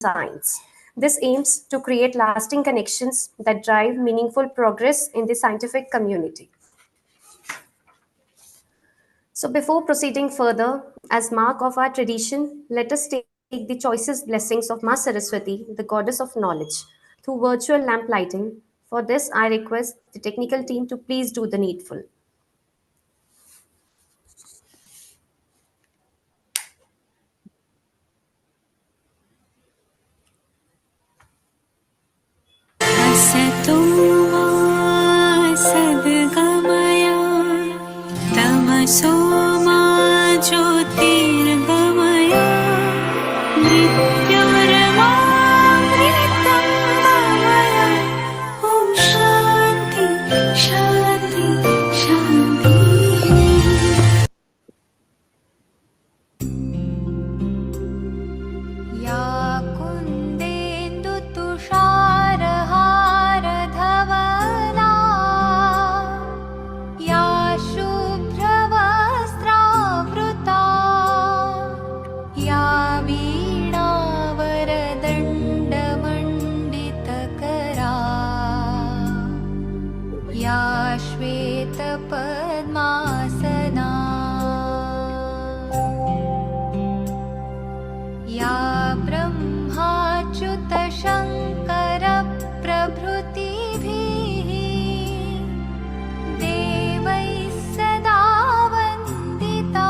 science. This aims to create lasting connections that drive meaningful progress in the scientific community. So before proceeding further, as mark of our tradition, let us take the choicest blessings of Ma Saraswati, the goddess of knowledge, through virtual lamp lighting. For this, I request the technical team to please do the needful. असतो मा सद्गमया तमसो मा ज्योतिर्गमया मृत्योर्मामृतं गमया ॐ शान्ति शान्ति शान्तिः या कुन्देन्दुतुषारहारधवला या शुभ्रवस्त्रावृता या वीणावरदण्डमण्डितकरा या श्वेतपद्मासना या ब्रह्माच्युतशङ्करप्रभृतिभिः देवैः सदा वन्दिता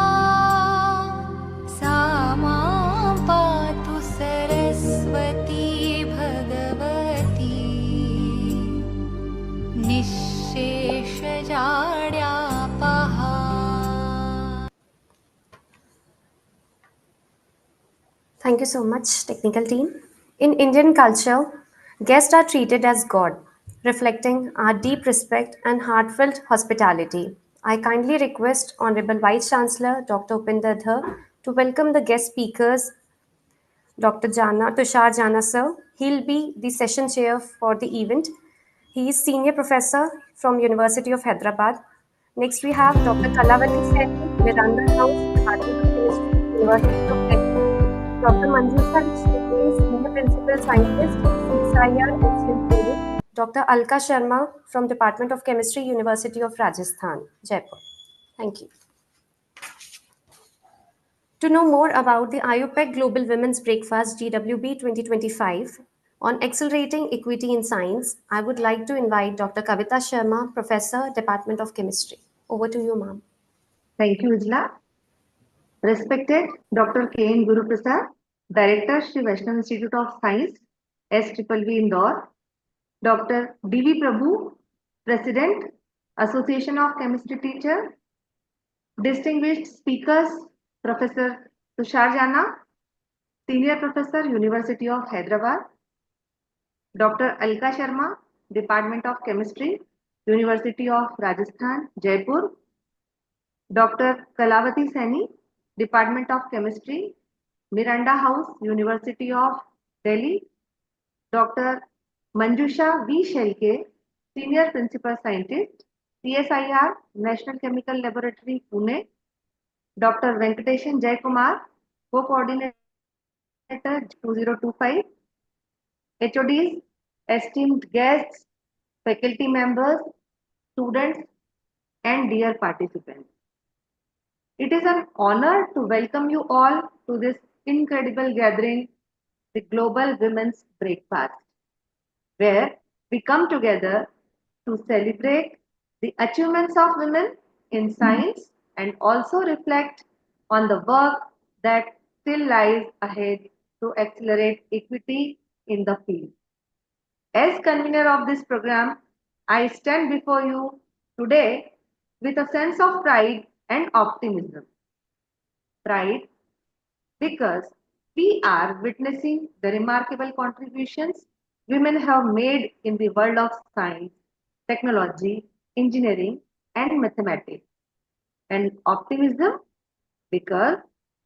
सा मां पातु Saraswati Bhagwati निःशेषजाड्यापहा. Thank you so much, technical team. In Indian culture, guests are treated as God, reflecting our deep respect and heartfelt hospitality. I kindly request Honorable Vice Chancellor Dr. Upinder Dhar to welcome the guest speakers, Dr. Tushar Jana sir. He'll be the session chair for the event. He is senior professor from University of Hyderabad. Next we have Dr. Kalavati Sen, Miranda House, Department of Chemistry, University of Delhi. Dr. Manjusha Shinde, Senior Principal Scientist, CSIR Institute. Dr. Alka Sharma from Department of Chemistry, University of Rajasthan, Jaipur. Thank you. To know more about the IUPAC Global Women's Breakfast GWB-2025 on accelerating equity in science, I would like to invite Dr. Kavita Sharma, Professor, Department of Chemistry. Over to you, ma'am. Thank you, Ujla. Respected Dr. K. N. Guru Prasad, Director, Sri Vaishnav Institute of Science, SVV Indore, Dr. D.V. Prabhu, President, Association of Chemistry Teacher, distinguished speakers, Professor Tushar Jana, Senior Professor, University of Hyderabad, Dr. Alka Sharma, Department of Chemistry, University of Rajasthan, Jaipur, Dr. Kalavati Saini, Department of Chemistry, Miranda House, University of Delhi, Dr. Manjusha V. Shelke, Senior Principal Scientist, CSIR, National Chemical Laboratory, Pune, Dr. Venkateshan Jaykumar, Co-Coordinator 2025, HODs, esteemed guests, faculty members, students, and dear participants. It is an honor to welcome you all to this incredible gathering, the Global Women's Breakfast, where we come together to celebrate the achievements of women in science and also reflect on the work that still lies ahead to accelerate equity in the field. As convener of this program, I stand before you today with a sense of pride and optimism. Pride because we are witnessing the remarkable contributions women have made in the world of science, technology, engineering, and mathematics. And optimism because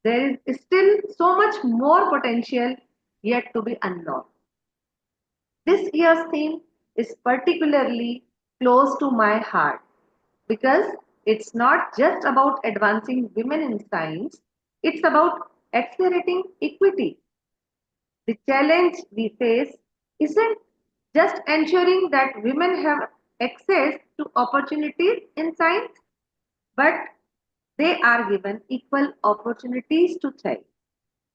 there is still so much more potential yet to be unlocked. This year's theme is particularly close to my heart because it's not just about advancing women in science, it's about accelerating equity. The challenge we face isn't just ensuring that women have access to opportunities in science, but they are given equal opportunities to thrive,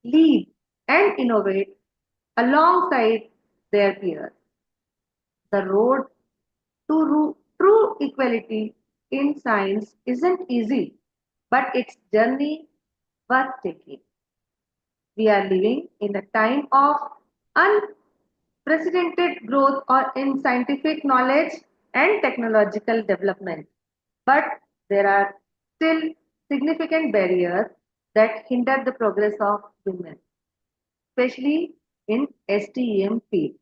lead, and innovate alongside their peers. The road to true equality in science isn't easy, but it's journey worth taking. We are living in a time of unprecedented growth or in scientific knowledge and technological development. But there are still significant barriers that hinder the progress of women, especially in STEM field.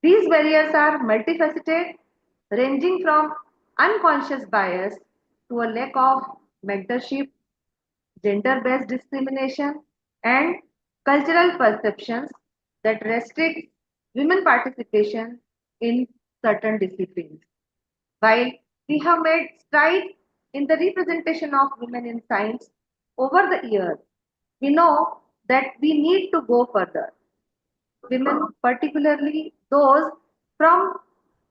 These barriers are multifaceted, ranging from unconscious bias to a lack of mentorship, gender-based discrimination, and cultural perceptions that restrict women participation in certain disciplines. While we have made strides in the representation of women in science over the years, we know that we need to go further. Women, particularly those from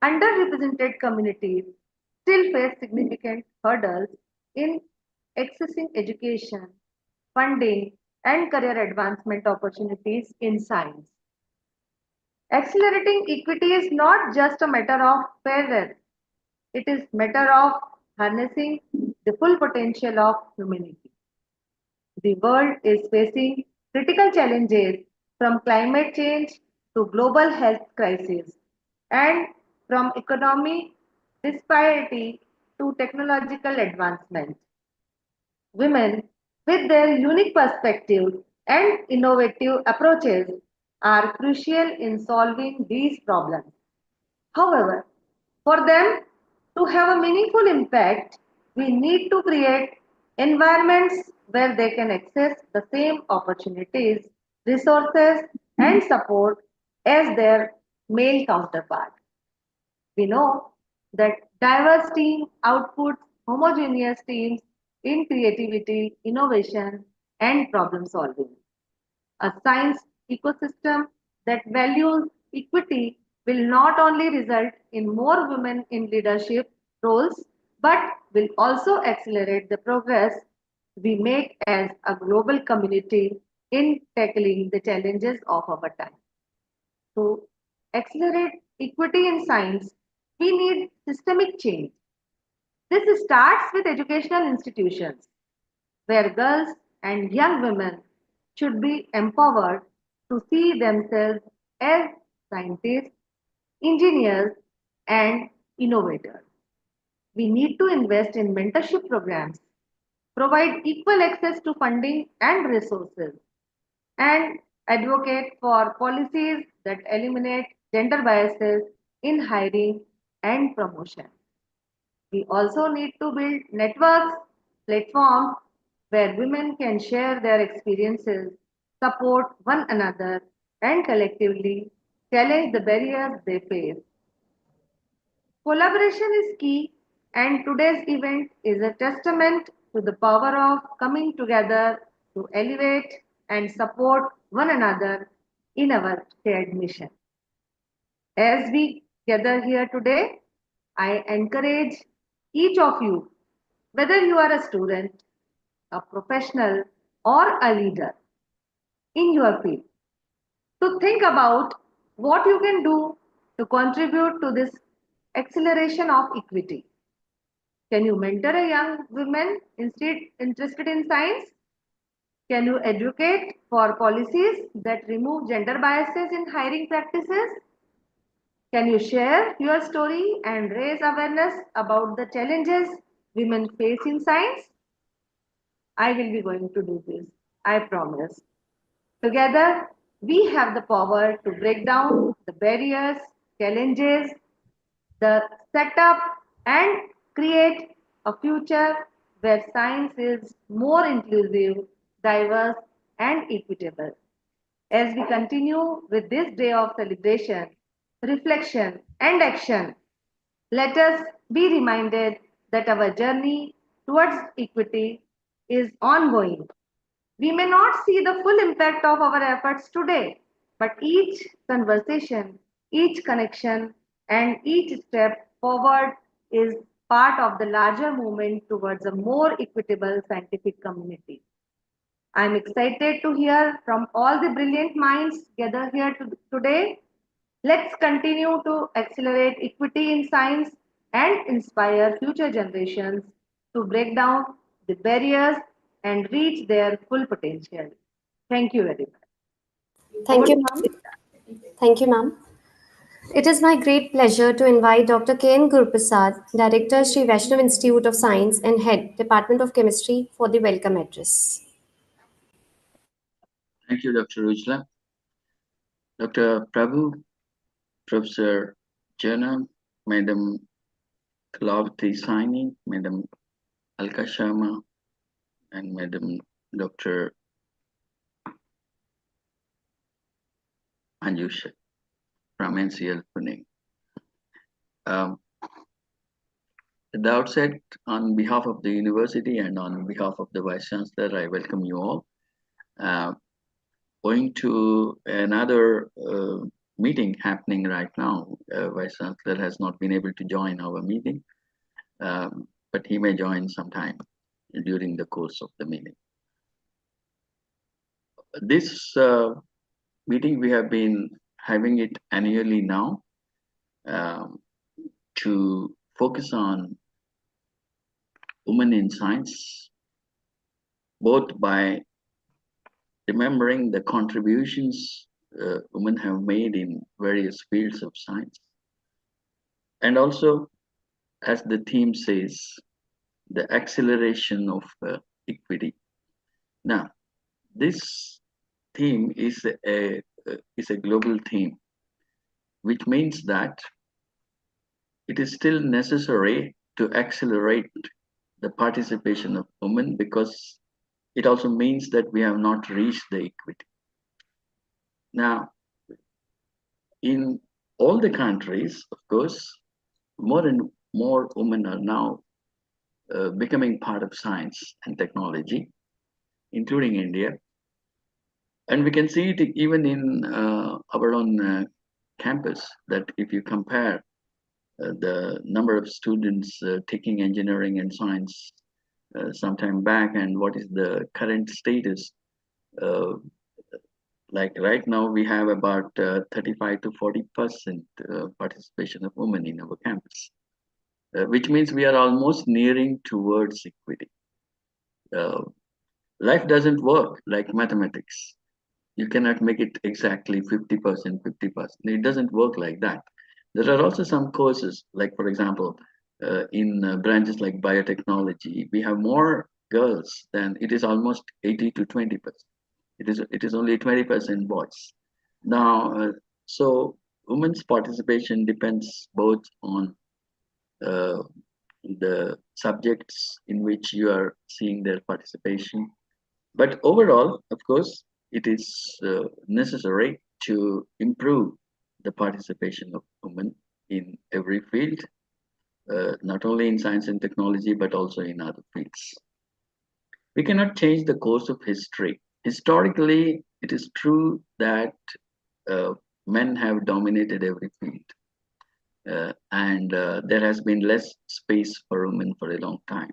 underrepresented communities, still face significant hurdles in accessing education, funding, and career advancement opportunities in science. Accelerating equity is not just a matter of fairness, it is matter of harnessing the full potential of humanity. The world is facing critical challenges from climate change to global health crisis and from economic disparity to technological advancement. Women, with their unique perspectives and innovative approaches, are crucial in solving these problems. However, for them to have a meaningful impact, we need to create environments where they can access the same opportunities, resources, and support as their male counterpart. We know that diverse team outputs homogeneous teams in creativity, innovation, and problem solving. A science ecosystem that values equity will not only result in more women in leadership roles, but will also accelerate the progress we make as a global community in tackling the challenges of our time. To accelerate equity in science, we need systemic change. This starts with educational institutions where girls and young women should be empowered to see themselves as scientists, engineers, and innovators. We need to invest in mentorship programs, provide equal access to funding and resources, and advocate for policies that eliminate gender biases in hiring and promotion. We also need to build networks, platforms where women can share their experiences, support one another, and collectively challenge the barriers they face. Collaboration is key, and today's event is a testament to the power of coming together to elevate and support one another in our shared mission. As we gather here today, I encourage each of you, whether you are a student, a professional, or a leader in your field, to think about what you can do to contribute to this acceleration of equity. Can you mentor a young woman instead interested in science? Can you advocate for policies that remove gender biases in hiring practices? Can you share your story and raise awareness about the challenges women face in science? I will be going to do this, I promise. Together, we have the power to break down the barriers, challenges, the setup, and create a future where science is more inclusive, diverse, and equitable. As we continue with this day of celebration, reflection, and action, let us be reminded that our journey towards equity is ongoing. We may not see the full impact of our efforts today, but each conversation, each connection, and each step forward is part of the larger movement towards a more equitable scientific community. I'm excited to hear from all the brilliant minds gathered here today. Let's continue to accelerate equity in science and inspire future generations to break down the barriers and reach their full potential. Thank you very much. Over Thank to you, you. ma'am. Thank you, ma'am. It is my great pleasure to invite Dr. K.N. Guruprasad, Director, Sri Vaishnav Institute of Science and Head, Department of Chemistry, for the welcome address. Thank you, Dr. Rujla. Dr. Prabhu, Professor Jana, Madam Kalavati Saini, Madam Alka Sharma, and Madam Dr. Anjusha from NCL Pune. At the outset, on behalf of the university and on behalf of the Vice Chancellor, I welcome you all. Going to another meeting happening right now. Vice Chancellor has not been able to join our meeting, but he may join sometime during the course of the meeting. This meeting, we have been having it annually now to focus on women in science, both by remembering the contributions women have made in various fields of science, and also, as the theme says, the acceleration of equity. Now, this theme is a global theme, which means that it is still necessary to accelerate the participation of women, because it also means that we have not reached the equity. Now, in all the countries, of course, more and more women are now becoming part of science and technology, including India. And we can see it even in our own campus, that if you compare the number of students taking engineering and science some time back and what is the current status, like right now we have about 35 to 40% participation of women in our campus, which means we are almost nearing towards equity. Life doesn't work like mathematics. You cannot make it exactly 50%, 50%. It doesn't work like that. There are also some courses, like for example, in branches like biotechnology, we have more girls than, it is almost 80 to 20%. It is only 20% boys. Now, so women's participation depends both on the subjects in which you are seeing their participation. But overall, of course, it is necessary to improve the participation of women in every field, not only in science and technology, but also in other fields. We cannot change the course of history. Historically, it is true that men have dominated every field, and there has been less space for women for a long time.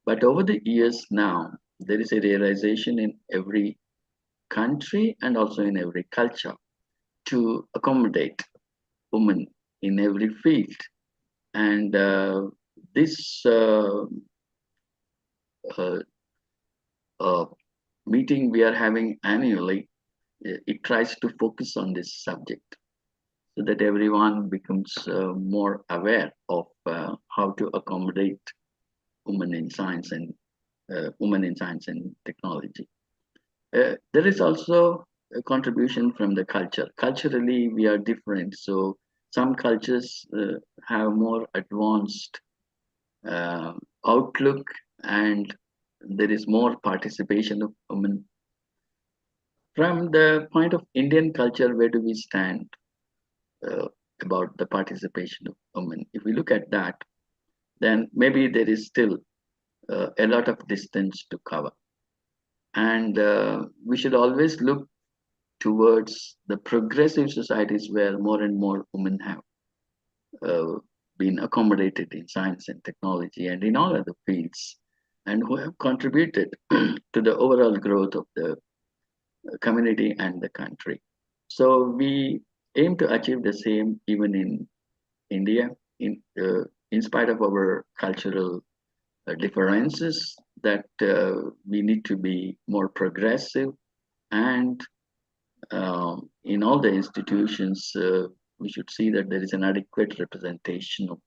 But over the years now, there is a realization in every country and also in every culture to accommodate women in every field. And this meeting we are having annually, it tries to focus on this subject so that everyone becomes more aware of how to accommodate women in science and technology. There is also a contribution from the culture. Culturally, we are different. So some cultures have more advanced outlook, and there is more participation of women. From the point of Indian culture, where do we stand about the participation of women? If we look at that, then maybe there is still a lot of distance to cover. And we should always look towards the progressive societies where more and more women have uh, been accommodated in science and technology and in all other fields, and who have contributed to the overall growth of the community and the country. So we aim to achieve the same even in India, in spite of our cultural differences, that we need to be more progressive, and in all the institutions, we should see that there is an adequate representation of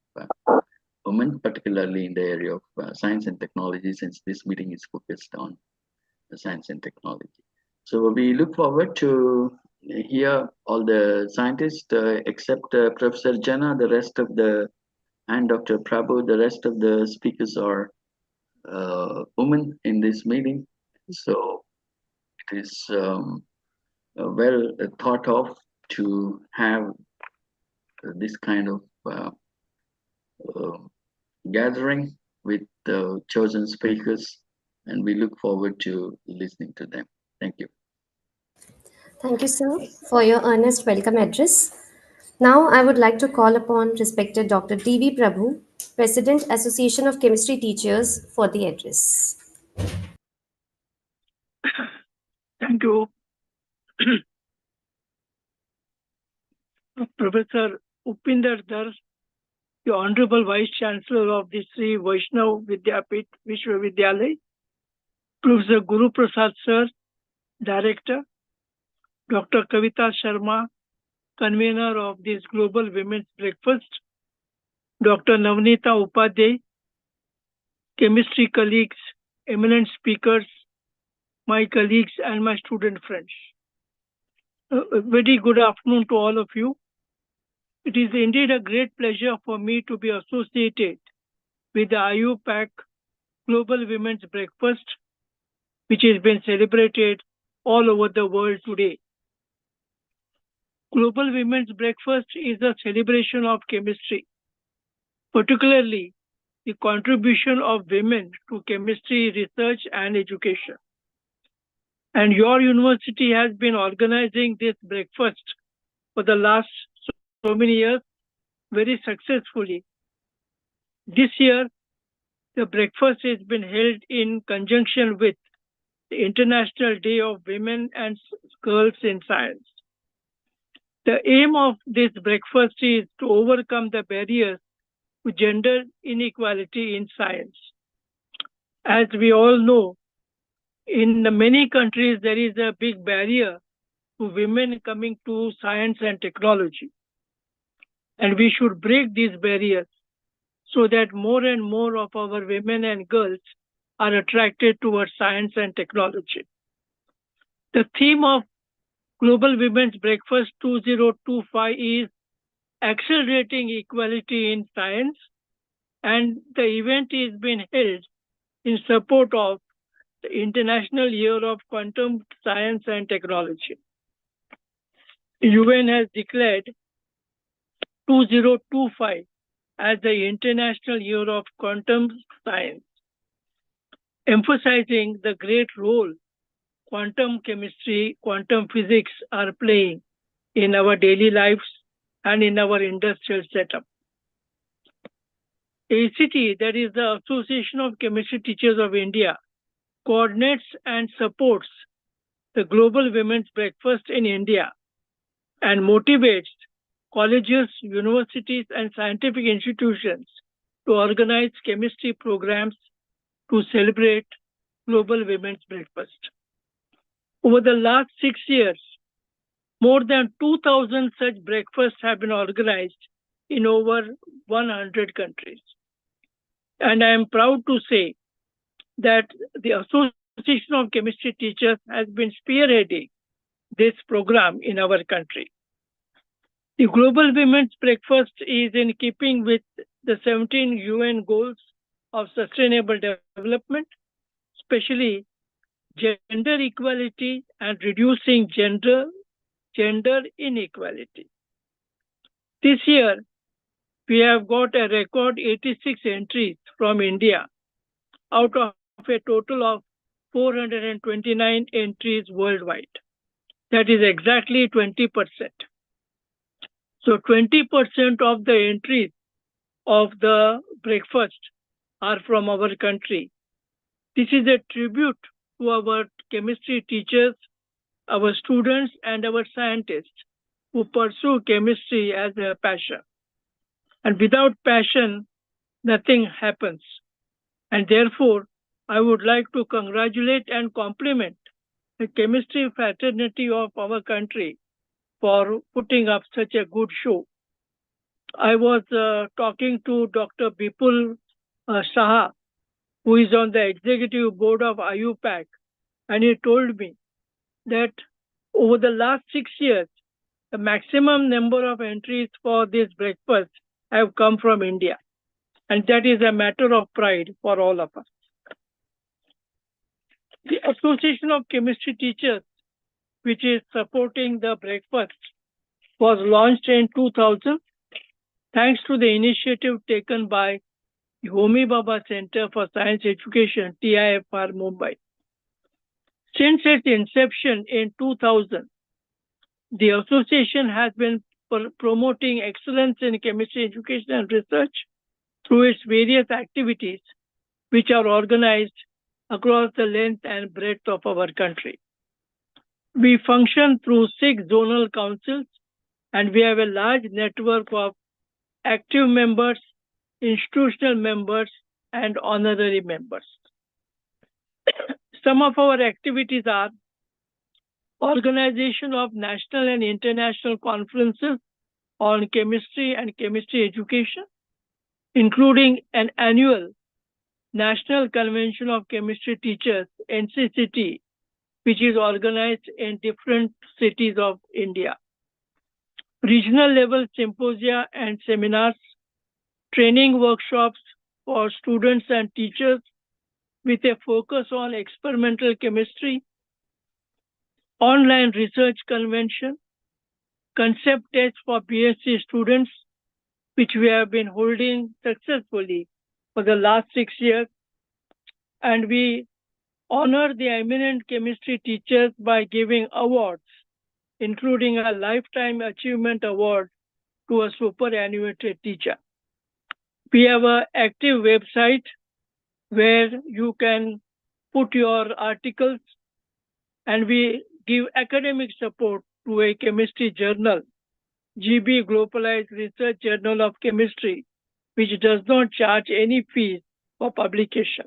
women, particularly in the area of science and technology, since this meeting is focused on science and technology. So we look forward to hear all the scientists, except Professor Jana, the rest of the, and Dr. Prabhu, the rest of the speakers are women in this meeting. So it is well thought of to have this kind of uh, gathering with chosen speakers, and we look forward to listening to them. Thank you. Thank you, sir, for your earnest welcome address. Now, I would like to call upon respected Dr. D.V. Prabhu, President, Association of Chemistry Teachers, for the address. Thank you, Professor Upinder Dar, the Honorable Vice Chancellor of the Sri Vaishnav Vidyapit Vishwavidyalay, Professor Guru Prasad Sir, Director, Dr. Kavita Sharma, Convener of this Global Women's Breakfast, Dr. Navneeta Upadhyay, chemistry colleagues, eminent speakers, my colleagues and my student friends. A very good afternoon to all of you. It is indeed a great pleasure for me to be associated with the IUPAC Global Women's Breakfast, which has been celebrated all over the world today. Global Women's Breakfast is a celebration of chemistry, particularly the contribution of women to chemistry research and education. And your university has been organizing this breakfast for the last so many years very successfully. This year, the breakfast has been held in conjunction with the International Day of Women and Girls in Science. The aim of this breakfast is to overcome the barriers to gender inequality in science. As we all know, in many countries, there is a big barrier to women coming to science and technology. And we should break these barriers so that more and more of our women and girls are attracted towards science and technology. The theme of Global Women's Breakfast 2025 is Accelerating Equality in Science, and the event is being held in support of the International Year of Quantum Science and Technology. UN has declared 2025 as the International Year of Quantum Science, emphasizing the great role quantum chemistry, quantum physics are playing in our daily lives and in our industrial setup. ACT, that is the Association of Chemistry Teachers of India, coordinates and supports the Global Women's Breakfast in India and motivates colleges, universities, and scientific institutions to organize chemistry programs to celebrate Global Women's Breakfast. Over the last 6 years, more than 2,000 such breakfasts have been organized in over 100 countries. And I am proud to say that the Association of Chemistry Teachers has been spearheading this program in our country. The Global Women's Breakfast is in keeping with the 17 UN goals of sustainable development, especially gender equality and reducing gender inequality. This year, we have got a record 86 entries from India out of a total of 429 entries worldwide. That is exactly 20%. So 20% of the entries of the breakfast are from our country. This is a tribute to our chemistry teachers, our students, and our scientists who pursue chemistry as a passion. And without passion, nothing happens. And therefore, I would like to congratulate and compliment the chemistry fraternity of our country for putting up such a good show. I was talking to Dr. Bipul Saha, who is on the executive board of IUPAC, and he told me that over the last 6 years, the maximum number of entries for this breakfast have come from India. And that is a matter of pride for all of us. The Association of Chemistry Teachers, which is supporting the breakfast, was launched in 2000 thanks to the initiative taken by the Homi Bhabha Center for Science Education, TIFR, Mumbai. Since its inception in 2000, the association has been promoting excellence in chemistry education and research through its various activities, which are organized across the length and breadth of our country. We function through 6 zonal councils, and we have a large network of active members, institutional members, and honorary members. Some of our activities are organization of national and international conferences on chemistry and chemistry education, including an annual National Convention of Chemistry Teachers, NCCT, which is organized in different cities of India. Regional level symposia and seminars, training workshops for students and teachers with a focus on experimental chemistry, online research convention, concept tests for BSc students, which we have been holding successfully for the last 6 years. And we honor the eminent chemistry teachers by giving awards, including a Lifetime Achievement Award to a superannuated teacher. We have an active website where you can put your articles, and we give academic support to a chemistry journal, GB Globalized Research Journal of Chemistry, which does not charge any fees for publication.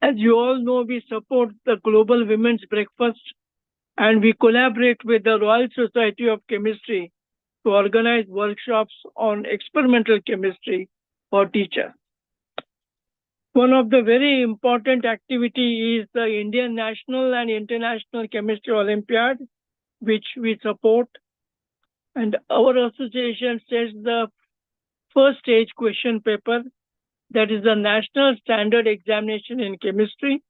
As you all know, we support the Global Women's Breakfast, and we collaborate with the Royal Society of Chemistry to organize workshops on experimental chemistry for teachers. One of the very important activity is the Indian National and International Chemistry Olympiad, which we support. And our association sets the first stage question paper, that is the National Standard Examination in Chemistry,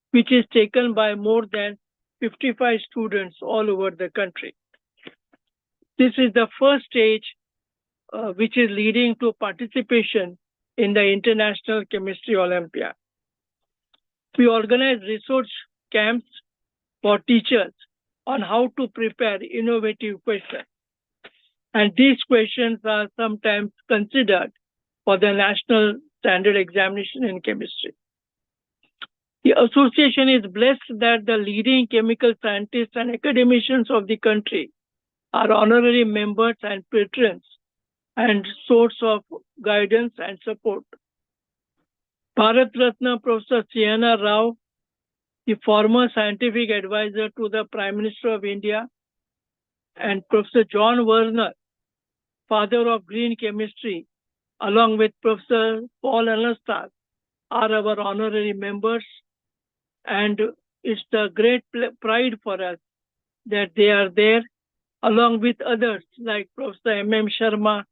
which is taken by more than 55 students all over the country. This is the first stage which is leading to participation in the International Chemistry Olympiad. We organize research camps for teachers on how to prepare innovative questions. And these questions are sometimes considered for the National Standard Examination in Chemistry. The association is blessed that the leading chemical scientists and academicians of the country are honorary members and patrons and source of guidance and support. Bharat Ratna Professor C.N.R. Rao, the former scientific advisor to the Prime Minister of India, and Professor John Werner, father of green chemistry, along with Professor Paul Anastas, are our honorary members. And it's a great pride for us that they are there, along with others like Professor M.M. Sharma,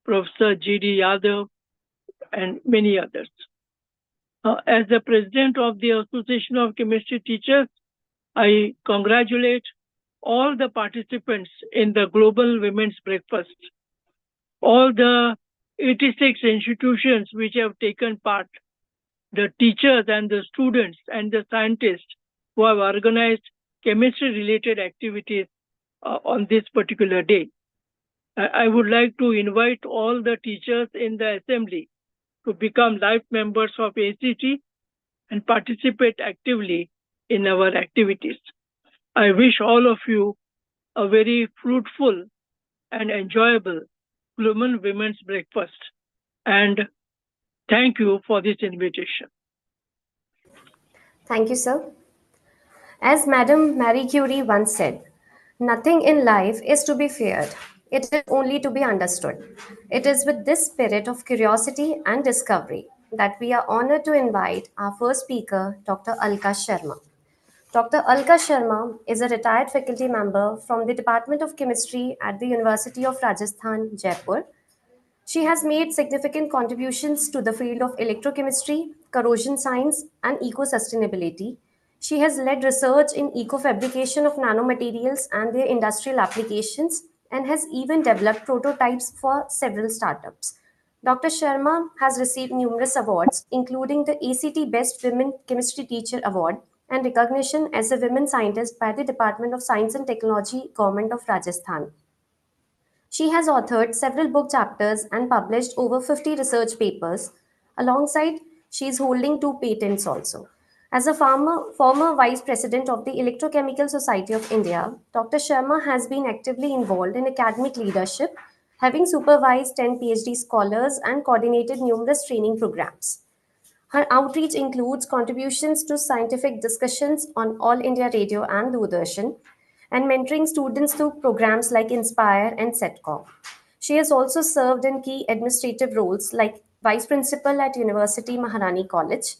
Professor G.D. Yadav, and many others. As the president of the Association of Chemistry Teachers, I congratulate all the participants in the Global Women's Breakfast, all the 86 institutions which have taken part, the teachers and the students and the scientists who have organized chemistry related activities on this particular day. I would like to invite all the teachers in the assembly to become life members of ACT and participate actively in our activities. I wish all of you a very fruitful and enjoyable Global Women's Breakfast, and thank you for this invitation. Thank you, sir. As Madame Marie Curie once said, nothing in life is to be feared, it is only to be understood. It is with this spirit of curiosity and discovery that we are honored to invite our first speaker, Dr. Alka Sharma. Dr. Alka Sharma is a retired faculty member from the Department of Chemistry at the University of Rajasthan, Jaipur. She has made significant contributions to the field of electrochemistry, corrosion science, and eco-sustainability. She has led research in eco-fabrication of nanomaterials and their industrial applications and has even developed prototypes for several startups. Dr. Sharma has received numerous awards, including the ACT Best Women Chemistry Teacher Award and recognition as a women scientist by the Department of Science and Technology, Government of Rajasthan. She has authored several book chapters and published over 50 research papers. Alongside, she is holding two patents also. As a former vice president of the Electrochemical Society of India, Dr. Sharma has been actively involved in academic leadership, having supervised 10 PhD scholars and coordinated numerous training programs. Her outreach includes contributions to scientific discussions on All India Radio and Doordarshan, and mentoring students through programs like Inspire and SETCOM. She has also served in key administrative roles like Vice Principal at University Maharani College.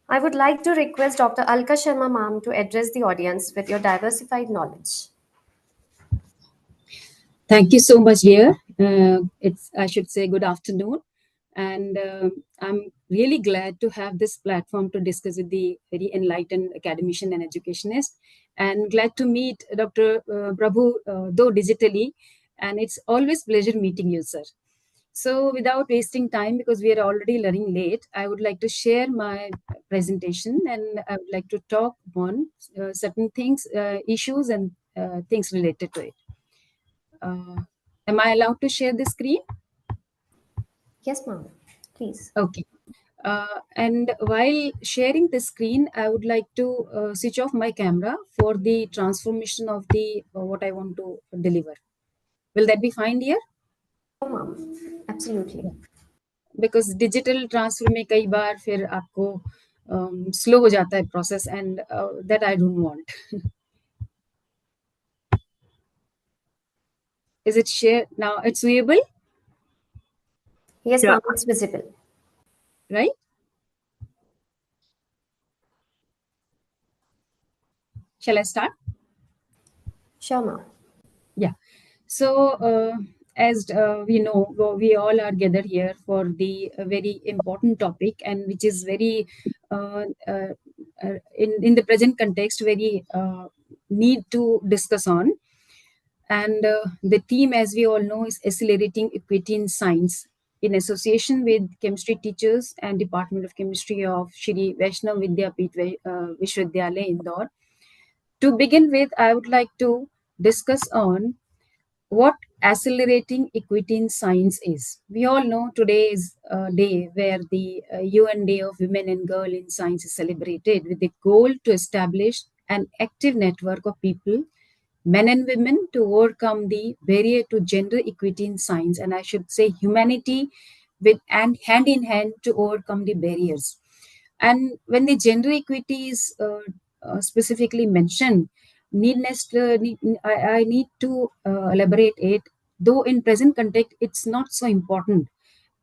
I would like to request Dr. Alka Sharma ma'am to address the audience with your diversified knowledge. Thank you so much, dear. I should say good afternoon. And I'm really glad to have this platform to discuss with the very enlightened academician and educationist. And glad to meet Dr. Prabhu, though digitally. And it's always pleasure meeting you, sir. So without wasting time, because we are already running late, I would like to share my presentation and I would like to talk on certain things, issues and things related to it. Am I allowed to share the screen? Yes, ma'am. Please. Okay. And while sharing the screen, I would like to switch off my camera for the transformation of the what I want to deliver. Will that be fine here? Oh, ma'am. Absolutely. Because digital transfer में कई बार फिर आपको slow हो जाता है process and that I don't want. Is it shared now? It's viewable, Yes, Yeah. ma'am. It's visible. right? Shall I start? Sure, ma'am. Yeah. So, as we know, we all are gathered here for the very important topic, and which is very, in the present context, very need to discuss on. And the theme, as we all know, is accelerating equity in science in association with chemistry teachers and Department of Chemistry of Shri Vaishnav Vidyapeeth Vishwavidyalaya, Indore. To begin with, I would like to discuss on what accelerating equity in science is. We all know today is a day where the UN Day of Women and Girl in Science is celebrated with the goal to establish an active network of people, men and women, to overcome the barrier to gender equity in science, and I should say humanity, with and hand in hand to overcome the barriers. And when the gender equity is specifically mentioned, I need to elaborate it. Though in present context, it's not so important,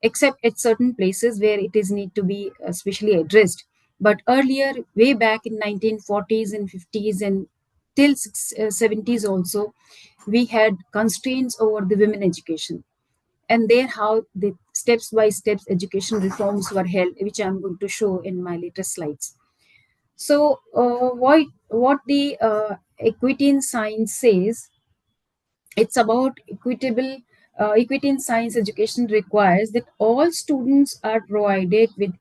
except at certain places where it is need to be especially addressed. But earlier, way back in 1940s and 50s and till 70s also, we had constraints over the women education, and there how the steps by steps education reforms were held, which I'm going to show in my later slides. So what the equity in science says, it's about equity in science education requires that all students are provided with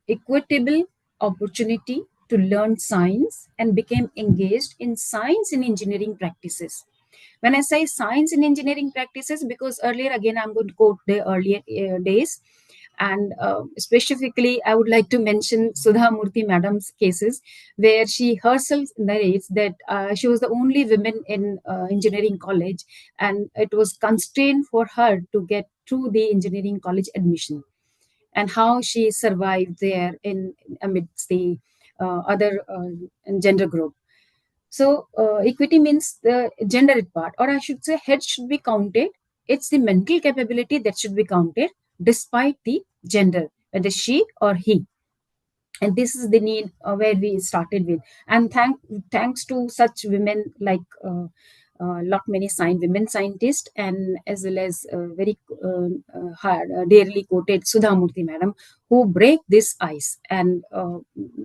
equitable opportunity to learn science and became engaged in science and engineering practices. When I say science and engineering practices, because earlier, again, I'm going to quote the earlier days. And specifically, I would like to mention Sudha Murthy Madam's cases, where she herself narrates that she was the only woman in engineering college, and it was constrained for her to get through the engineering college admission, and how she survived there in amidst the other gender group. So equity means the gendered part, or I should say, head should be counted. It's the mental capability that should be counted, despite the gender, whether she or he. And this is the need where we started with. And thanks to such women like lot many women scientists, and as well as very hard, dearly quoted Sudha Murthy madam, who break this ice and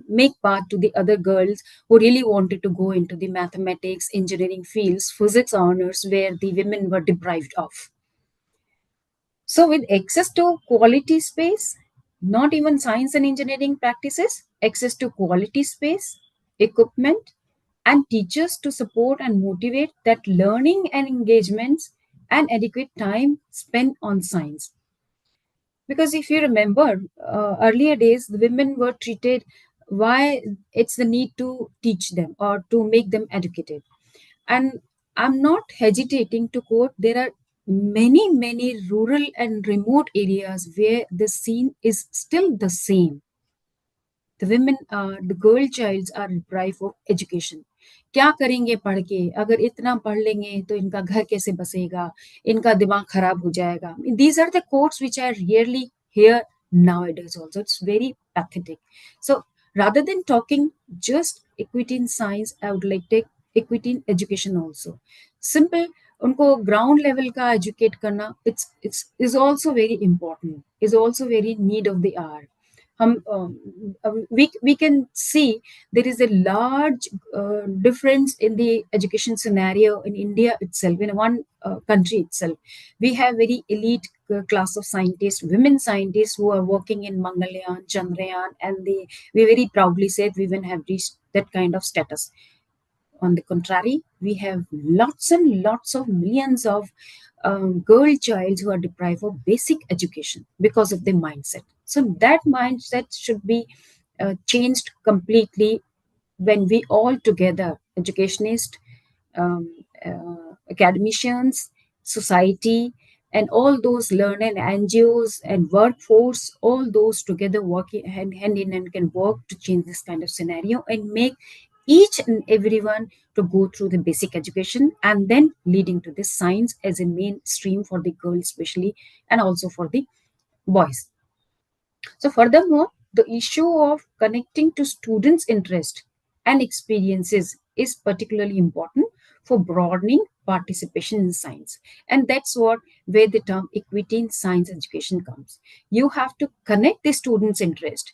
make part to the other girls who really wanted to go into the mathematics, engineering fields, physics honors, where the women were deprived of. So, with access to quality space, not even science and engineering practices, access to quality space, equipment, and teachers to support and motivate that learning and engagements, and adequate time spent on science. Because if you remember, earlier days, the women were treated, why it's the need to teach them or to make them educated. And I'm not hesitating to quote, there are many, many rural and remote areas where the scene is still the same. The women, the girl childs are deprived of education. क्या करेंगे पढ़ के, अगर इतना पढ़ लेंगे तो इनका घर कैसे बसेगा, इनका दिमाग खराब हो जाएगा. These are the quotes which I rarely hear nowadays also. It's very pathetic. So rather than talking just equity in science, I would like to take equity in education also. Simple, उनको ground level का educate करना, it's is also very important, is also very need of the hour. We can see there is a large difference in the education scenario in India itself, in one country itself. We have very elite class of scientists, women scientists, who are working in Mangalyaan, Chandrayaan, and we very proudly say we even have reached that kind of status. On the contrary, we have lots and lots of millions of girl childs who are deprived of basic education because of their mindset. So that mindset should be changed completely when we all together, educationists, academicians, society, and all those learned NGOs and workforce, all those together working hand in hand can work to change this kind of scenario and make each and everyone to go through the basic education, and then leading to the science as a mainstream for the girls especially, and also for the boys. So furthermore, the issue of connecting to students' interest and experiences is particularly important for broadening participation in science. And that's what where the term equity in science education comes. You have to connect the student's interest.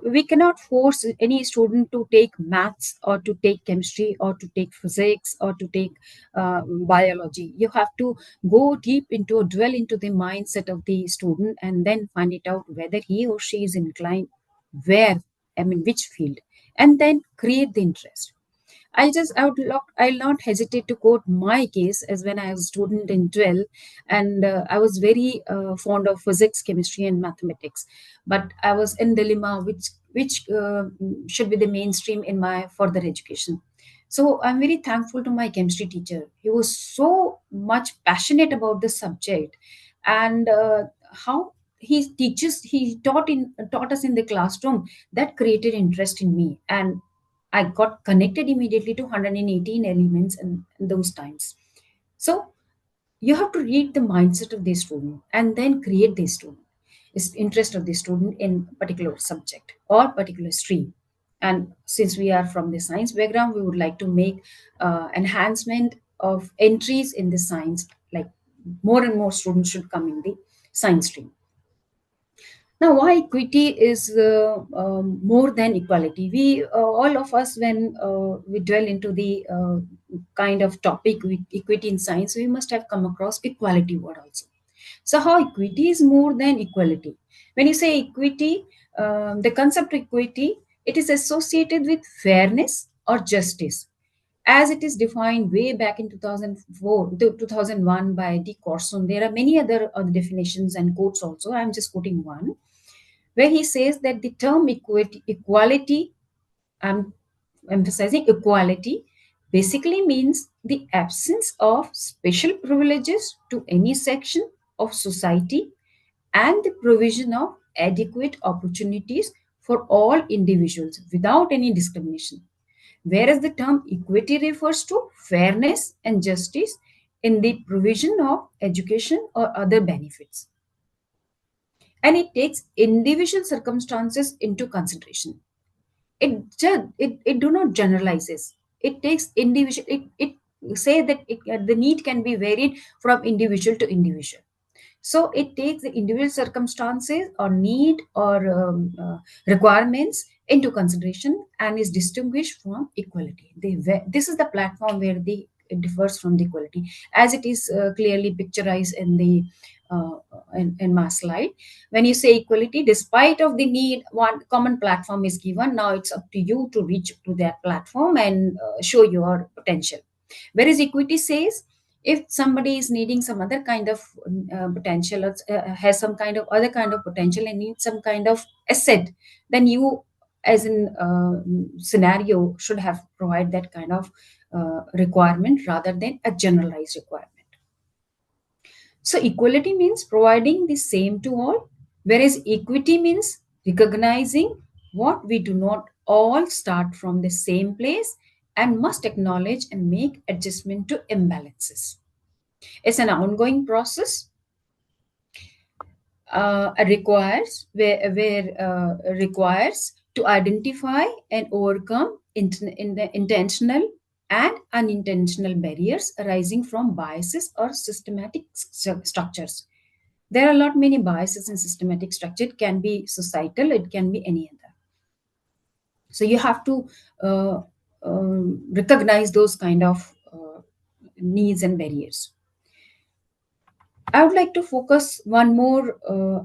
We cannot force any student to take maths or to take chemistry or to take physics or to take biology. You have to go deep into, dwell into the mindset of the student, and then find it out whether he or she is inclined where, I mean, which field, and then create the interest. I'll not hesitate to quote my case, as when I was a student in 12, and I was very fond of physics, chemistry, and mathematics. But I was in dilemma which should be the mainstream in my further education. So I'm very thankful to my chemistry teacher. He was so much passionate about the subject, and how he taught us in the classroom, that created interest in me, and I got connected immediately to 118 elements in those times. So you have to read the mindset of the student and then create the student, is interest of the student in particular subject or particular stream. And since we are from the science background, we would like to make enhancement of entries in the science, like more and more students should come in the science stream. Now, why equity is more than equality? We, all of us, when we dwell into the kind of topic with equity in science, we must have come across equality word also. So, how equity is more than equality? When you say equity, the concept of equity It is associated with fairness or justice, as it is defined way back in 2004 to 2001 by D. Corson. There are many other definitions and quotes also. I'm just quoting one, where he says that the term equality, I'm emphasizing equality, basically means the absence of special privileges to any section of society and the provision of adequate opportunities for all individuals without any discrimination. Whereas the term equity refers to fairness and justice in the provision of education or other benefits. And it takes individual circumstances into consideration. It do not generalizes. It takes individual. It say that the need can be varied from individual to individual. So it takes the individual circumstances or need or requirements into consideration and is distinguished from equality. This is the platform where it differs from the equality, as it is clearly picturized in the in my slide. When you say equality, despite of the need, one common platform is given. Now it's up to you to reach to that platform and show your potential. Whereas equity says, if somebody is needing some other kind of potential, or has some kind of other kind of potential and needs some kind of asset, then you, as in scenario, should have provide that kind of requirement rather than a generalized requirement. So equality means providing the same to all, whereas equity means recognizing what we do not all start from the same place and must acknowledge and make adjustment to imbalances. It's an ongoing process. Requires to identify and overcome in the intentional and unintentional barriers arising from biases or systematic structures. There are a lot many biases in systematic structure. It can be societal, it can be any other. So you have to recognize those kind of needs and barriers. I would like to focus one more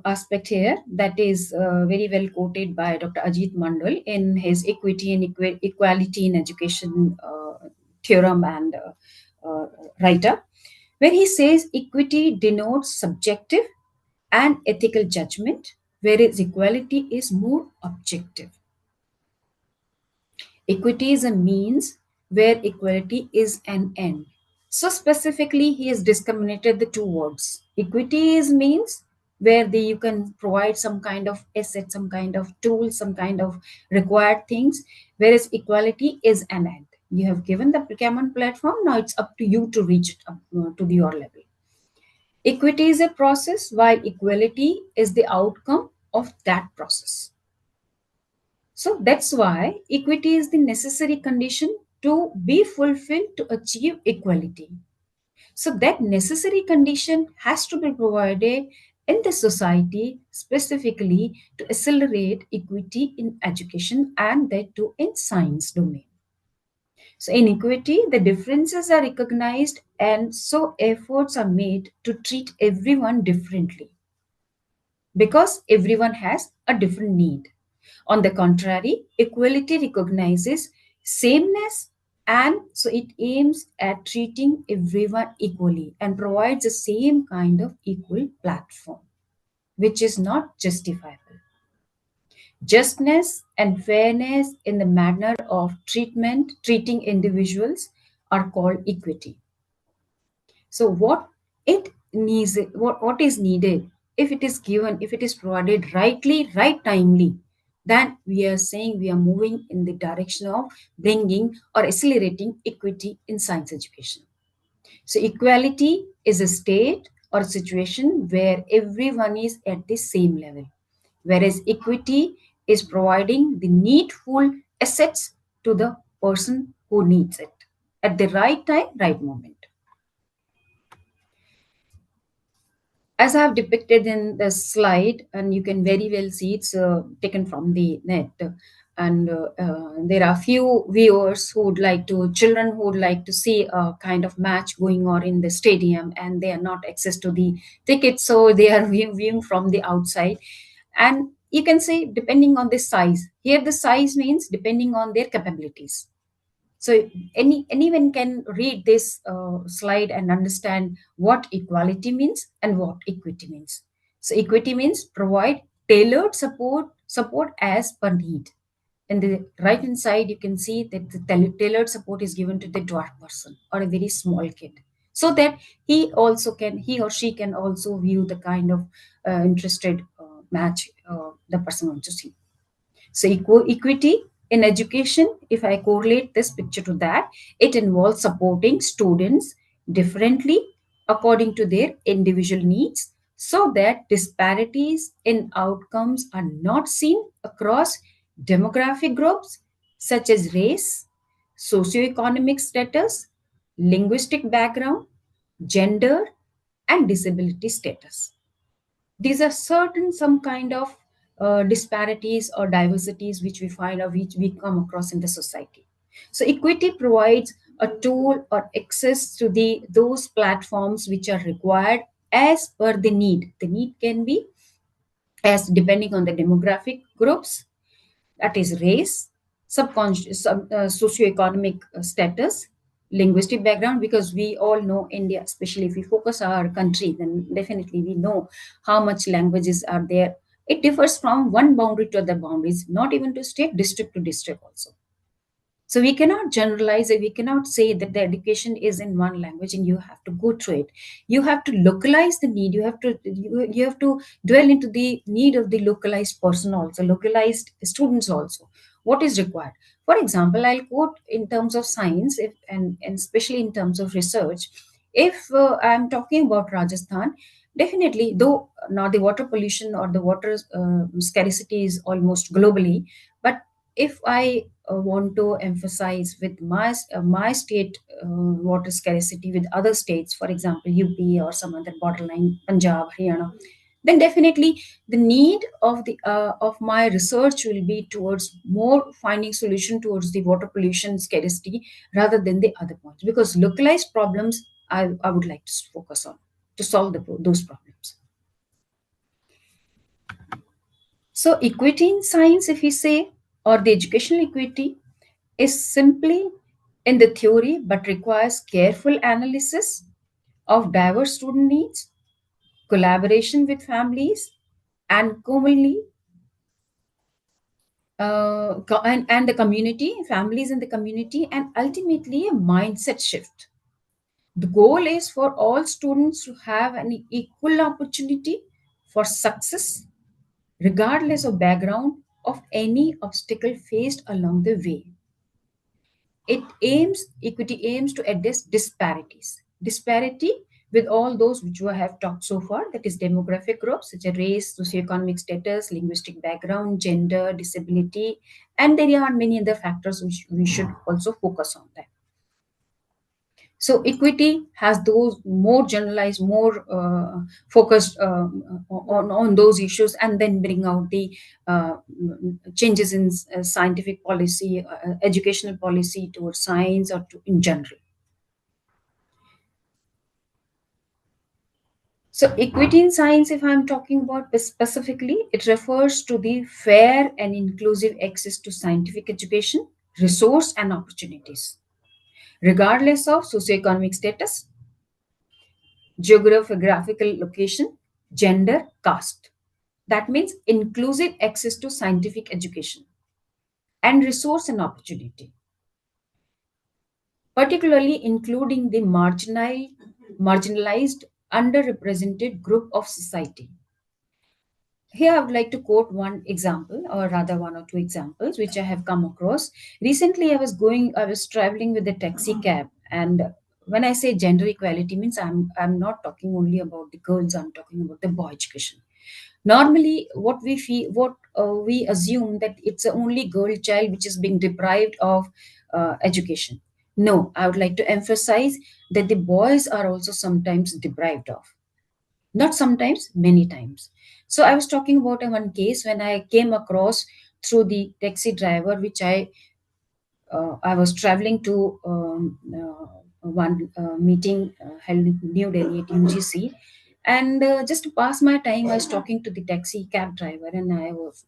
aspect here that is very well quoted by Dr. Ajit Mandal in his Equity and Equality in Education theorem and write-up, where he says equity denotes subjective and ethical judgment, whereas equality is more objective. Equity is a means where equality is an end. So specifically, he has discriminated the two words. Equity is means where you can provide some kind of asset, some kind of tool, some kind of required things, whereas equality is an end. You have given the common platform, now it's up to you to reach it up to your level. Equity is a process, while equality is the outcome of that process. So that's why equity is the necessary condition to be fulfilled to achieve equality. So that necessary condition has to be provided in the society specifically to accelerate equity in education and that too in science domain. So in equity, the differences are recognized and so efforts are made to treat everyone differently because everyone has a different need. On the contrary, equality recognizes sameness and so it aims at treating everyone equally and provides the same kind of equal platform, which is not justifiable. Justness and fairness in the manner of treating individuals are called equity. So what it needs, what is needed, if it is given, if it is provided rightly, right timely, then we are saying we are moving in the direction of bringing or accelerating equity in science education. So equality is a state or situation where everyone is at the same level, whereas equity is providing the needful assets to the person who needs it at the right time, right moment. As I have depicted in the slide, and you can very well see it's taken from the net. And there are few viewers who would like to, children who would like to see a kind of match going on in the stadium, and they are not access to the tickets, so they are viewing from the outside. And you can say depending on the size. Here the size means depending on their capabilities. So anyone can read this slide and understand what equality means and what equity means. So equity means provide tailored support as per need. In the right hand side, you can see that the tailored support is given to the dwarf person or a very small kid, so that he or she can also view the kind of interested match the person wants to see. So equity in education, if I correlate this picture to that, it involves supporting students differently according to their individual needs, so that disparities in outcomes are not seen across demographic groups such as race, socioeconomic status, linguistic background, gender, and disability status. These are certain some kind of disparities or diversities which we find or which we come across in the society. So equity provides a tool or access to the those platforms which are required as per the need. The need can be as depending on the demographic groups, that is race, socioeconomic status, linguistic background, because we all know India, especially if we focus our country, then definitely we know how much languages are there. It differs from one boundary to other boundaries, not even to state, district to district also. So we cannot generalize it. We cannot say that the education is in one language and you have to go through it. You have to localize the need. You have to dwell into the need of the localized person also, localized students also. What is required? For example, I'll quote in terms of science, if, and especially in terms of research. If I'm talking about Rajasthan, definitely, though now the water pollution or the water scarcity is almost globally, but if I want to emphasize with my state water scarcity with other states, for example, UP or some other borderline, Punjab, Haryana, then definitely the need of my research will be towards more finding solution towards the water pollution scarcity rather than the other points, because localized problems I would like to focus on to solve those problems. So equity in science, if we say, or the educational equity, is simply in the theory but requires careful analysis of diverse student needs, collaboration with families, and commonly and the community, families and the community, and ultimately a mindset shift. The goal is for all students to have an equal opportunity for success, regardless of background of any obstacle faced along the way. Equity aims to address disparity with all those which we have talked so far, that is demographic groups such as race, socioeconomic status, linguistic background, gender, disability, and there are many other factors which we should also focus on that. So equity has those more generalized, more focused on those issues, and then bring out the changes in scientific policy, educational policy towards science or in general. So equity in science, if I'm talking about specifically, it refers to the fair and inclusive access to scientific education, resource and opportunities, regardless of socioeconomic status, geographical location, gender, caste. That means inclusive access to scientific education and resource and opportunity, particularly including the marginalized, underrepresented group of society. Here, I would like to quote one example, or rather one or two examples, which I have come across. Recently, I was traveling with a taxi cab, and when I say gender equality means I'm not talking only about the girls, I'm talking about the boy education. Normally, we assume that it's a only girl child which is being deprived of education. No, I would like to emphasize that the boys are also sometimes deprived of, not sometimes, many times. So I was talking about a one case when I came across through the taxi driver, which I was traveling to one meeting held in New Delhi at UGC, And just to pass my time, I was talking to the taxi cab driver, and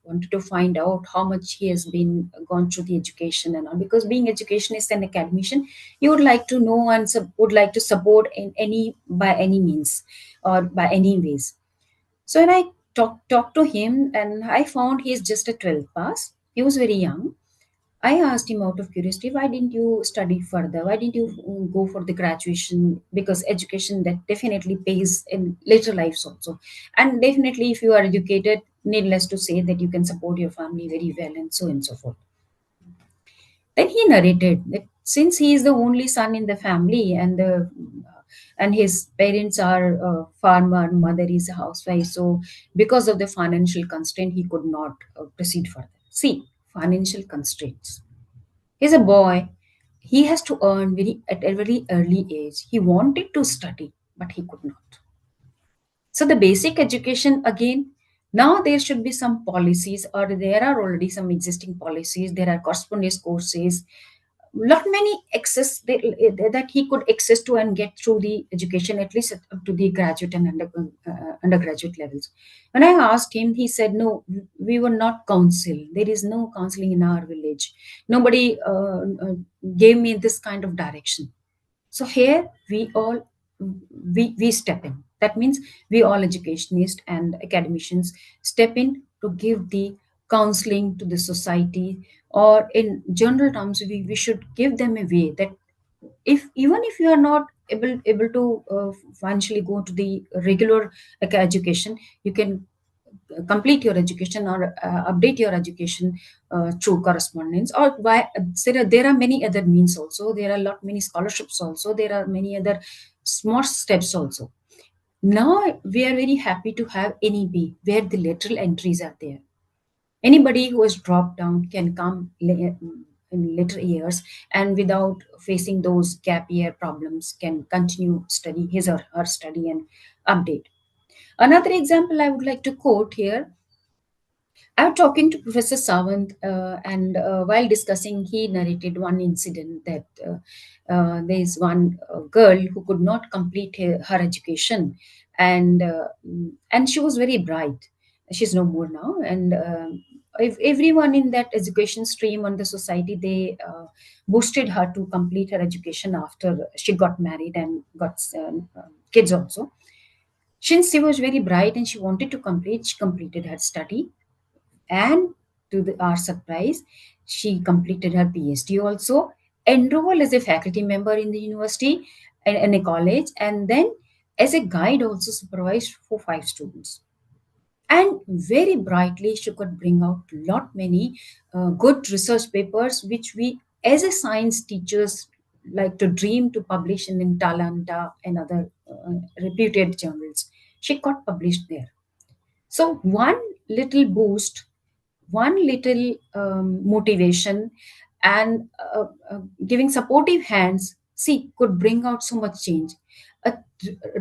wanted to find out how much he has been gone through the education and all. Because being educationist and academician, you would like to know and would like to support in any by any means or by any ways. So when I talked to him, and I found he is just a 12th pass. He was very young. I asked him out of curiosity, why didn't you study further? Why didn't you go for the graduation? Because education that definitely pays in later lives also. And definitely, if you are educated, needless to say that you can support your family very well and so forth. Then he narrated that since he is the only son in the family, and his parents are farmer, mother is a housewife, so because of the financial constraint, he could not proceed further. See, financial constraints. He's a boy. He has to earn at a very early age. He wanted to study, but he could not. So the basic education again. Now there should be some policies, or there are already some existing policies. There are correspondence courses, lot many that he could access to and get through the education, at least up to the graduate and undergraduate levels. When I asked him, he said, no, we were not counseled. There is no counseling in our village. Nobody gave me this kind of direction. So here we step in. That means we all educationists and academicians step in to give the counseling to the society, or in general terms, we should give them a way that if even if you are not able to financially go to the regular education, you can complete your education or update your education through correspondence, or there are many other means also. There are a lot many scholarships also. There are many other small steps also. Now we are very happy to have NEB, where the lateral entries are there. Anybody who has dropped down can come in later years, and without facing those gap year problems can continue study his or her study and update. Another example I would like to quote here. I'm talking to Professor Sawant, and while discussing, he narrated one incident that there is one girl who could not complete her education, and she was very bright. She's no more now, and if everyone in that education stream on the society, they boosted her to complete her education after she got married and got kids also. Since she was very bright and she wanted to complete, she completed her study, and our surprise, she completed her PhD also, enrolled as a faculty member in the university and in a college, and then as a guide also supervised for 5 students. And very brightly, she could bring out lot many good research papers, which we as a science teachers like to dream to publish in Talanta and other reputed journals. She got published there. So one little boost, one little motivation, and giving supportive hands, see, could bring out so much change. A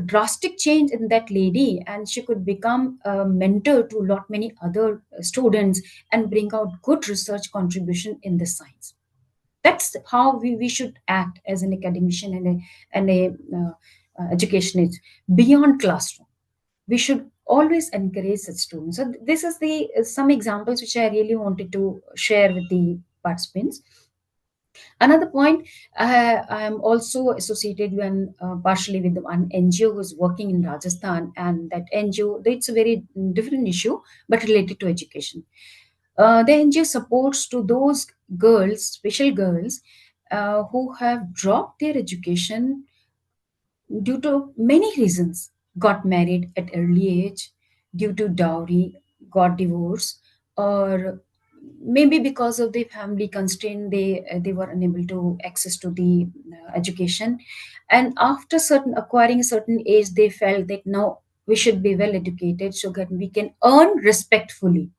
drastic change in that lady, and she could become a mentor to lot many other students and bring out good research contribution in the science. That's how we should act as an academician and a educationist beyond classroom. We should always encourage such students. So this is the some examples which I really wanted to share with the participants. Another point, I am also associated when partially with one NGO who is working in Rajasthan, and that NGO, it's a very different issue but related to education. The NGO supports to those girls, special girls, who have dropped their education due to many reasons. Got married at early age, due to dowry, got divorced, or maybe because of the family constraint, they were unable to access to the education, and after certain acquiring a certain age, they felt that now we should be well educated so that we can earn respectfully.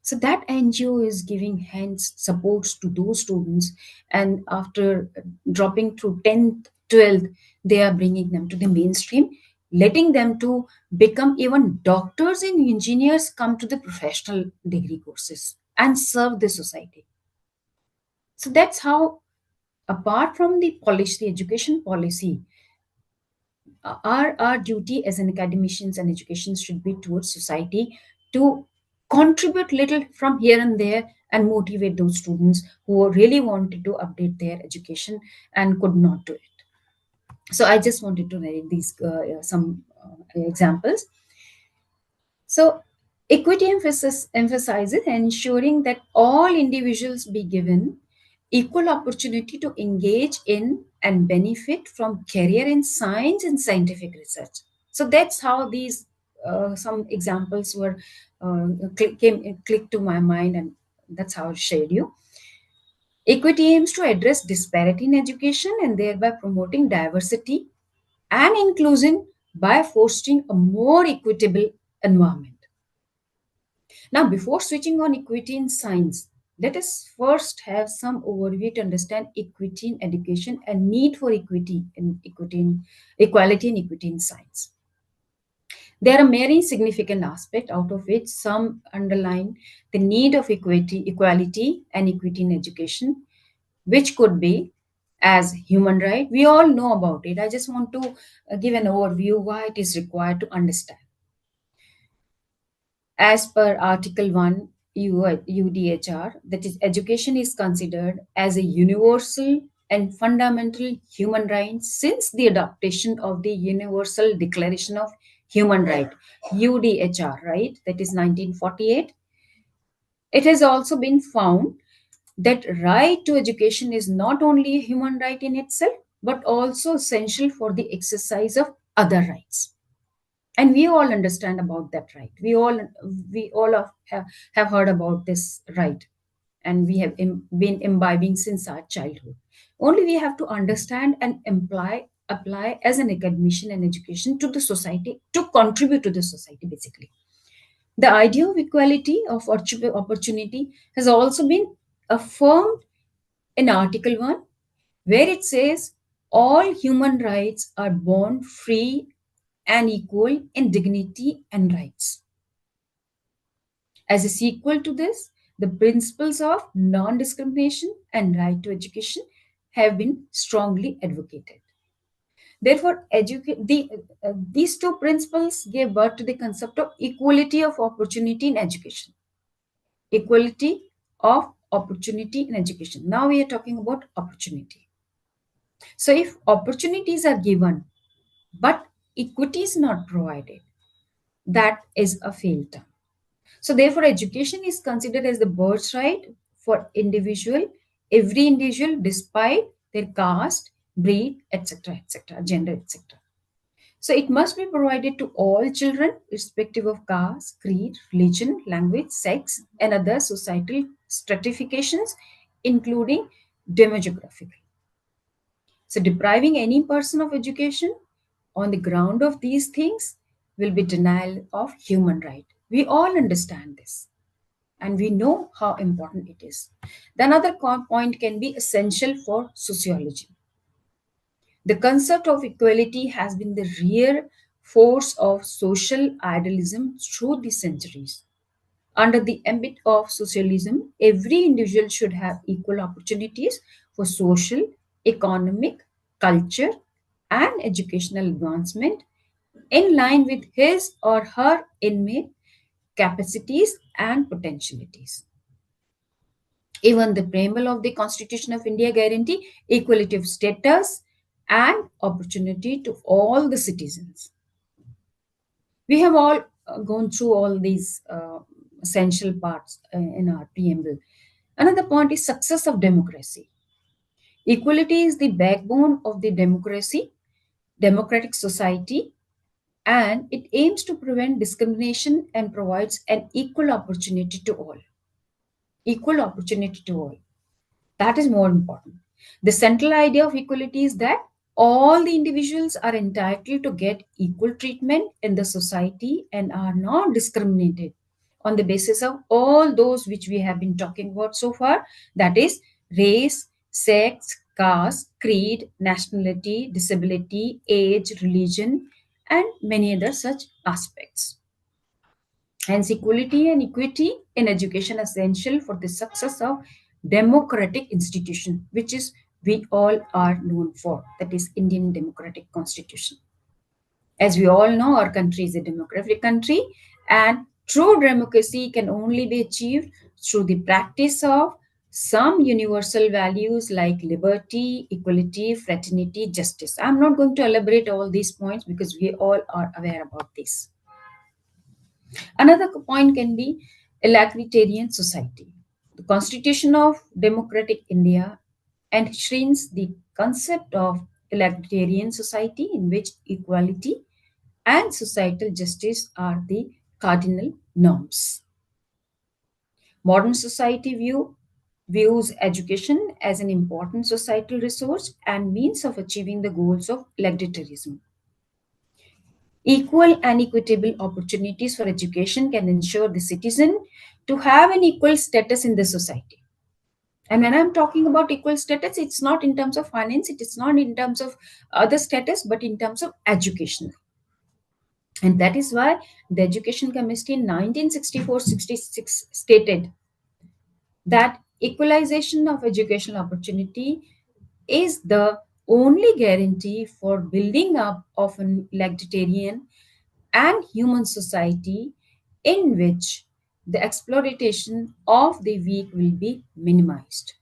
So that NGO is giving hands supports to those students, and after dropping through 10th, 12th, they are bringing them to the mainstream, letting them to become even doctors and engineers, come to the professional degree courses and serve the society. So that's how, apart from the policy, the education policy, our duty as an academicians and education should be towards society to contribute little from here and there and motivate those students who really wanted to update their education and could not do it. So I just wanted to narrate these some examples. So equity emphasizes ensuring that all individuals be given equal opportunity to engage in and benefit from career in science and scientific research. So that's how these some examples were clicked to my mind, and that's how I shared you. Equity aims to address disparity in education and thereby promoting diversity and inclusion by fostering a more equitable environment. Now, before switching on equity in science, let us first have some overview to understand equity in education and need for equality and equity in science. There are many significant aspects, out of which some underline the need of equality and equity in education, which could be as human right. We all know about it. I just want to give an overview why it is required to understand. As per Article 1 UDHR, that is, education is considered as a universal and fundamental human right since the adoption of the Universal Declaration of Human Right, UDHR, right? That is 1948. It has also been found that right to education is not only a human right in itself, but also essential for the exercise of other rights. And we all understand about that right. We all have heard about this right, and we have been imbibing since our childhood. Only we have to understand and apply as an academician and education to the society, to contribute to the society basically. The idea of equality of opportunity has also been affirmed in Article 1, where it says all human rights are born free and equal in dignity and rights. As a sequel to this, the principles of non discrimination and right to education have been strongly advocated. Therefore, these two principles gave birth to the concept of equality of opportunity in education. Equality of opportunity in education. Now we are talking about opportunity. So, if opportunities are given but equity is not provided, that is a failed term. So, therefore, education is considered as the birthright for every individual, despite their caste, breed, etc., gender, etc. So, it must be provided to all children, irrespective of caste, creed, religion, language, sex, and other societal stratifications, including demographical. So, depriving any person of education on the ground of these things will be denial of human right. We all understand this and we know how important it is. The another point can be essential for sociology. The concept of equality has been the real force of social idealism through the centuries. Under the ambit of socialism, every individual should have equal opportunities for social, economic, culture, and educational advancement in line with his or her innate capacities and potentialities. Even the preamble of the Constitution of India guarantee equality of status and opportunity to all the citizens. We have all gone through all these essential parts in our preamble. Another point is success of democracy. Equality is the backbone of the democratic society, and it aims to prevent discrimination and provides an equal opportunity to all. Equal opportunity to all. That is more important. The central idea of equality is that all the individuals are entitled to get equal treatment in the society and are not discriminated on the basis of all those which we have been talking about so far, that is, race, sex, caste, creed, nationality, disability, age, religion, and many other such aspects. Hence, equality and equity in education are essential for the success of democratic institution, which is we all are known for, that is Indian Democratic Constitution. As we all know, our country is a democratic country, and true democracy can only be achieved through the practice of some universal values like liberty, equality, fraternity, justice. I'm not going to elaborate all these points because we all are aware about this. Another point can be egalitarian society. The Constitution of Democratic India enshrines the concept of egalitarian society in which equality and societal justice are the cardinal norms. Modern society views education as an important societal resource and means of achieving the goals of egalitarianism. Equal and equitable opportunities for education can ensure the citizen to have an equal status in the society. And when I'm talking about equal status, it's not in terms of finance, it is not in terms of other status, but in terms of education. And that is why the Education Committee in 1964-66 stated that equalization of educational opportunity is the only guarantee for building up of an egalitarian and human society in which the exploitation of the weak will be minimized.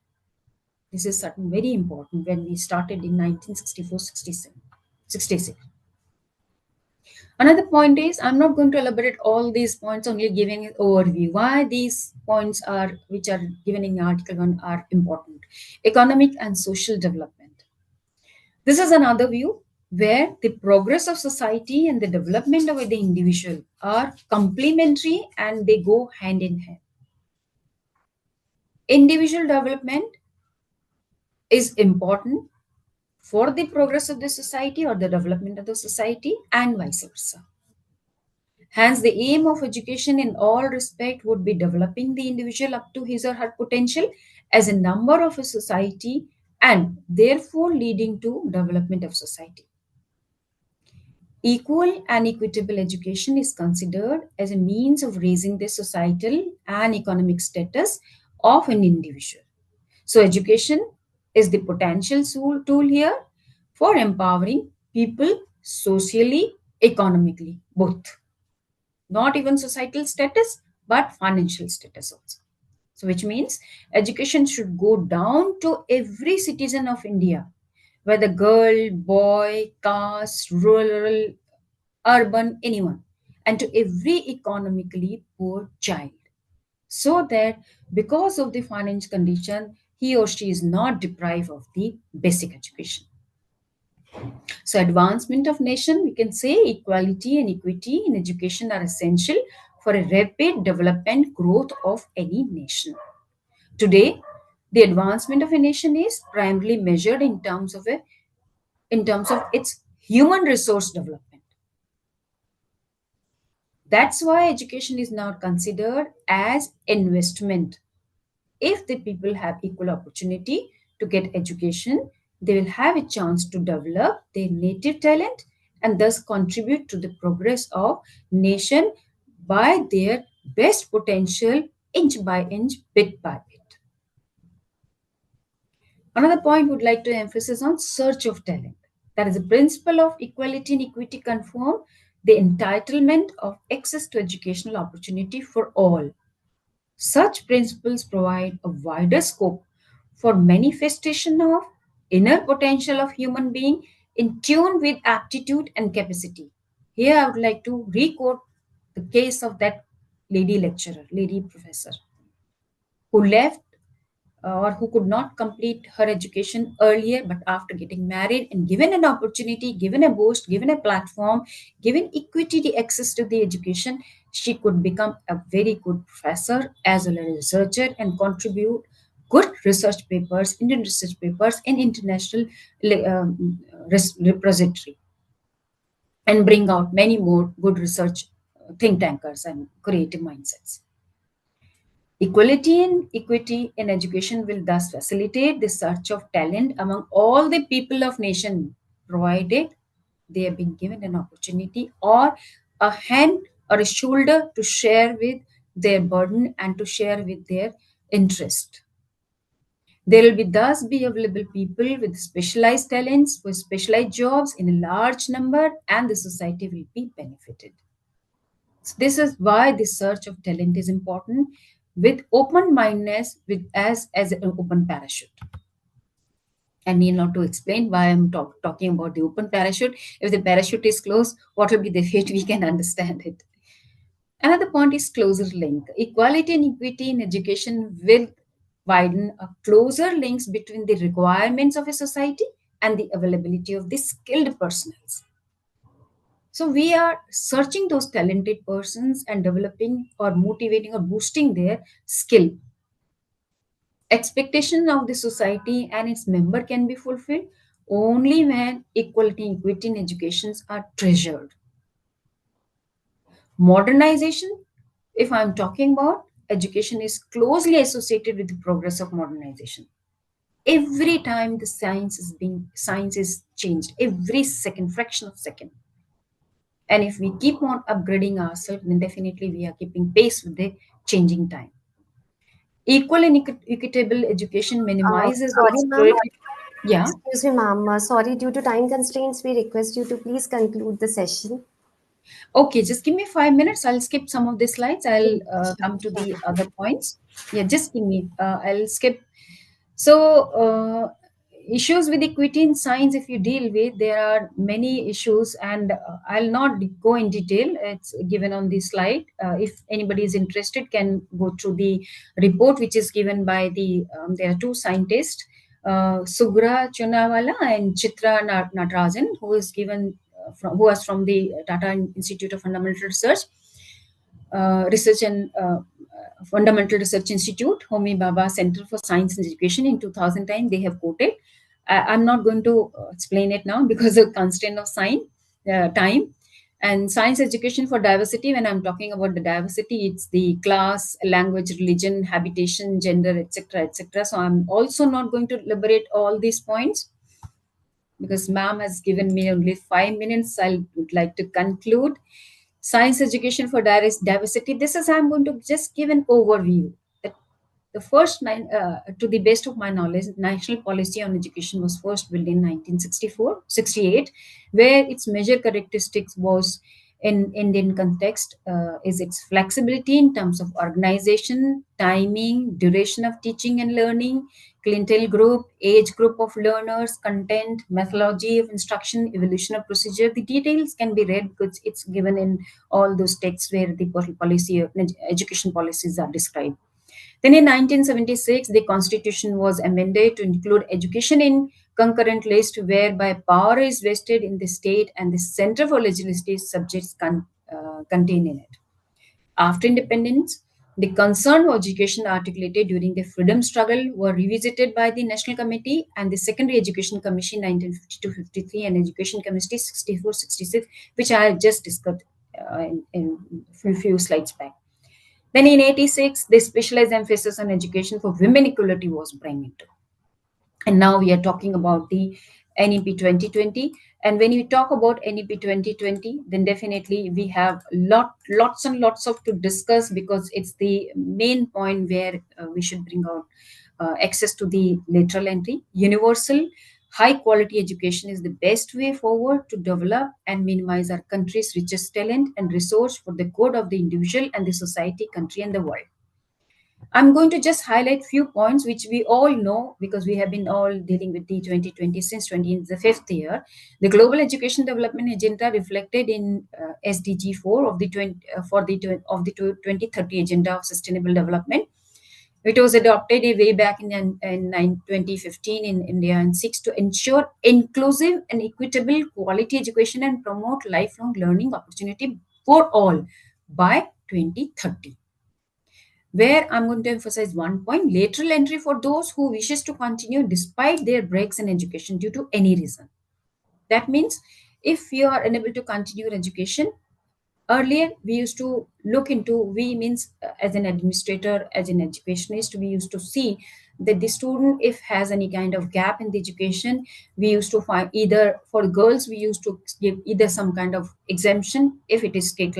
This is something very important when we started in 1964-66. Another point is, I'm not going to elaborate all these points, only giving an overview. Why these points are, which are given in Article 1, are important. Economic and social development. This is another view where the progress of society and the development of the individual are complementary and they go hand in hand. Individual development is important for the progress of the society or the development of the society and vice versa. Hence, the aim of education in all respect would be developing the individual up to his or her potential as a member of a society and therefore leading to development of society. Equal and equitable education is considered as a means of raising the societal and economic status of an individual. So, education is the potential tool here for empowering people socially, economically, both. Not even societal status, but financial status also. So, which means education should go down to every citizen of India, whether girl, boy, caste, rural, urban, anyone, and to every economically poor child. So that because of the financial condition, he or she is not deprived of the basic education. So, advancement of nation, we can say equality and equity in education are essential for a rapid development growth of any nation. Today, the advancement of a nation is primarily measured in terms of its human resource development. That's why education is now considered as investment. If the people have equal opportunity to get education, they will have a chance to develop their native talent and thus contribute to the progress of nation by their best potential, inch by inch, bit by bit. Another point would like to emphasize on search of talent. That is the principle of equality and equity confirm the entitlement of access to educational opportunity for all. Such principles provide a wider scope for manifestation of inner potential of human being in tune with aptitude and capacity. Here I would like to re-quote the case of that lady lecturer, lady professor, who left or who could not complete her education earlier, but after getting married and given an opportunity, given a boost, given a platform, given equity access to the education, she could become a very good professor as well as a researcher and contribute good research papers, Indian research papers in international repository and bring out many more good research think tankers and creative mindsets. Equality and equity in education will thus facilitate the search of talent among all the people of nation, provided they have been given an opportunity or a hand or a shoulder to share with their burden and to share with their interest. There will be thus be available people with specialized talents for specialized jobs in a large number, and the society will be benefited. So this is why the search of talent is important, with open mindedness, with as an open parachute. I need not to explain why I'm talking about the open parachute. If the parachute is closed, what will be the fate? We can understand it. Another point is closer link. Equality and equity in education will widen a closer links between the requirements of a society and the availability of the skilled personnel. So we are searching those talented persons and developing or motivating or boosting their skill. Expectation of the society and its member can be fulfilled only when equality and equity in educations are treasured. Modernization, if I'm talking about, education is closely associated with the progress of modernization. Every time the science is changed, every second, fraction of second. And if we keep on upgrading ourselves, then definitely we are keeping pace with the changing time. Equal and equitable education minimizes the Sorry, ma'am. exploitative. Yeah. Excuse me, ma'am. Sorry, due to time constraints, we request you to please conclude the session. Okay, just give me 5 minutes. I'll skip some of the slides. I'll Sure, come to the sure. other points. Yeah, just give me. I'll skip. So, issues with equity in science, if you deal with, there are many issues, and I'll not go in detail. It's given on the slide. If anybody is interested, can go through the report, which is given by the. There are two scientists, Sugra Chunawala and Chitra Natarajan, who is given who was from the Tata Institute of Fundamental Research, Research and Fundamental Research Institute, Homi Bhabha Center for Science and Education in 2010. They have quoted. I'm not going to explain it now because of constraint of time. And science education for diversity, when I'm talking about the diversity, it's the class, language, religion, habitation, gender, etc., etc. So I'm also not going to elaborate all these points because ma'am has given me only 5 minutes. I would like to conclude. Science education for diversity. This is, I'm going to just give an overview. The first to the best of my knowledge, national policy on education was first built in 1964-68, where its major characteristics was in Indian context is its flexibility in terms of organization, timing, duration of teaching and learning, clientele group, age group of learners, content, methodology of instruction, evolution of procedure. The details can be read because it's given in all those texts where the policy, education policies are described. Then in 1976, the constitution was amended to include education in concurrent list, whereby power is vested in the state and the center for legislative subjects contained in it. After independence, the concern for education articulated during the freedom struggle were revisited by the National Committee and the Secondary Education Commission 1952-53 and Education Committee 64-66, which I have just discussed in few slides back. Then in 86, the specialized emphasis on education for women equality was brought into. And now we are talking about the NEP 2020. And when we talk about NEP 2020, then definitely we have lots and lots of to discuss because it's the main point where we should bring out access to the lateral entry. Universal high quality education is the best way forward to develop and minimize our country's richest talent and resource for the good of the individual and the society, country, and the world. I'm going to just highlight few points which we all know because we have been all dealing with the 2020 since 20 the fifth year. The Global Education Development Agenda reflected in SDG 4 of the 2030 Agenda of Sustainable Development. It was adopted way back in 2015 in India and seeks to ensure inclusive and equitable quality education and promote lifelong learning opportunity for all by 2030. Where I'm going to emphasize one point, lateral entry for those who wishes to continue despite their breaks in education due to any reason. That means if you are unable to continue your education, earlier we used to look into, we means as an administrator, as an educationist, we used to see that the student if has any kind of gap in the education, we used to find either for girls we used to give either some kind of exemption if it is state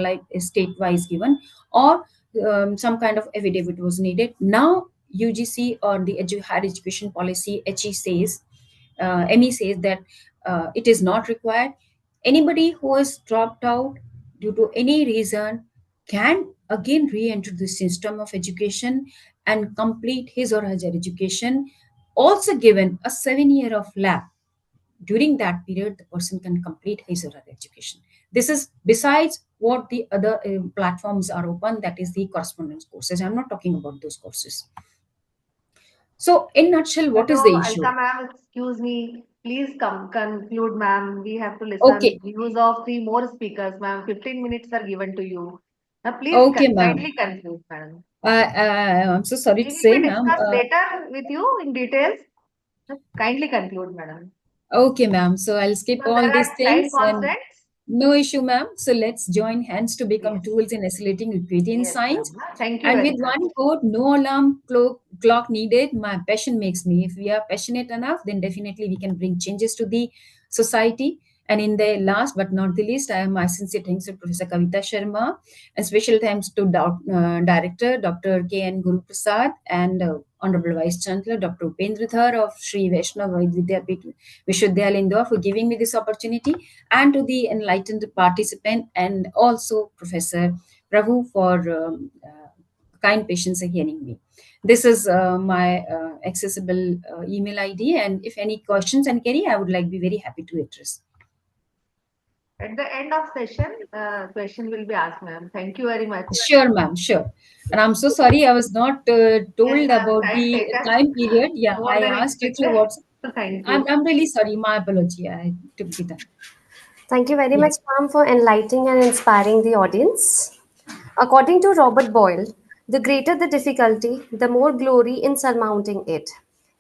wise given, or some kind of affidavit was needed. Now UGC or the higher education policy, HE says, ME says that it is not required. Anybody who has dropped out due to any reason can again re-enter the system of education and complete his or her education, also given a 7 year of lab. During that period, the person can complete his or her education. This is besides what the other platforms are open, that is the correspondence courses. I'm not talking about those courses. So in nutshell, what is the issue? Alka ma'am, excuse me. Please come conclude, ma'am. We have to listen Okay, views of three more speakers, ma'am. 15 minutes are given to you. Now, please okay, ma'am. kindly conclude, madam. I'm so sorry to We say, will ma'am. discuss later with you in details. Kindly conclude, madam. Okay, ma'am. So I'll skip So all there these are time things and constraints. no issue, ma'am. So let's join hands to become Yes, tools in accelerating equity in yes, science. ma'am. Thank you And very with much. one quote, no alarm clock needed. My passion makes me. If we are passionate enough, then definitely we can bring changes to the society. And in the last but not the least, I am my sincere thanks to Professor Kavita Sharma, and special thanks to Director Dr. K.N. Guru Prasad and Honorable Vice Chancellor Dr. Upendra Dhar of Sri Vaishnav Vidyapith Vishwavidyalaya Indore for giving me this opportunity, and to the enlightened participant and also Professor Prabhu for kind patience in hearing me. This is my accessible email ID, and if any questions and query, I would like be very happy to address. At the end of session, question will be asked, ma'am. Thank you very much. Sure, ma'am, sure. And I'm so sorry I was not Yes, told ma'am. about Time the taken time period. Yeah, more I than asked you through expected. WhatsApp. Thank you. I'm really sorry. My apology. I took the time. Thank you very Yeah. much, ma'am, for enlightening and inspiring the audience. According to Robert Boyle, the greater the difficulty, the more glory in surmounting it.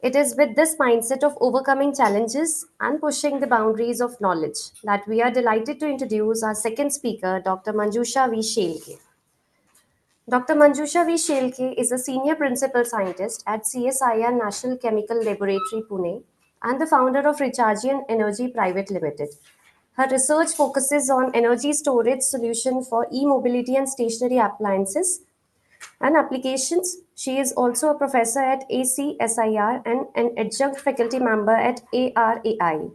It is with this mindset of overcoming challenges and pushing the boundaries of knowledge that we are delighted to introduce our second speaker, Dr. Manjusha V. Shelke. Dr. Manjusha V. Shelke is a senior principal scientist at CSIR National Chemical Laboratory, Pune, and the founder of Rechargian Energy Private Limited. Her research focuses on energy storage solution for e-mobility and stationary appliances and applications. She is also a professor at ACSIR and an adjunct faculty member at ARAI.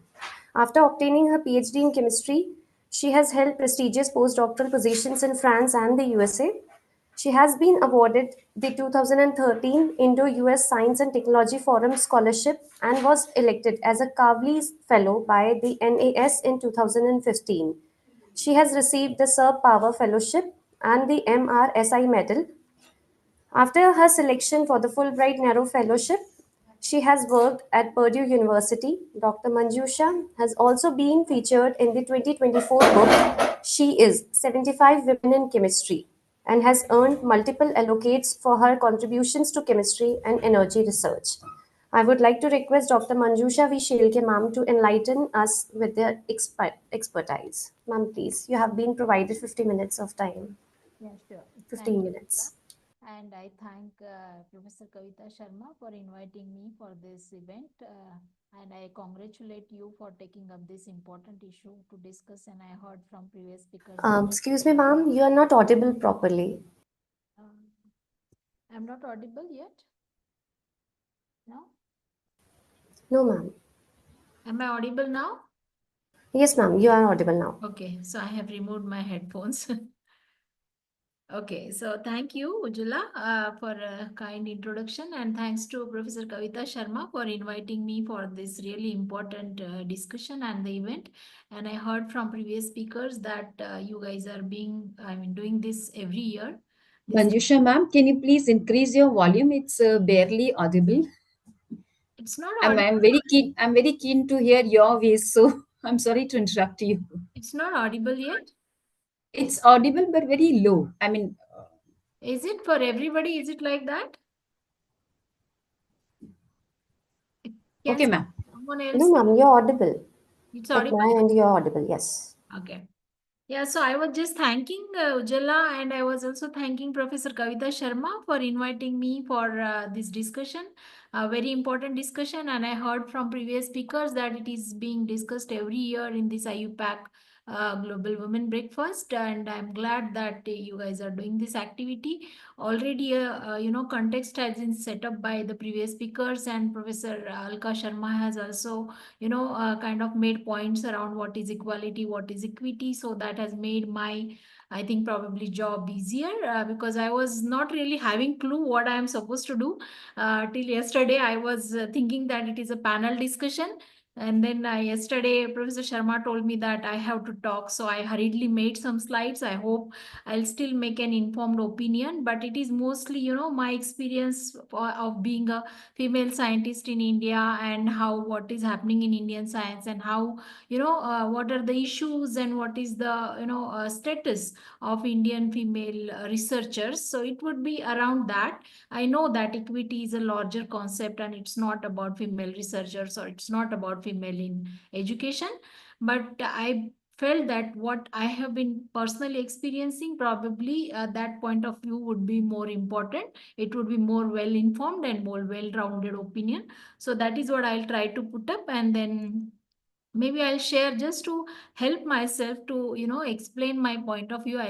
After obtaining her PhD in chemistry, she has held prestigious postdoctoral positions in France and the USA. She has been awarded the 2013 Indo-US Science and Technology Forum Scholarship and was elected as a Kavli Fellow by the NAS in 2015. She has received the Serb Power Fellowship and the MRSI Medal. After her selection for the Fulbright Narrow Fellowship, she has worked at Purdue University. Dr. Manjusha has also been featured in the 2024 book She Is 75 Women in Chemistry and has earned multiple allocates for her contributions to chemistry and energy research. I would like to request Dr. Manjusha V. Shelke, ma'am, to enlighten us with their expertise. Ma'am, please, you have been provided 50 minutes of time. Yeah, sure. 15 Thank you, minutes. and I thank Professor Kavita Sharma for inviting me for this event. And I congratulate you for taking up this important issue to discuss. And I heard from previous speakers that Excuse me, ma'am, you are not audible properly. I'm not audible yet. No? No, ma'am. Am I audible now? Yes, ma'am, you are audible now. Okay, so I have removed my headphones. Okay, so thank you, Ujjwala, for a kind introduction, and thanks to Professor Kavita Sharma for inviting me for this really important discussion and the event. And I heard from previous speakers that you guys are doing this every year. This Manjusha, ma'am, can you please increase your volume? It's barely audible. it's not I'm, audible. I'm very keen. I'm very keen to hear your ways. So I'm sorry to interrupt you. It's not audible yet. It's audible but very low. I mean, Is it for everybody? Is it like that? Can okay, ma'am. someone No, else? ma'am, you're audible. It's At audible. my end, you're audible, yes. Okay. Yeah, so I was just thanking Ujjwala, and I was also thanking Professor Kavita Sharma for inviting me for this discussion, a very important discussion. And I heard from previous speakers that it is being discussed every year in this IUPAC Global Women Breakfast, and I'm glad that you guys are doing this activity. Already, context has been set up by the previous speakers, and Professor Alka Sharma has also, kind of made points around what is equality, what is equity. So that has made my, I think, probably job easier, because I was not really having clue what I am supposed to do. Till yesterday, I was thinking that it is a panel discussion. And then yesterday, Professor Sharma told me that I have to talk. So I hurriedly made some slides. I hope I'll still make an informed opinion. But it is mostly, my experience of being a female scientist in India, and how what is happening in Indian science, and how, what are the issues, and what is the, status of Indian female researchers. So it would be around that. I know that equity is a larger concept, and it's not about female researchers, or it's not about female in education. But I felt that what I have been personally experiencing, probably that point of view would be more important. It would be more well informed and more well rounded opinion. So that is what I'll try to put up, and then maybe I'll share just to help myself to, explain my point of view.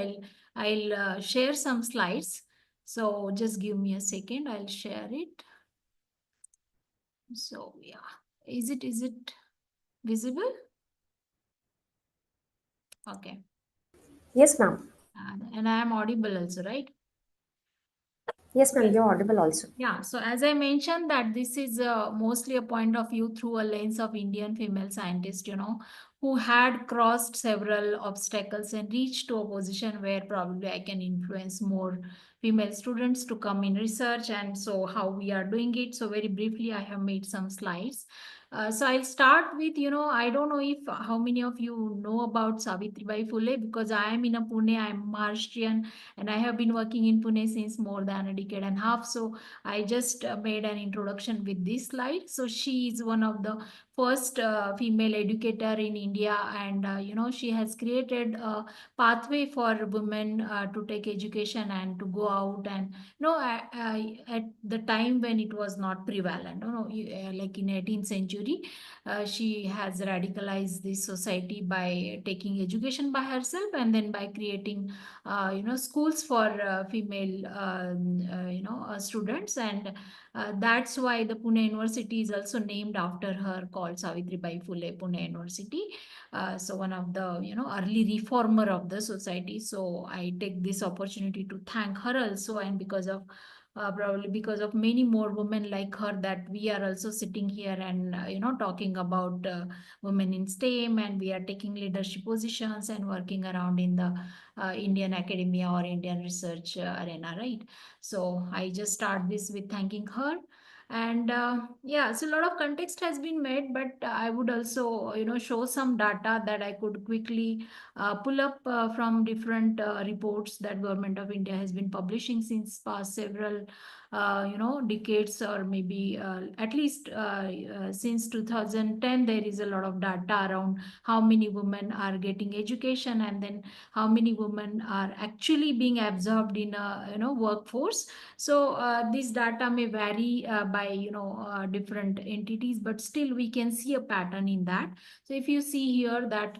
I'll share some slides. So just give me a second. I'll share it. So yeah, is it visible? Okay. Yes, ma'am. And I am audible also, right? Yes, ma'am, Okay. you're audible also. Yeah, so as I mentioned that this is mostly a point of view through a lens of Indian female scientists, who had crossed several obstacles and reached to a position where probably I can influence more female students to come in research, and so how we are doing it. So very briefly, I have made some slides. So I'll start with, I don't know if how many of you know about Savitribai Phule, because I am in a Pune, I'm Maharashtrian, and I have been working in Pune since more than a decade and a half. So I just made an introduction with this slide. So she is one of the first female educator in India, and she has created a pathway for women to take education and to go out, and at the time when it was not prevalent, like in 18th century, she has radicalized this society by taking education by herself, and then by creating schools for female students. And that's why the Pune University is also named after her, called Savitribai Phule Pune University. So one of the early reformer of the society. So I take this opportunity to thank her also, and because of probably because of many more women like her, that we are also sitting here and talking about women in STEM, and we are taking leadership positions and working around in the Indian academia or Indian research arena, right? So I just start this with thanking her. And yeah, so a lot of context has been made, but I would also show some data that I could quickly pull up from different reports that Government of India has been publishing since past several decades, or maybe at least since 2010. There is a lot of data around how many women are getting education, and then how many women are actually being absorbed in a workforce. So this data may vary by different entities, but still we can see a pattern in that. So if you see here that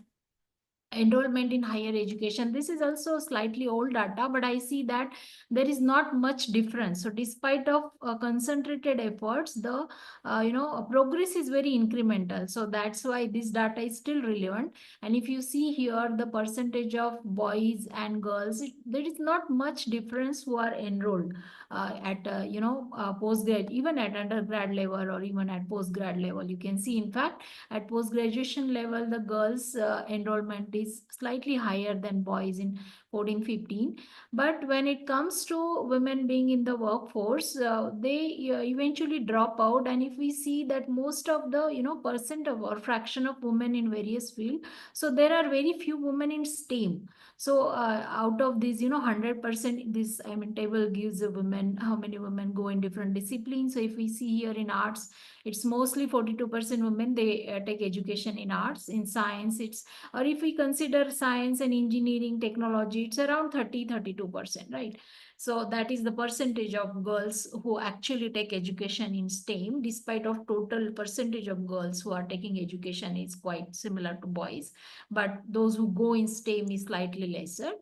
enrollment in higher education, this is also slightly old data, but I see that there is not much difference. So despite of concentrated efforts, the progress is very incremental. So that's why this data is still relevant. And if you see here the percentage of boys and girls, there is not much difference who are enrolled at postgrad, even at undergrad level or even at postgrad level. You can see, in fact, at post graduation level, the girls enrollment is slightly higher than boys in 14-15. But when it comes to women being in the workforce, they eventually drop out. And if we see that most of the percent of or fraction of women in various fields, so there are very few women in STEM. So out of these 100%, this, I mean, table gives a women how many women go in different disciplines. So if we see here in arts, it's mostly 42% women, they take education in arts. In science, it's, or if we consider science and engineering, technology, technology, it's around 30-32%, right? So that is the percentage of girls who actually take education in STEM, despite of total percentage of girls who are taking education is quite similar to boys, but those who go in STEM is slightly lesser.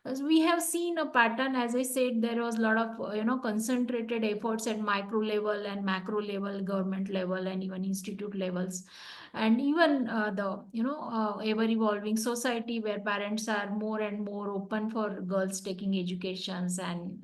As we have seen a pattern, as I said, there was a lot of concentrated efforts at micro level and macro level, government level, and even institute levels, and even the ever evolving society where parents are more and more open for girls taking educations and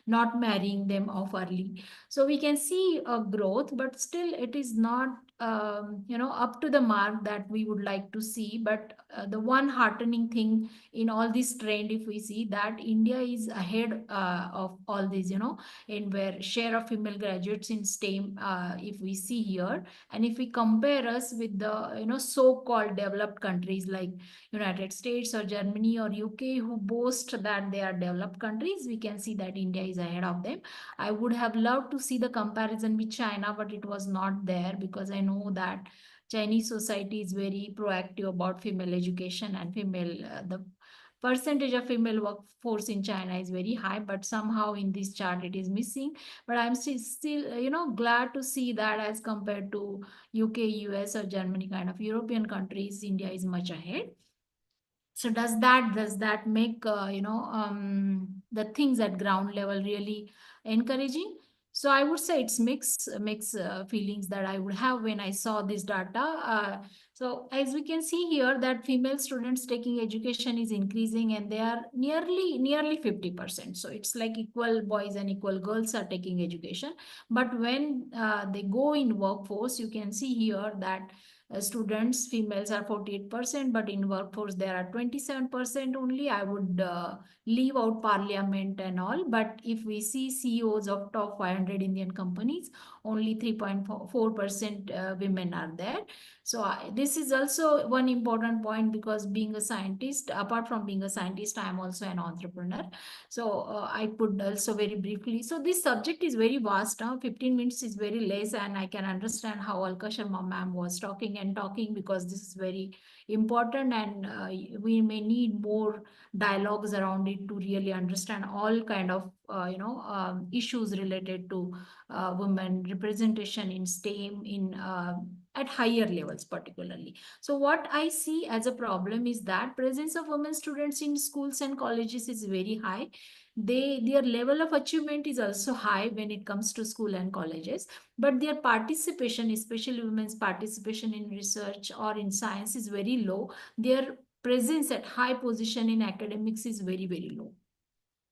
not marrying them off early. So we can see a growth, but still it is not up to the mark that we would like to see. But the one heartening thing in all this trend, if we see that India is ahead of all these, in where share of female graduates in STEM, if we see here, and if we compare us with the so-called developed countries like United States or Germany or UK, who boast that they are developed countries, we can see that India is ahead of them. I would have loved to see the comparison with China, but it was not there, because I know that Chinese society is very proactive about female education and female the percentage of female workforce in China is very high, but somehow in this chart it is missing. But I'm still glad to see that as compared to UK, US, or Germany kind of European countries, India is much ahead. So does that make the things at ground level really encouraging? So I would say it's mixed feelings that I would have when I saw this data. So as we can see here, that female students taking education is increasing, and they are nearly 50%. So it's like equal boys and equal girls are taking education. But when they go in workforce, you can see here that students, females are 48%, but in workforce there are 27% only. I would leave out parliament and all, but if we see CEOs of top 500 Indian companies, only 3.4% women are there. So this is also one important point, because being a scientist, apart from being a scientist, I am also an entrepreneur. So I put also very briefly. So this subject is very vast. 15 minutes is very less, and I can understand how Alka Sharma ma'am was talking and talking, because this is very important, and we may need more dialogues around it to really understand all kind of issues related to women representation in STEM in at higher levels particularly. So what I see as a problem is that presence of women students in schools and colleges is very high. Their level of achievement is also high when it comes to school and colleges, but their participation, especially women's participation in research or in science, is very low. Their presence at high position in academics is very low.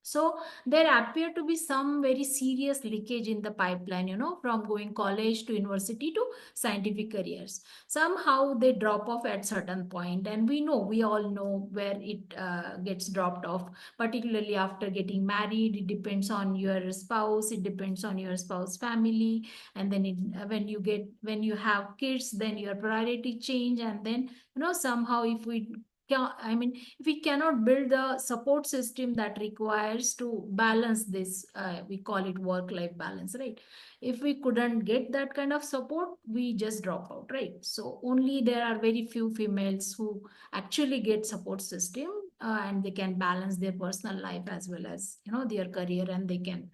So there appear to be some very serious leakage in the pipeline, from going college to university to scientific careers. Somehow they drop off at certain point, and we all know where it gets dropped off, particularly after getting married. It depends on your spouse, it depends on your spouse family, and then when you have kids, then your priority change, and then somehow if we cannot build the support system that requires to balance this, we call it work-life balance, right? If we couldn't get that kind of support, we just drop out, right? So only there are very few females who actually get support system, and they can balance their personal life as well as their career, and they can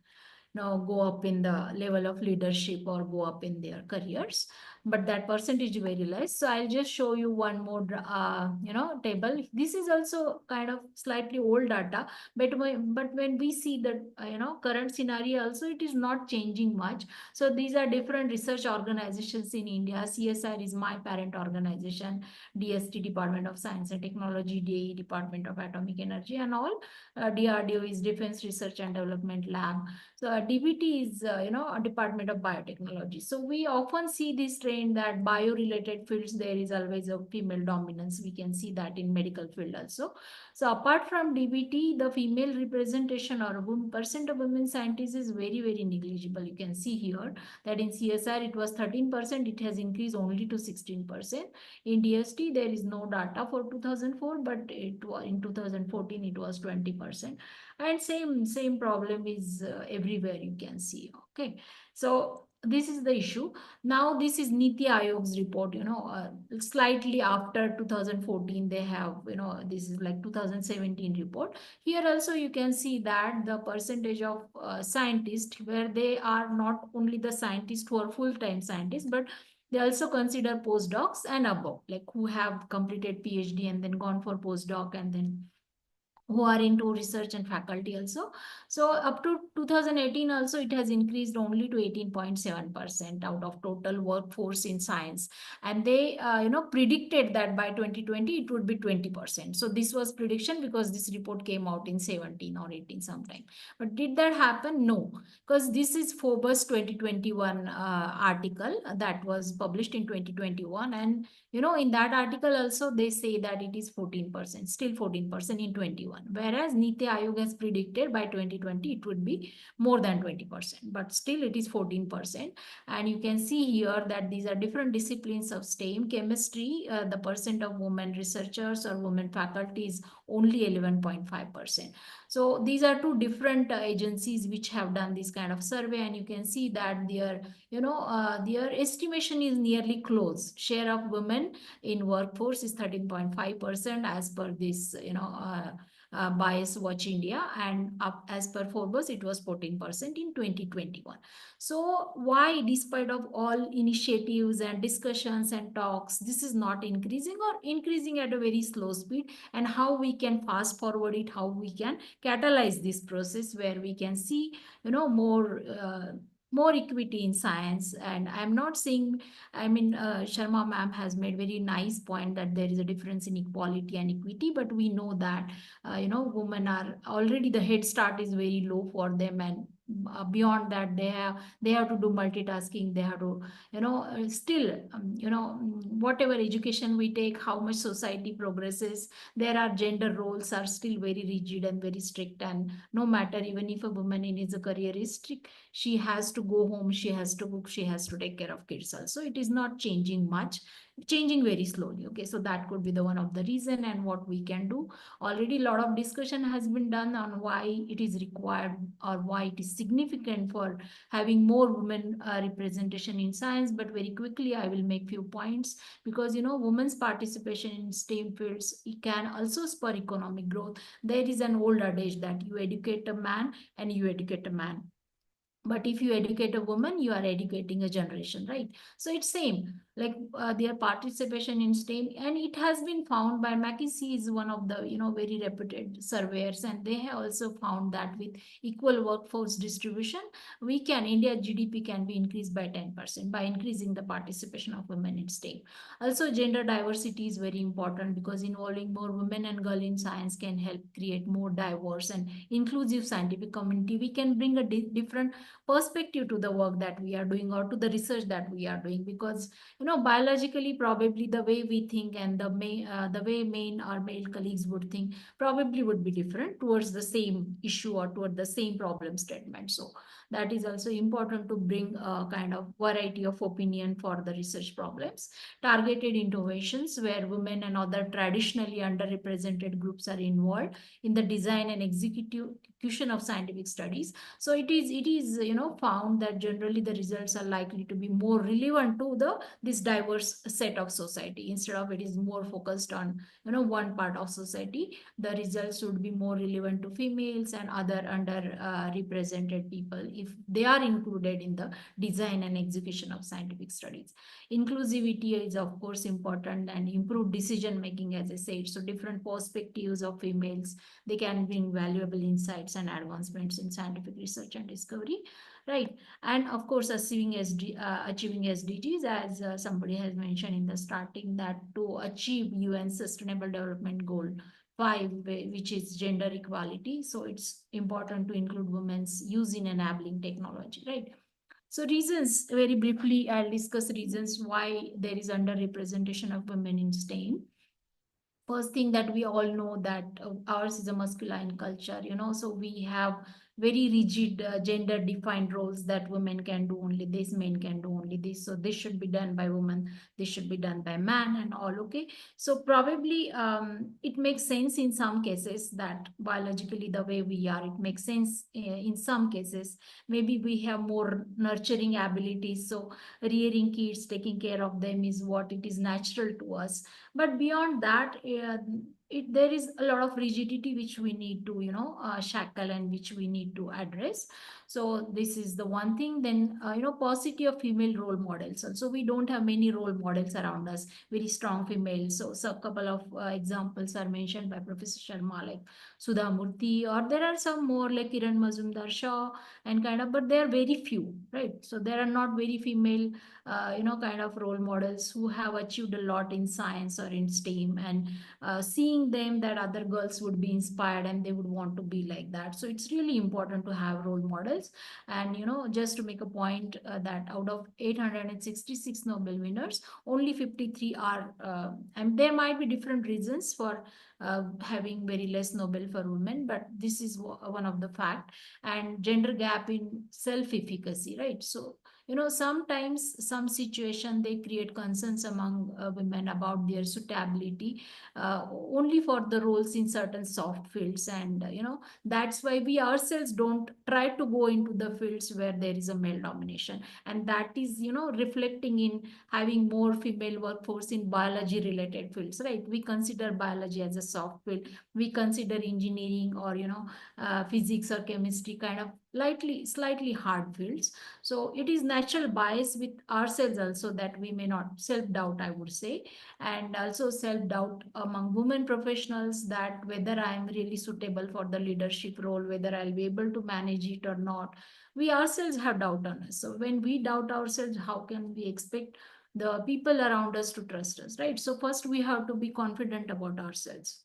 go up in the level of leadership or go up in their careers, but that percentage is very less. So I'll just show you one more table. This is also kind of slightly old data, but when we see the current scenario also, it is not changing much. So these are different research organizations in India. CSIR is my parent organization, DST, Department of Science and Technology, DAE, Department of Atomic Energy, and all. DRDO is Defense Research and Development Lab. So DBT is, a Department of Biotechnology. So we often see this trend that bio-related fields, there is always a female dominance. We can see that in medical field also. So apart from DBT, the female representation or percent of women scientists is very negligible. You can see here that in CSR it was 13%. It has increased only to 16%. In DST, there is no data for 2004, but in 2014 it was 20%. And same problem is everywhere, you can see. Okay, so this is the issue. Now this is Niti Aayog's report, slightly after 2014 they have, this is like 2017 report. Here also you can see that the percentage of scientists, where they are not only the scientists who are full-time scientists, but they also consider postdocs and above, like who have completed PhD and then gone for postdoc, and then who are into research and faculty also. So up to 2018 also it has increased only to 18.7% out of total workforce in science. And they predicted that by 2020 it would be 20%. So this was prediction because this report came out in 17 or 18 sometime. But did that happen? No, because this is Forbes 2021 article that was published in 2021. And in that article also they say that it is 14%, still 14% in 21. Whereas Niti Aayog has predicted by 2020 it would be more than 20%, but still it is 14%. And you can see here that these are different disciplines of STEM. Chemistry, the percent of women researchers or women faculty is only 11.5%. So these are two different agencies which have done this kind of survey, and you can see that their estimation is nearly close. Share of women in workforce is 13.5% as per this, Bias Watch India, and as per Forbes, it was 14% in 2021. So why, despite of all initiatives and discussions and talks, this is not increasing or increasing at a very slow speed? And how we can fast forward it, how we can catalyze this process where we can see, more equity in science. And I'm not saying, Sharma ma'am has made very nice point that there is a difference in equality and equity, but we know that women are already, the head start is very low for them, and beyond that they have to do multitasking. They have to still whatever education we take, how much society progresses, there are gender roles are still very rigid and very strict. And no matter, even if a woman in his career is strict, she has to go home, she has to cook, she has to take care of kids also. It is not changing much, changing very slowly. Okay, so that could be the one of the reason. And what we can do, already a lot of discussion has been done on why it is required or why it is significant for having more women representation in science. But very quickly I will make few points, because women's participation in STEM fields, it can also spur economic growth. There is an old adage that you educate a man and you educate a man, but if you educate a woman, you are educating a generation, right? So it's same, like their participation in STEM. And it has been found by McKinsey, is one of the very reputed surveyors, and they have also found that with equal workforce distribution, India GDP can be increased by 10% by increasing the participation of women in STEM. Also, gender diversity is very important, because involving more women and girls in science can help create more diverse and inclusive scientific community. We can bring a different perspective to the work that we are doing, or to the research that we are doing, because biologically probably the way we think and the way main or male colleagues would think probably would be different towards the same issue or toward the same problem statement. So that is also important, to bring a kind of variety of opinion for the research problems. Targeted innovations, where women and other traditionally underrepresented groups are involved in the design and execution of scientific studies. So it is found that generally the results are likely to be more relevant to this diverse set of society, instead of it is more focused on one part of society. The results would be more relevant to females and other under represented people, if they are included in the design and execution of scientific studies. Inclusivity is of course important, and improved decision making, as I said. So different perspectives of females, they can bring valuable insights and advancements in scientific research and discovery, right? And of course, achieving SDGs, as somebody has mentioned in the starting, that to achieve UN Sustainable Development Goal 5, which is gender equality. So it's important to include women's use in enabling technology, right? So reasons, very briefly, I'll discuss reasons why there is underrepresentation of women in STEM. First thing, that we all know that ours is a masculine culture, so we have very rigid gender defined roles that women can do only this, men can do only this, so this should be done by women, this should be done by man and all. Okay, so probably it makes sense in some cases that biologically the way we are, it makes sense in some cases. Maybe we have more nurturing abilities, so rearing kids, taking care of them is what it is natural to us. But beyond that, there is a lot of rigidity which we need to shackle and which we need to address. So this is the one thing. Then paucity of female role models also, we don't have many role models around us, very strong females. So a couple of examples are mentioned by Professor Sharma, like Sudha Murthy, or there are some more like Kiran Mazumdar Shaw and kind of, but they are very few, right? So there are not very female kind of role models who have achieved a lot in science or in STEAM, and seeing them, that other girls would be inspired and they would want to be like that. So it's really important to have role models. And just to make a point, that out of 866 Nobel winners, only 53 are and there might be different reasons for having very less Nobel for women, but this is one of the fact. And gender gap in self-efficacy, right? So sometimes some situation they create concerns among women about their suitability only for the roles in certain soft fields. And that's why we ourselves don't try to go into the fields where there is a male domination, and that is reflecting in having more female workforce in biology related fields, right? We consider biology as a soft field, we consider engineering or physics or chemistry kind of slightly hard fields. So it is natural bias with ourselves also, that we may not self-doubt, I would say. And also self-doubt among women professionals, that whether I am really suitable for the leadership role, whether I'll be able to manage it or not. We ourselves have doubt on us. So when we doubt ourselves, how can we expect the people around us to trust us, right? So first we have to be confident about ourselves.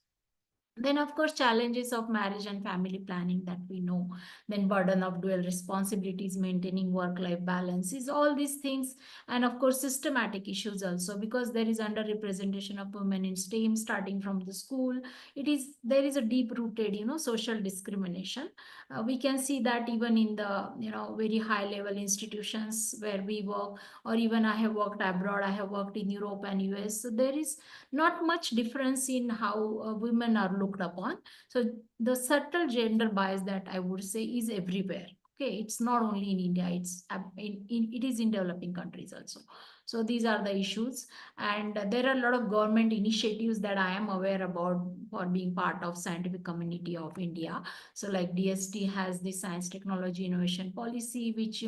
Then, of course, challenges of marriage and family planning that we know, then burden of dual responsibilities, maintaining work-life balance, is all these things. And of course, systematic issues also, because there is underrepresentation of women in STEM starting from the school. There is a deep-rooted, social discrimination. We can see that even in the, very high-level institutions where we work, or even I have worked abroad, I have worked in Europe and US. So there is not much difference in how women are looked upon. So the subtle gender bias that I would say is everywhere. Okay, it's not only in India, it is in developing countries also. So these are the issues. And there are a lot of government initiatives that I am aware about for being part of scientific community of India. So like DST has the science technology innovation policy, which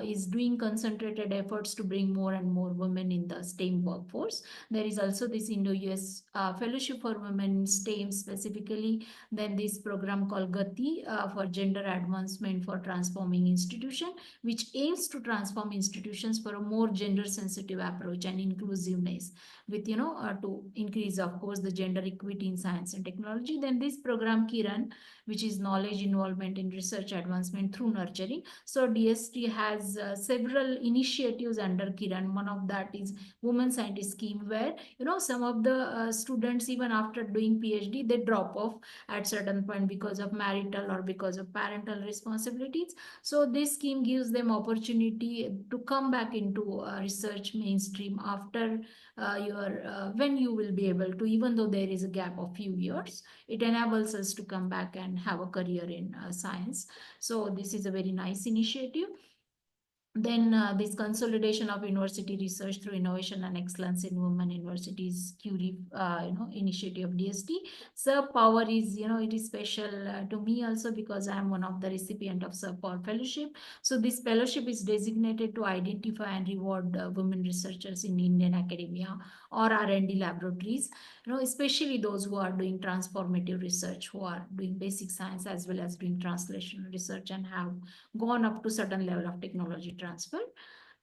is doing concentrated efforts to bring more and more women in the STEM workforce. There is also this Indo-US Fellowship for Women in STEM specifically. Then this program called Gati for Gender Advancement for Transforming Institution, which aims to transform institutions for a more gender-sensitive approach and inclusiveness, with to increase, of course, the gender equity in science and technology. Then this program Kiran, which is knowledge involvement in research advancement through nurturing. So DST has several initiatives under Kiran. One of that is Women Scientist Scheme, where some of the students, even after doing PhD, they drop off at certain point because of marital or because of parental responsibilities. So this scheme gives them opportunity to come back into research mainstream after when you will be able to, even though there is a gap of few years, it enables us to come back and have a career in science. So this is a very nice initiative. Then this consolidation of university research through innovation and excellence in women universities, Curie, initiative of DST. Sir Power is, it is special to me also, because I am one of the recipient of Sir Power Fellowship. So this fellowship is designated to identify and reward women researchers in Indian academia or R&D laboratories, especially those who are doing transformative research, who are doing basic science as well as doing translational research and have gone up to certain level of technology transfer.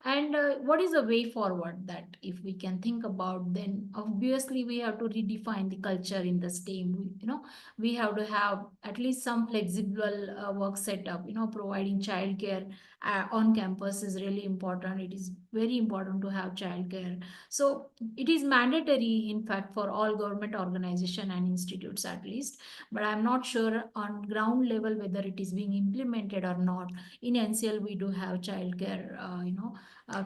And what is the way forward? That if we can think about, then obviously we have to redefine the culture in the STEM. We have to have at least some flexible work setup. Providing childcare on campus is really important. It is very important to have childcare. So it is mandatory, in fact, for all government organization and institutes at least. But I'm not sure on ground level whether it is being implemented or not. In NCL, we do have childcare,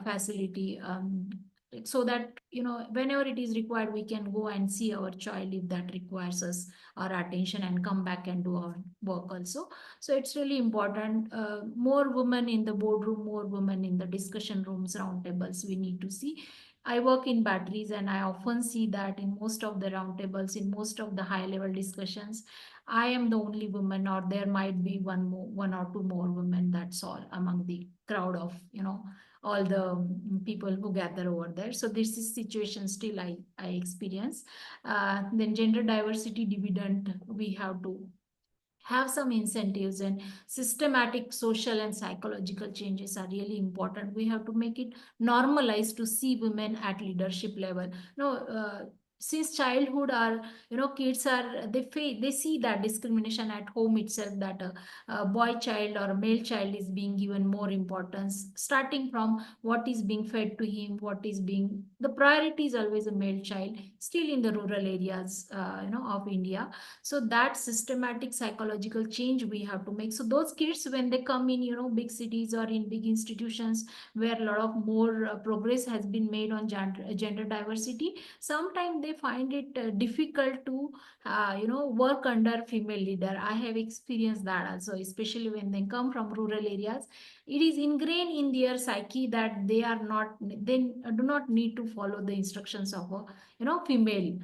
facility, so that whenever it is required, we can go and see our child if that requires us our attention, and come back and do our work also. So it's really important. More women in the boardroom, more women in the discussion rooms, roundtables, we need to see. I work in batteries, and I often see that in most of the roundtables, in most of the high level discussions, I am the only woman, or there might be one or two more women, that's all, among the crowd of all the people who gather over there. So this is situation still I experience. Then gender diversity dividend, we have to have some incentives, and systematic social and psychological changes are really important. We have to make it normalized to see women at leadership level. No, since childhood, our kids are, they see that discrimination at home itself, that a boy child or a male child is being given more importance, starting from what is being fed to him, what is being, the priority is always a male child, still in the rural areas of India. So that systematic psychological change we have to make. So those kids, when they come in big cities or in big institutions where a lot of more progress has been made on gender diversity, sometimes they find it difficult to work under female leader. I have experienced that also, especially when they come from rural areas. It is ingrained in their psyche that they do not need to follow the instructions of a female.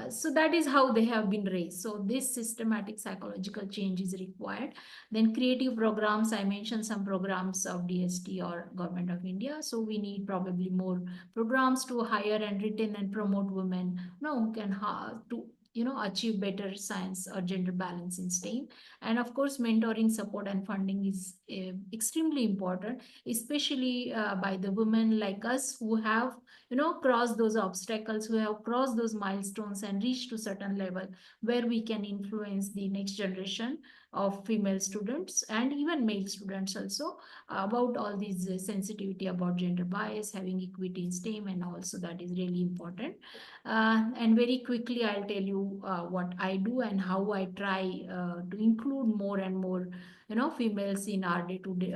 So that is how they have been raised. So this systematic psychological change is required. Then creative programs, I mentioned some programs of DST or Government of India. So we need probably more programs to hire and retain and promote women, who can to achieve better science or gender balance in STEAM. And of course, mentoring, support, and funding is extremely important, especially by the women like us who have cross those obstacles, who have crossed those milestones and reached to certain level where we can influence the next generation of female students and even male students also about all these sensitivity about gender bias, having equity in STEM, and also that is really important. And very quickly, I'll tell you what I do and how I try to include more and more females in our day-to-day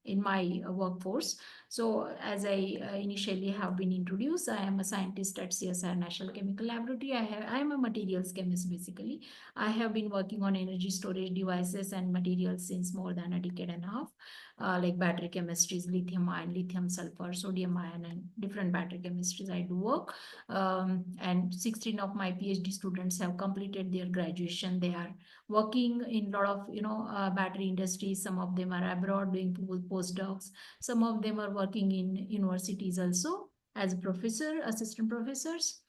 in my workforce. So as I initially have been introduced, I am a scientist at CSIR National Chemical Laboratory. I am a materials chemist basically. I have been working on energy storage devices and materials since more than a decade and a half, like battery chemistries, lithium ion, lithium sulfur, sodium ion, and different battery chemistries I do work. And 16 of my PhD students have completed their graduation. They are working in a lot of battery industries. Some of them are abroad doing postdocs. Some of them are working in universities also as assistant professors.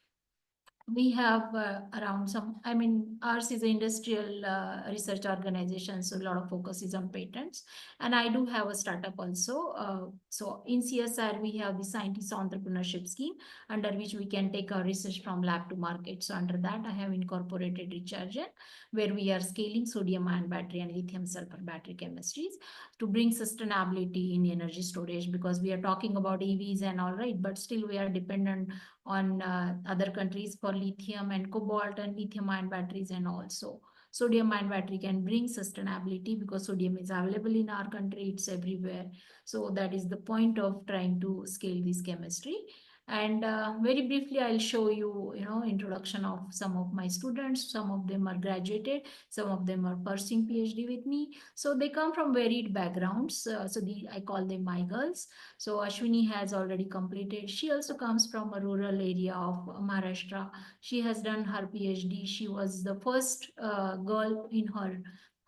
We have around some, I mean, ours is an industrial research organization, so a lot of focus is on patents. And I do have a startup also. So in CSR, we have the scientist entrepreneurship scheme, under which we can take our research from lab to market. So under that, I have incorporated Rechargen, where we are scaling sodium ion battery and lithium sulfur battery chemistries to bring sustainability in energy storage, because we are talking about EVs and all right, but still we are dependent on other countries for lithium and cobalt and lithium ion batteries. And also sodium ion battery can bring sustainability because sodium is available in our country, it's everywhere. So that is the point of trying to scale this chemistry. And very briefly, I'll show you, introduction of some of my students. Some of them are graduated, some of them are pursuing PhD with me. So they come from varied backgrounds. I call them my girls. So Ashwini has already completed. She also comes from a rural area of Maharashtra. She has done her PhD. She was the first girl in her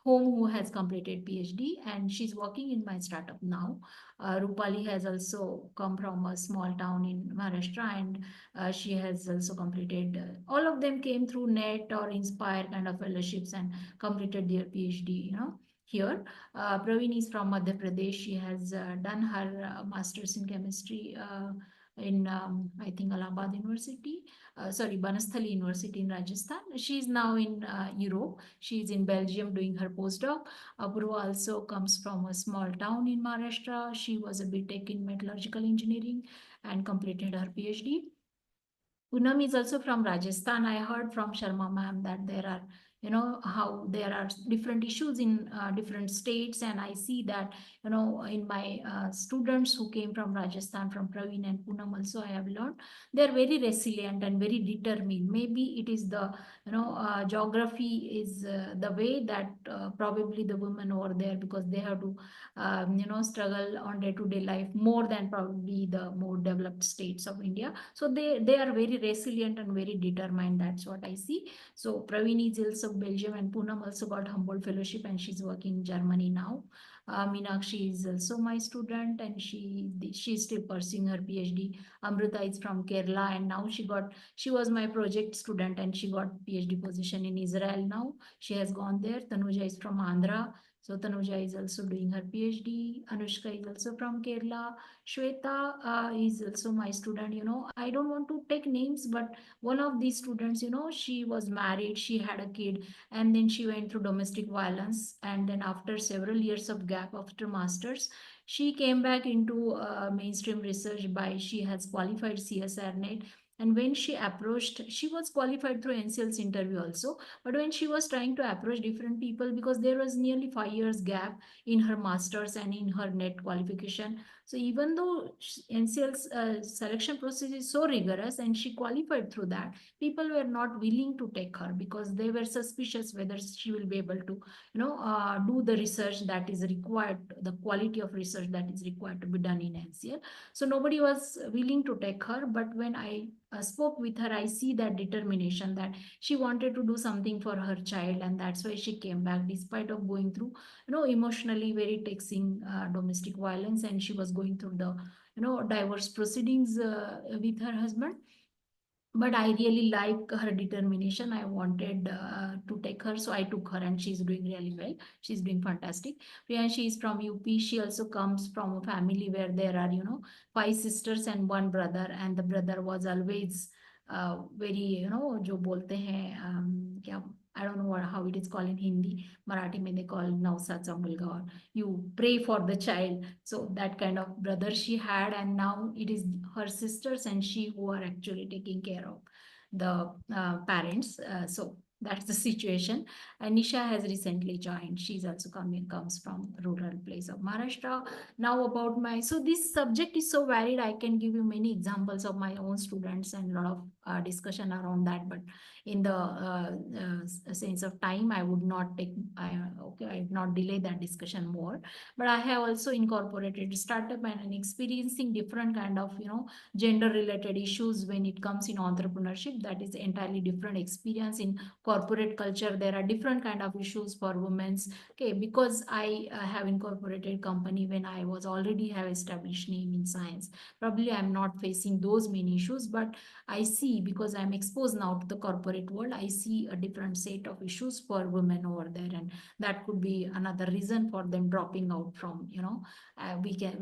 home who has completed PhD, and she's working in my startup now. Rupali has also come from a small town in Maharashtra, and she has also completed. All of them came through NET or Inspire kind of fellowships and completed their PhD. here. Praveen is from Madhya Pradesh. She has done her master's in chemistry in I think Allahabad University, sorry, Banasthali University in Rajasthan. She is now in Europe. She is in Belgium doing her postdoc. Apurva also comes from a small town in Maharashtra. She was a BTech in metallurgical engineering and completed her PhD. Poonam is also from Rajasthan. I heard from Sharma ma'am that there are, how there are different issues in different states. And I see that, in my students who came from Rajasthan, from Praveen and Poonam also, I have learned they're very resilient and very determined. Maybe it is the, geography is the way that probably the women over there, because they have to, struggle on day-to-day life more than probably the more developed states of India. So they are very resilient and very determined. That's what I see. So Praveen is also Belgium, and Poonam also got Humboldt Fellowship, and she's working in Germany now. Meenakshi is also my student, and she's still pursuing her PhD. Amrita is from Kerala, and now she was my project student, and she got PhD position in Israel now. She has gone there. Tanuja is from Andhra. So Tanuja is also doing her PhD. Anushka is also from Kerala. Shweta is also my student. I don't want to take names, but one of these students, she was married, she had a kid, and then she went through domestic violence. And then after several years of gap after masters, she came back into mainstream research she has qualified CSR net. And when she approached, she was qualified through NCL's interview also. But when she was trying to approach different people, because there was nearly 5 years gap in her masters and in her net qualification. So even though NCL's selection process is so rigorous and she qualified through that, people were not willing to take her because they were suspicious whether she will be able to, do the research that is required, the quality of research that is required to be done in NCL. So nobody was willing to take her. But when I spoke with her, I see that determination that she wanted to do something for her child, and that's why she came back despite of going through, emotionally very taxing domestic violence, and she was going through the, divorce proceedings with her husband. But I really like her determination. I wanted to take her, so I took her, and she's doing really well. She's doing fantastic. Priyanshi is from UP. She also comes from a family where there are, 5 sisters and 1 brother, and the brother was always very, जो बोलते हैं क्या, I don't know how it is called in Hindi. Marathi mein they call नवसाचा मुलगा, or you pray for the child. So that kind of brother she had, and now it is her sisters and she who are actually taking care of the parents. So that's the situation. And Nisha has recently joined. She's also comes from rural place of Maharashtra. Now about so this subject is so varied. I can give you many examples of my own students and a lot of discussion around that. But in the sense of time, I would not I would not delay that discussion more. But I have also incorporated startup and experiencing different kind of, gender related issues when it comes in entrepreneurship. That is entirely different experience. In corporate culture, there are different kind of issues for women's. Okay, because I have incorporated company when I was already have established name in science, probably I'm not facing those many issues. But I see, because I'm exposed now to the corporate world, I see a different set of issues for women over there, and that could be another reason for them dropping out from,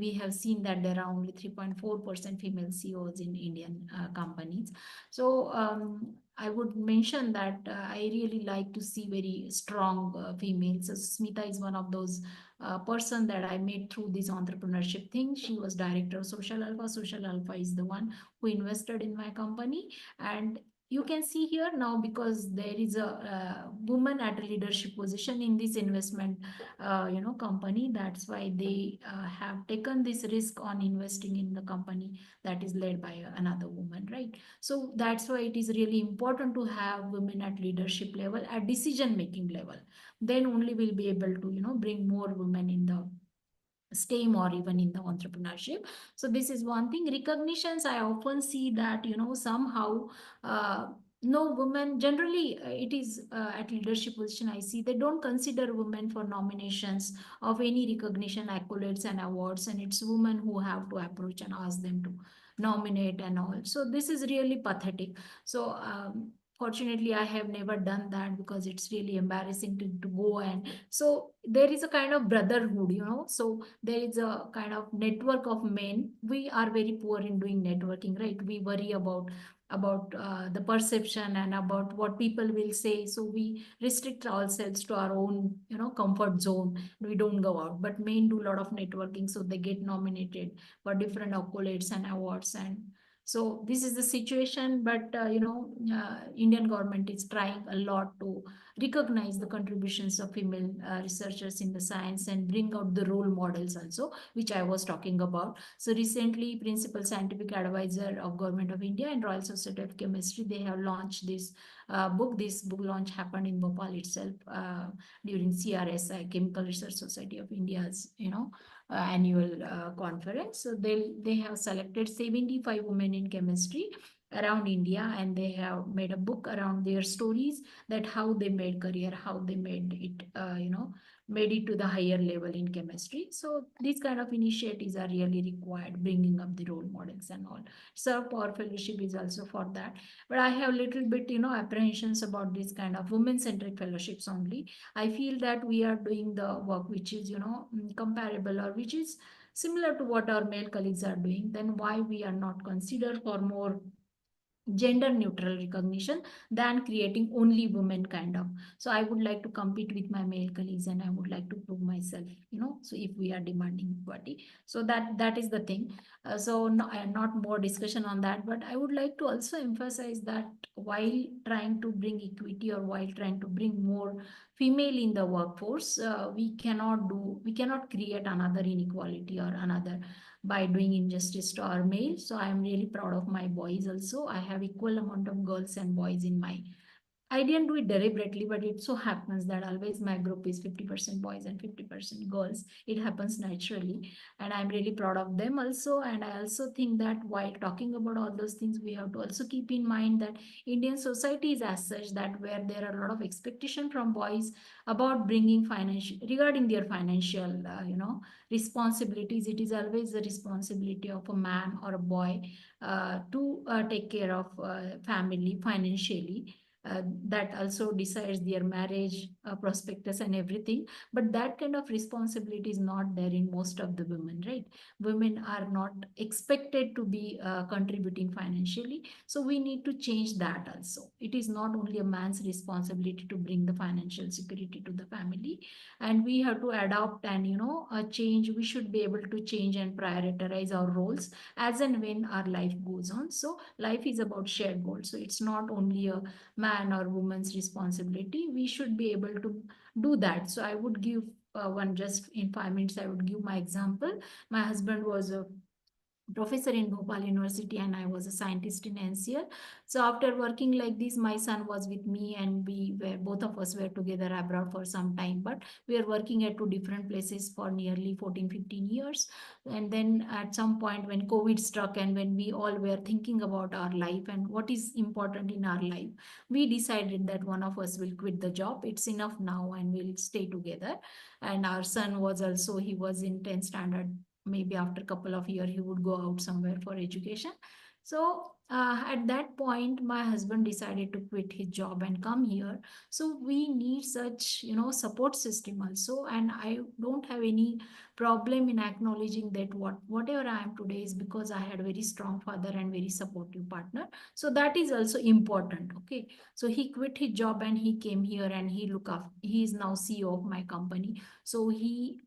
we have seen that there are only 3.4% female CEOs in Indian companies. So I would mention that I really like to see very strong females. So Smita is one of those person that I met through this entrepreneurship thing. She was director of Social Alpha. Social Alpha is the one who invested in my company. And you can see here now, because there is a woman at a leadership position in this investment company. That's why they have taken this risk on investing in the company that is led by another woman, right? So that's why it is really important to have women at leadership level, at decision making level. Then only we'll be able to bring more women in the STEM or even in the entrepreneurship. So this is one thing. Recognitions, I often see that somehow no women generally, it is at leadership position, I see they don't consider women for nominations of any recognition, accolades and awards, and it's women who have to approach and ask them to nominate and all. So this is really pathetic. So fortunately I have never done that because it's really embarrassing to go. And so there is a kind of brotherhood, so there is a kind of network of men. We are very poor in doing networking, right? We worry about the perception and about what people will say, so we restrict ourselves to our own comfort zone. We don't go out, but men do a lot of networking, so they get nominated for different accolades and awards. And so this is the situation, but Indian government is trying a lot to recognize the contributions of female researchers in the science and bring out the role models also, which I was talking about. So recently, Principal Scientific Advisor of Government of India and Royal Society of Chemistry, they have launched this book. This book launch happened in Bhopal itself during CRSI, Chemical Research Society of India's, annual conference. So they have selected 75 women in chemistry around India, and they have made a book around their stories, that how they made career, how they made it, made it to the higher level in chemistry. So these kind of initiatives are really required, bringing up the role models and all. So Power Fellowship is also for that. But I have little bit, apprehensions about this kind of women-centric fellowships only. I feel that we are doing the work which is, comparable, or which is similar to what our male colleagues are doing. Then why we are not considered for more gender neutral recognition than creating only women kind of. So I would like to compete with my male colleagues, and I would like to prove myself, so if we are demanding equality. So that is the thing. So no, not more discussion on that, but I would like to also emphasize that while trying to bring equity, or while trying to bring more female in the workforce, we cannot create another inequality or another by doing injustice to our males. So I am really proud of my boys also. I have equal amount of girls and boys in my, I didn't do it deliberately, but it so happens that always my group is 50% boys and 50% girls. It happens naturally. And I'm really proud of them also. And I also think that while talking about all those things, we have to also keep in mind that Indian society is as such that where there are a lot of expectation from boys about bringing financial, regarding their financial, responsibilities. It is always the responsibility of a man or a boy to take care of family financially. That also decides their marriage prospectus and everything. But that kind of responsibility is not there in most of the women, right? Women are not expected to be contributing financially. So we need to change that also. It is not only a man's responsibility to bring the financial security to the family, and we have to adopt and change. We should be able to change and prioritize our roles as and when our life goes on. So life is about shared goals, so it's not only a man or woman's responsibility. We should be able to do that. So I would give one, just in 5 minutes I would give my example. My husband was a professor in Bhopal University, and I was a scientist in NCL. So after working like this, my son was with me, and we were, both of us were together abroad for some time, but we are working at two different places for nearly 14-15 years. And then at some point when COVID struck, and when we all were thinking about our life and what is important in our life, we decided that one of us will quit the job. It's enough now, and we'll stay together. And our son was also, he was in 10th standard. Maybe after a couple of years he would go out somewhere for education. So at that point my husband decided to quit his job and come here. So we need such support system also. And I don't have any problem in acknowledging that whatever I am today is because I had a very strong father and very supportive partner. So that is also important. Okay, so he quit his job and he came here, and he is now CEO of my company. So he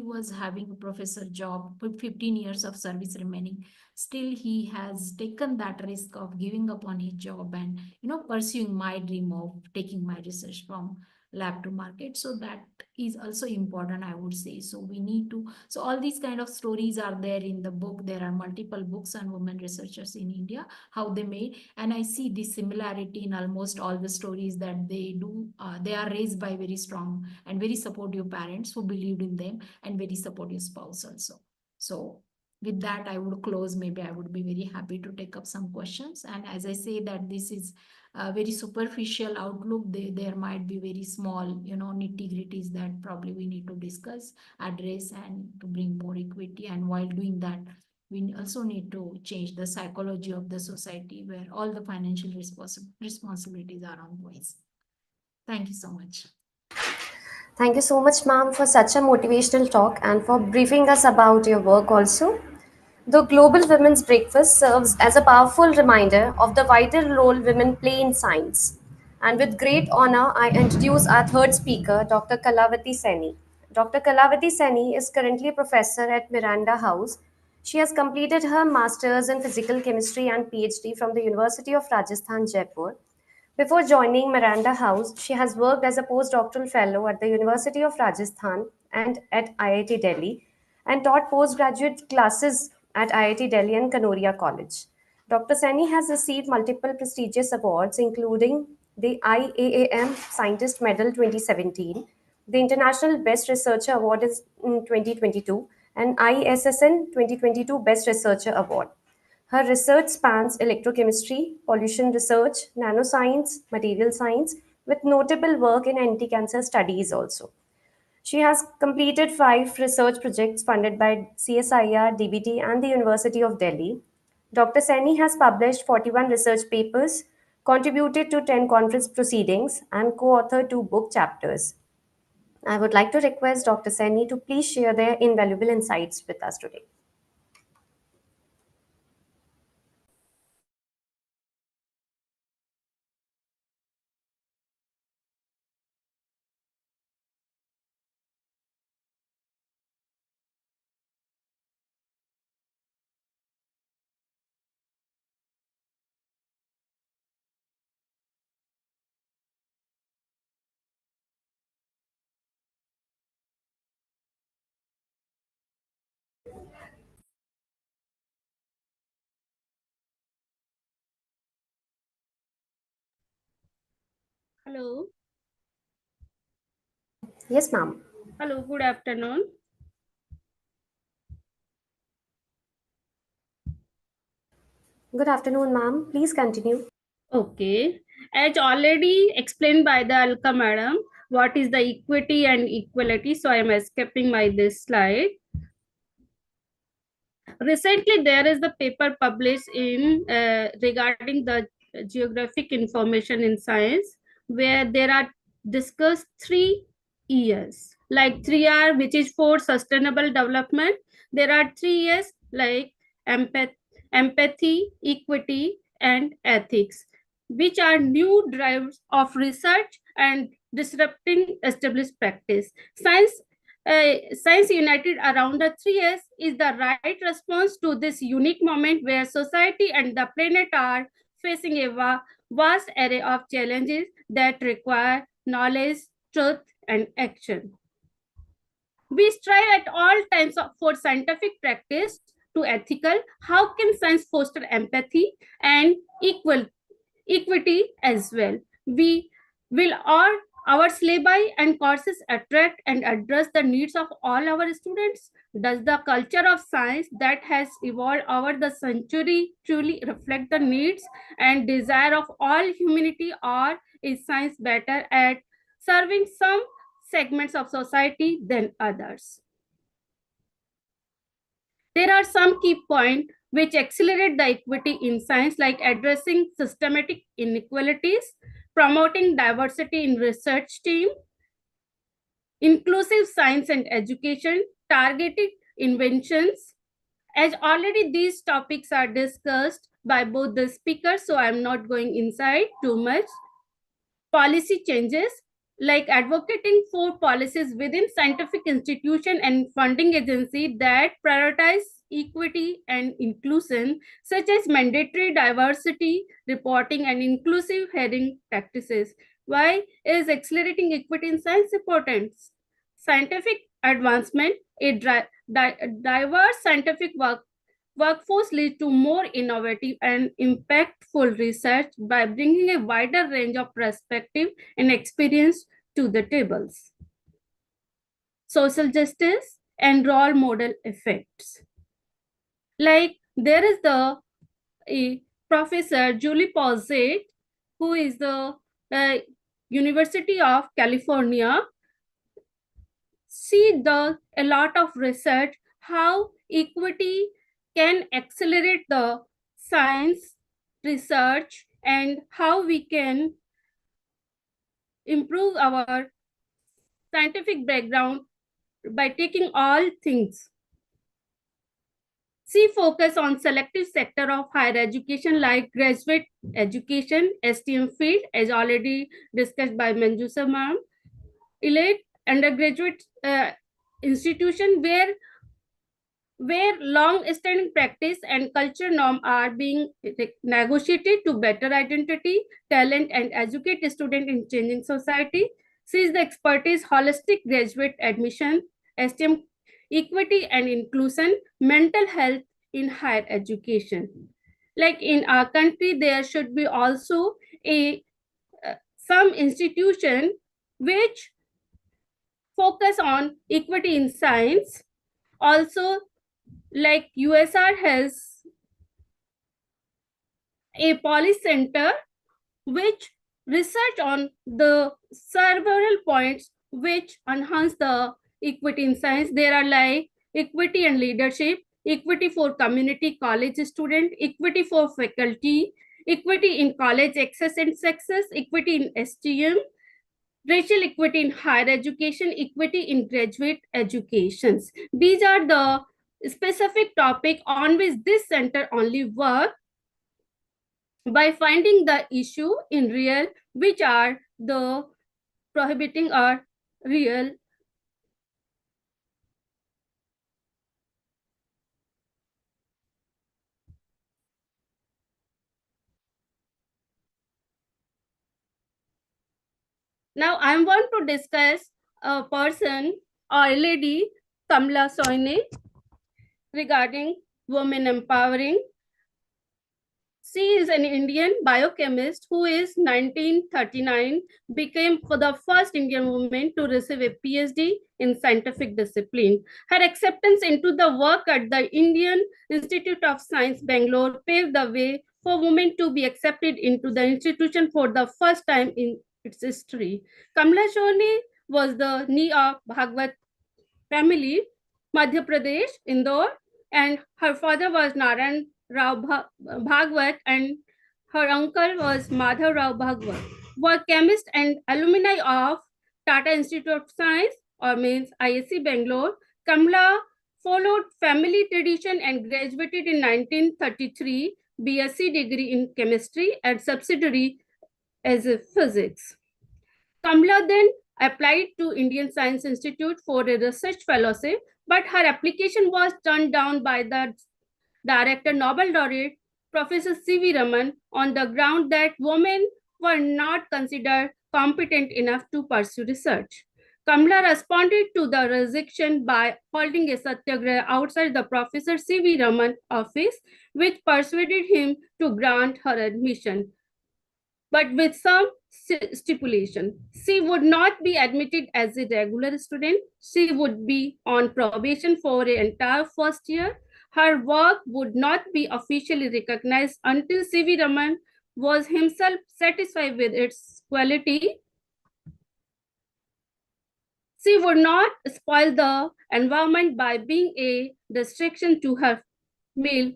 was having a professor job with 15 years of service remaining. Still, he has taken that risk of giving up on his job and pursuing my dream of taking my research from lab to market. So that is also important, I would say. So we need to, so all these kind of stories are there in the book. There are multiple books on women researchers in India, how they made, and I see this similarity in almost all the stories that they do. They are raised by very strong and very supportive parents who believed in them, and very supportive spouse also. So with that I would close. Maybe I would be very happy to take up some questions. And as I say that this is a very superficial outlook, there might be very small nitty gritties that probably we need to discuss, address, and to bring more equity. And while doing that, we also need to change the psychology of the society where all the financial responsibilities are on boys. Thank you so much. Thank you so much, ma'am, for such a motivational talk and for briefing us about your work also. The Global Women's Breakfast serves as a powerful reminder of the vital role women play in science. And with great honor, I introduce our third speaker, Dr. Kalavati Seni. Dr. Kalavati Seni is currently a professor at Miranda House. She has completed her master's in physical chemistry and PhD from the University of Rajasthan, Jaipur. Before joining Miranda House, she has worked as a postdoctoral fellow at the University of Rajasthan and at IIT Delhi and taught postgraduate classes at IIT Delhi and Kanoria College. Dr. Seni has received multiple prestigious awards, including the IAAM Scientist Medal 2017, the International Best Researcher Award in 2022, and ISSN 2022 Best Researcher Award. Her research spans electrochemistry, pollution research, nanoscience, material science, with notable work in anti cancer studies also. She has completed 5 research projects funded by CSIR, DBT, and the University of Delhi. Dr. Seni has published 41 research papers, contributed to 10 conference proceedings, and co authored 2 book chapters. I would like to request Dr. Seni to please share their invaluable insights with us today. Hello. Yes, ma'am. Hello, good afternoon. Good afternoon, ma'am. Please continue. Okay. As already explained by the Alka madam, what is the equity and equality? So I am escaping my this slide. Recently, there is the paper published in regarding the geographic information in science, where there are discussed 3 years, like 3R, which is for sustainable development. There are 3 years like empathy, equity, and ethics, which are new drives of research and disrupting established practice. Science united around the 3S is the right response to this unique moment where society and the planet are facing a vast array of challenges that require knowledge, truth, and action. We strive at all times for scientific practice to ethical. How can science foster empathy and equity as well? We will all our syllabi and courses attract and address the needs of all our students? Does the culture of science that has evolved over the century truly reflect the needs and desire of all humanity, or is science better at serving some segments of society than others? There are some key points which accelerate the equity in science, like addressing systematic inequalities, promoting diversity in research team, inclusive science and education, targeted inventions. As already these topics are discussed by both the speakers, so I'm not going inside too much. Policy changes, like advocating for policies within scientific institution and funding agency that prioritize equity and inclusion, such as mandatory diversity reporting and inclusive hiring practices. Why is accelerating equity in science important? Scientific advancement, a diverse scientific workforce leads to more innovative and impactful research by bringing a wider range of perspective and experience to the tables. Social justice and role model effects. Like there is the Professor Julie Posset, who is the University of California. She does a lot of research how equity can accelerate the science research and how we can improve our scientific background by taking all things. She focus on selective sector of higher education like graduate education, STM field, as already discussed by Manjusa ma'am, elite undergraduate institution where long-standing practice and culture norm are being negotiated to better identity, talent, and educate student in changing society. She is the expertise holistic graduate admission, STM equity and inclusion, mental health in higher education. Like in our country, there should be also a some institution which focus on equity in science. Also, like USR has a policy center which research on the several points which enhance the equity in science. There are like equity and leadership, equity for community college student, equity for faculty, equity in college access and success, equity in STM, racial equity in higher education, equity in graduate educations. These are the specific topic on which this center only work by finding the issue in real, which are the prohibiting or real. Now I want to discuss a person or a lady, Kamla Soine, regarding women empowering. She is an Indian biochemist who is 1939 became for the first Indian woman to receive a PhD in scientific discipline. Her acceptance into the work at the Indian Institute of Science, Bangalore, paved the way for women to be accepted into the institution for the first time in its history. Kamla Shoni was the knee of Bhagwat family, Madhya Pradesh, Indore, and her father was Narayan Rao Bhagwat and her uncle was Madhav Rao Bhagwat. Were chemists and alumni of Tata Institute of Science, or means ISC Bangalore. Kamla followed family tradition and graduated in 1933 BSc degree in chemistry and subsidiary as a physics. Kamla then applied to Indian Science Institute for a research fellowship, but her application was turned down by the director Nobel laureate Professor C.V. Raman on the ground that women were not considered competent enough to pursue research. Kamla responded to the rejection by holding a satyagraha outside the Professor C.V. Raman office, which persuaded him to grant her admission, but with some stipulation. She would not be admitted as a regular student. She would be on probation for an entire first year. Her work would not be officially recognized until C.V. Raman was himself satisfied with its quality. She would not spoil the environment by being a distraction to her male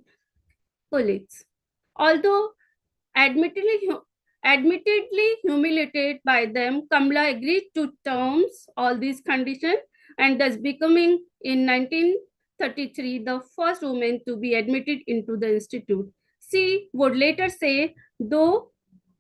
colleagues. Although admittedly humiliated by them, Kamla agreed to terms all these conditions and thus becoming in 1933 the first woman to be admitted into the institute. She would later say, though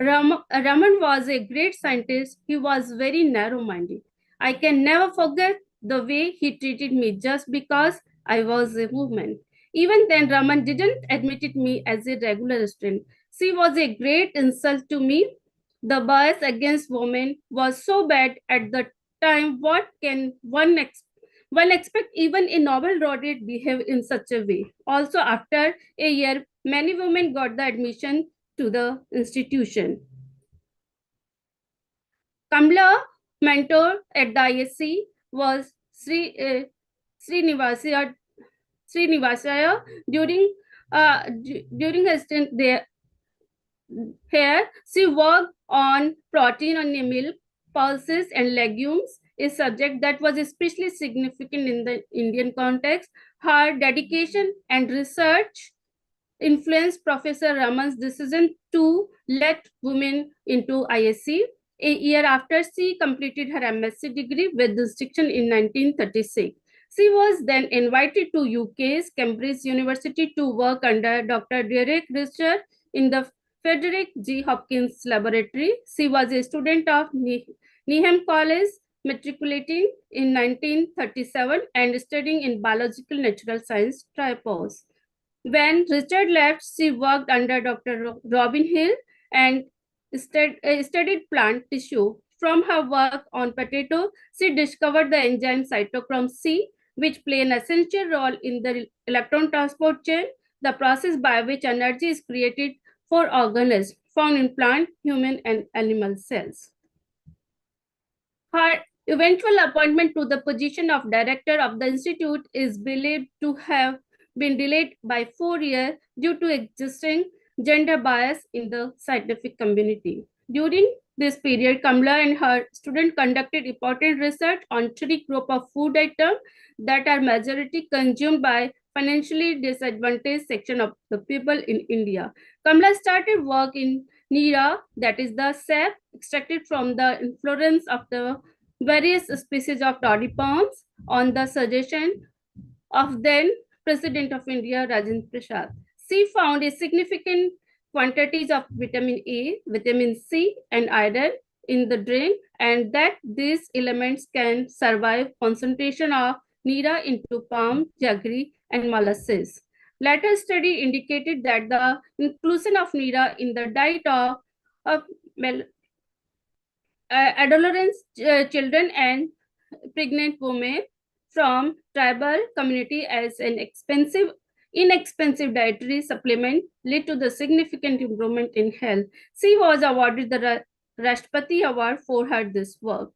Raman was a great scientist, he was very narrow-minded. I can never forget the way he treated me just because I was a woman. Even then, Raman didn't admit me as a regular student. She was a great insult to me. The bias against women was so bad at the time. What can one expect even a Nobel laureate behave in such a way? Also, after a year, many women got the admission to the institution. Kamla mentor at the ISC was Srinivasaya during her stint there. Here, she worked on protein on milk, pulses, and legumes. a subject that was especially significant in the Indian context. Her dedication and research influenced Professor Raman's decision to let women into ISC. A year after she completed her MSc degree with distinction in 1936. She was then invited to UK's Cambridge University to work under Dr. Derek Richter in the Frederick G. Hopkins Laboratory. She was a student of Needham College, matriculating in 1937 and studying in biological natural science tripos. When Richard left, she worked under Dr. Robin Hill and studied plant tissue. From her work on potato, she discovered the enzyme cytochrome C, which play an essential role in the electron transport chain, the process by which energy is created for organisms found in plant, human, and animal cells. Her eventual appointment to the position of director of the institute is believed to have been delayed by 4 years due to existing gender bias in the scientific community. During this period, Kamla and her students conducted important research on 3 groups of food items that are majority consumed by financially disadvantaged section of the people in India. Kamla started work in Nira, that is the sap extracted from the inflorescence of the various species of toddy palms on the suggestion of then President of India, Rajendra Prasad. She found a significant quantities of vitamin A, vitamin C, and iron in the drink, and that these elements can survive concentration of Nira into palm, jaggery, and molasses. Later study indicated that the inclusion of Nira in the diet of adolescent children and pregnant women from tribal community as an inexpensive dietary supplement led to the significant improvement in health. She was awarded the Rashtrapati Award for her this work.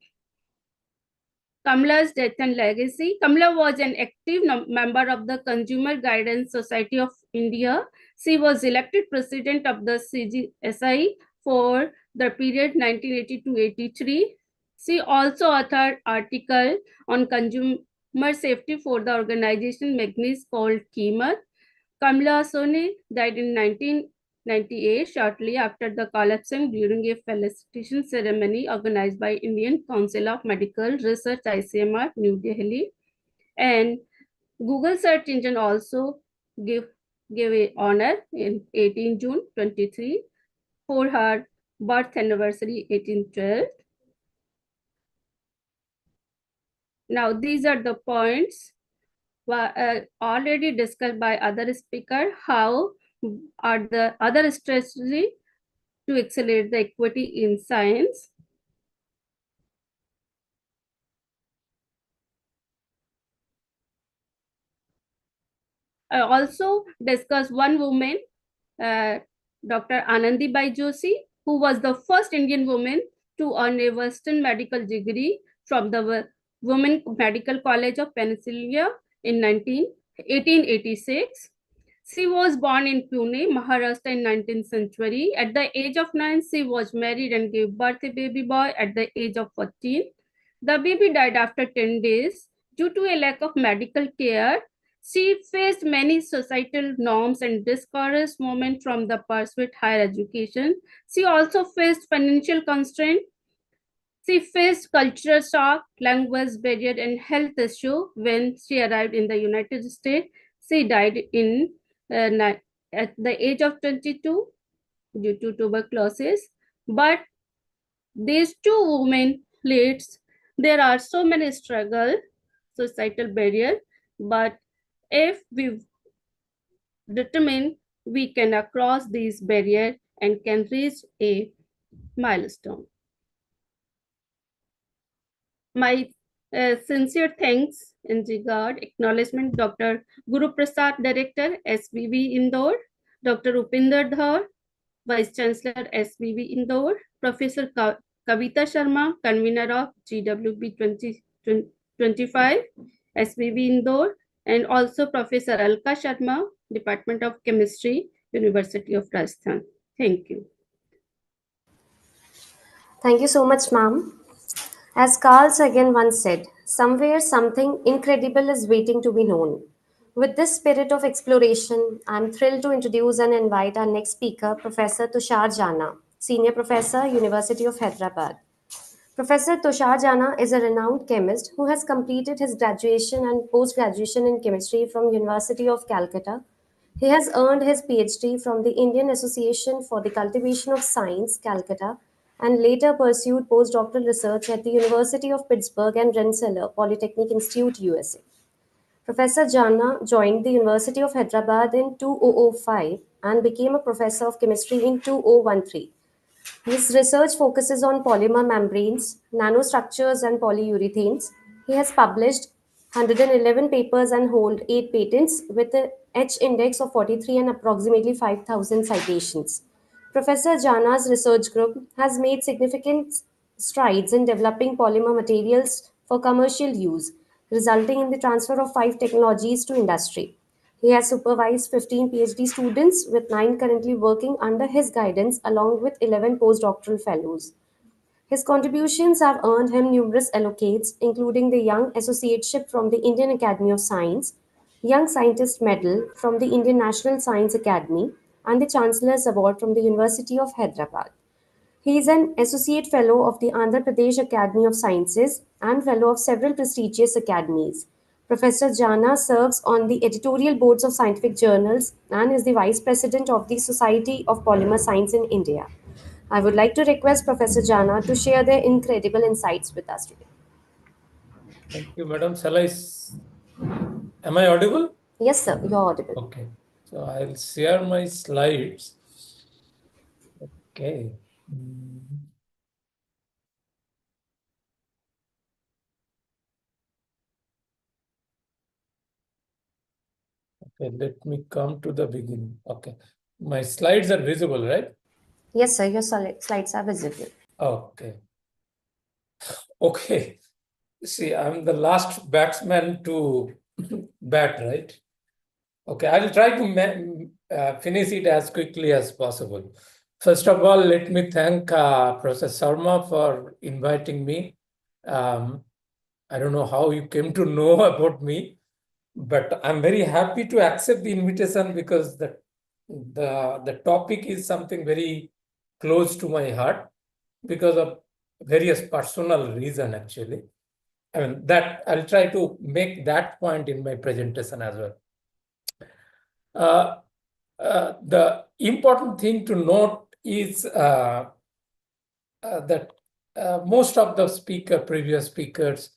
Kamla's death and legacy. Kamla was an active member of the Consumer Guidance Society of India. She was elected president of the CGSI for the period 1980 to 83. She also authored article on consumer safety for the organization magazine called Keemat. Kamla Sone died in 1998, shortly after the collapsing during a felicitation ceremony organized by Indian Council of Medical Research ICMR, New Delhi. And Google search engine also gave a honor in 18 June 23 for her birth anniversary 1812. Now these are the points already discussed by other speaker. How are the other strategies to accelerate the equity in science? I also discussed one woman, Dr. Anandi Bai Joshi, who was the first Indian woman to earn a Western medical degree from the Women Medical College of Pennsylvania in 1886. She was born in Pune, Maharashtra in 19th century. At the age of 9, she was married and gave birth a baby boy at the age of 14. The baby died after 10 days due to a lack of medical care. She faced many societal norms and discouraged movement from the pursuit higher education. She also faced financial constraints. She faced cultural shock, language barrier, and health issue when she arrived in the United States. She died at the age of 22 due to tuberculosis. But these two women leads, there are so many struggles, societal barrier, but if we determine, we can cross these barriers and can reach a milestone. My sincere thanks in regard, acknowledgement, Dr. Guru Prasad, Director, SVB Indore, Dr. Upinder Dhar, Vice Chancellor, SVB Indore, Professor Kavita Sharma, Convener of GWB-2025, SVB Indore, and also Professor Alka Sharma, Department of Chemistry, University of Rajasthan. Thank you. Thank you so much, ma'am. As Carl Sagan once said, somewhere something incredible is waiting to be known. With this spirit of exploration, I'm thrilled to introduce and invite our next speaker, Professor Tushar Jana, Senior Professor, University of Hyderabad. Professor Tushar Jana is a renowned chemist who has completed his graduation and post-graduation in chemistry from University of Calcutta. He has earned his PhD from the Indian Association for the Cultivation of Science, Calcutta, and later pursued postdoctoral research at the University of Pittsburgh and Rensselaer Polytechnic Institute, USA. Professor Jana joined the University of Hyderabad in 2005 and became a professor of chemistry in 2013. His research focuses on polymer membranes, nanostructures, and polyurethanes. He has published 111 papers and holds 8 patents with a H index of 43 and approximately 5,000 citations. Professor Jana's research group has made significant strides in developing polymer materials for commercial use, resulting in the transfer of 5 technologies to industry. He has supervised 15 PhD students, with 9 currently working under his guidance, along with 11 postdoctoral fellows. His contributions have earned him numerous accolades, including the Young Associateship from the Indian Academy of Science, Young Scientist Medal from the Indian National Science Academy, and the Chancellor's Award from the University of Hyderabad. He is an associate fellow of the Andhra Pradesh Academy of Sciences and fellow of several prestigious academies. Professor Jana serves on the editorial boards of scientific journals and is the vice president of the Society of Polymer Science in India. I would like to request Professor Jana to share their incredible insights with us today. Thank you, madam. Am I audible? Yes, sir, you're audible. Okay. So I'll share my slides. Okay. Okay, let me come to the beginning. Okay. My slides are visible, right? Yes, sir, your slides are visible. Okay. Okay. See, I'm the last batsman to bat, right? Okay, I'll try to finish it as quickly as possible. First of all, let me thank Professor Sharma for inviting me. I don't know how you came to know about me, but I'm very happy to accept the invitation because the topic is something very close to my heart because of various personal reason, actually. I mean, that I'll try to make that point in my presentation as well. The important thing to note is that most of the previous speakers,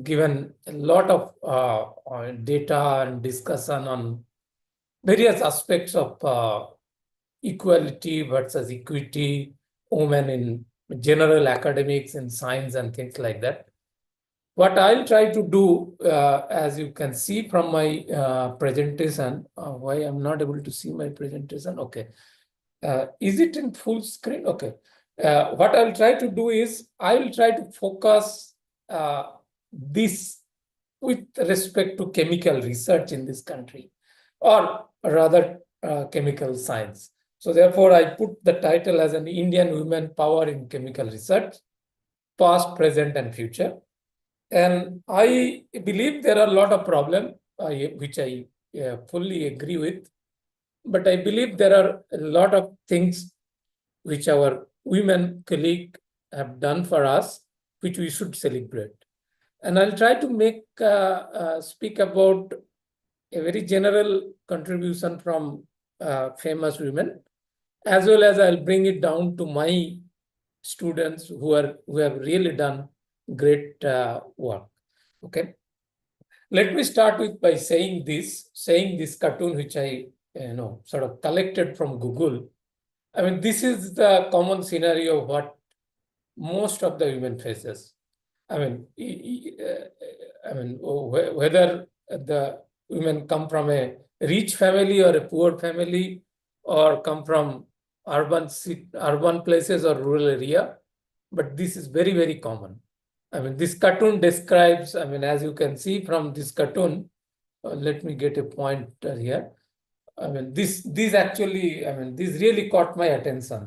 given a lot of data and discussion on various aspects of equality versus equity, women in general academics and science and things like that. What I'll try to do, as you can see from my presentation, why I'm not able to see my presentation? Okay. Is it in full screen? Okay. What I'll try to do is I'll try to focus this with respect to chemical research in this country, or rather chemical science. So therefore, I put the title as an Indian Women Power in Chemical Research, Past, Present, and Future. And I believe there are a lot of problems, which I fully agree with. But I believe there are a lot of things which our women colleagues have done for us, which we should celebrate. And I'll try to speak about a very general contribution from famous women, as well as I'll bring it down to my students who have really done great work. Okay. Let me start with by saying this cartoon, which I sort of collected from Google. I mean, this is the common scenario of what most of the women faces. I mean, whether the women come from a rich family or a poor family, or come from urban places or rural area, but this is very, very common. I mean, this cartoon describes, I mean, as you can see from this cartoon, let me get a point here. I mean, this really caught my attention.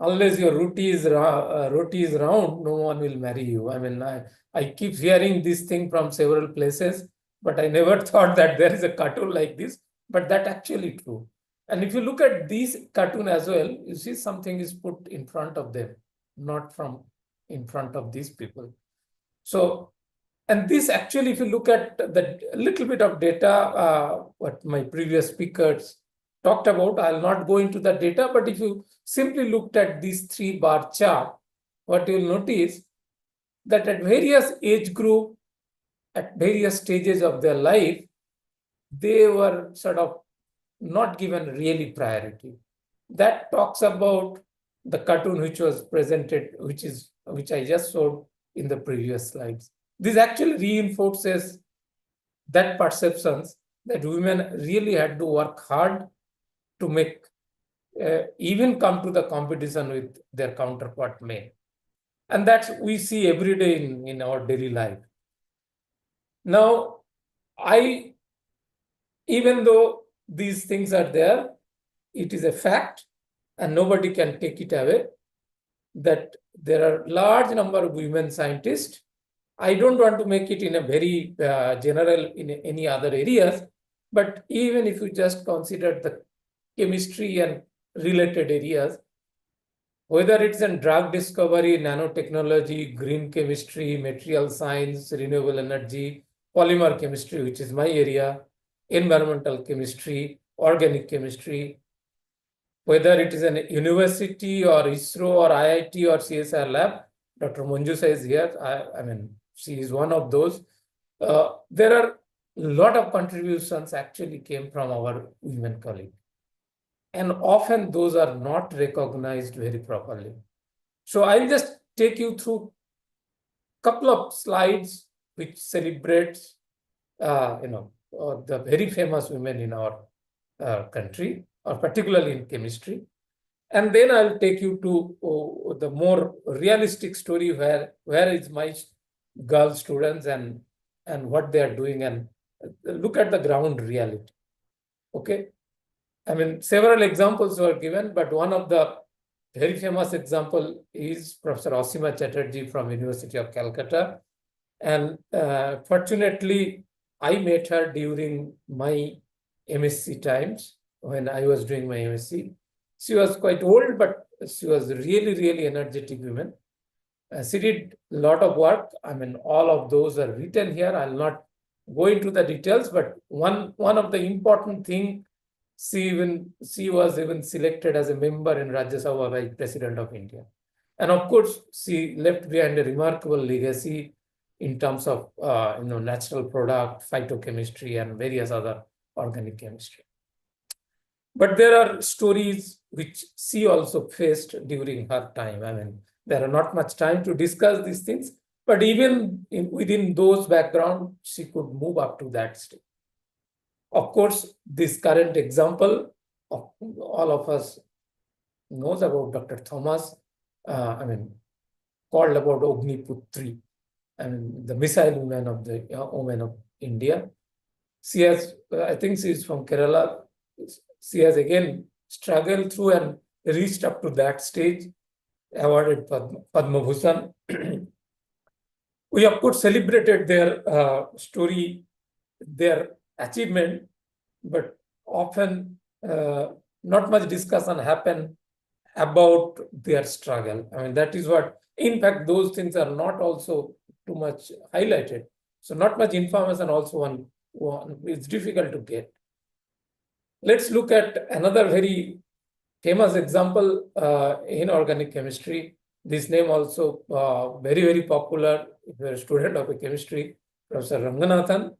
unless your roti is round, no one will marry you. I mean, I keep hearing this thing from several places, but I never thought that there is a cartoon like this, but that actually true. And if you look at these cartoon as well, you see something is put in front of them, not from in front of these people. So, and this actually, if you look at the little bit of data, what my previous speakers talked about, I'll not go into the data, but if you simply looked at these 3-bar chart, what you'll notice that at various age group, at various stages of their life, they were sort of not given really priority. That talks about the cartoon which was presented, which I just showed in the previous slides. This actually reinforces that perceptions that women really had to work hard to make even come to the competition with their counterpart men. And that's we see every day in our daily life. Now, even though these things are there, it is a fact and nobody can take it away that there are large number of women scientists. I don't want to make it in a very general in any other areas, but even if you just consider the chemistry and related areas, whether it's in drug discovery, nanotechnology, green chemistry, material science, renewable energy, polymer chemistry, which is my area, environmental chemistry, organic chemistry, whether it is a university or ISRO or IIT or CSR lab, Dr. Manjusa is here. I mean, she is one of those. There are a lot of contributions actually came from our women colleagues. And often those are not recognized very properly. So I'll just take you through a couple of slides which celebrates, the very famous women in our country, or particularly in chemistry. And then I'll take you to the more realistic story where is my girl students and what they are doing and look at the ground reality. Okay. I mean, several examples were given, but one of the very famous example is Professor Asima Chatterjee from University of Calcutta. And fortunately, I met her during my MSc times when I was doing my MSc. She was quite old, but she was really, really energetic woman. She did a lot of work. I mean, all of those are written here. I'll not go into the details, but one of the important thing, she was even selected as a member in Rajya Sabha by President of India. And of course, she left behind a remarkable legacy in terms of natural product, phytochemistry, and various other organic chemistry. But there are stories which she also faced during her time. I mean, there are not much time to discuss these things, but even within those background, she could move up to that stage. Of course, this current example of all of us knows about Dr. Thomas, called about Ogniputri, and the missile woman of the woman of India. She has, I think she is from Kerala. She has again struggled through and reached up to that stage, awarded Padma Bhushan. We of course celebrated their story, their achievement, but often not much discussion happen about their struggle. I mean, that is what, in fact, those things are not also too much highlighted. So not much information also it's difficult to get. Let's look at another very famous example in organic chemistry. This name also very, very popular if you're a student of a chemistry, Professor Ranganathan.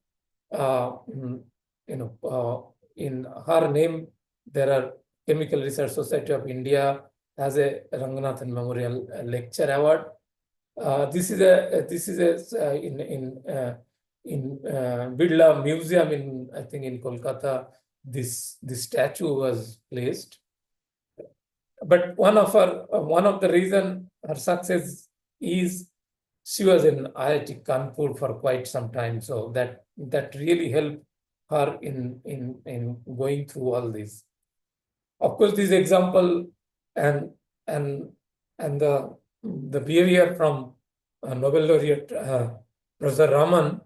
In her name, there are Chemical Research Society of India has a Ranganathan Memorial Lecture Award. This is in Birla Museum in, I think, in Kolkata. This statue was placed. But one of the reason her success is she was in IIT Kanpur for quite some time, so that really helped her in going through all this. Of course, this example and and the behavior from Nobel laureate Professor Raman,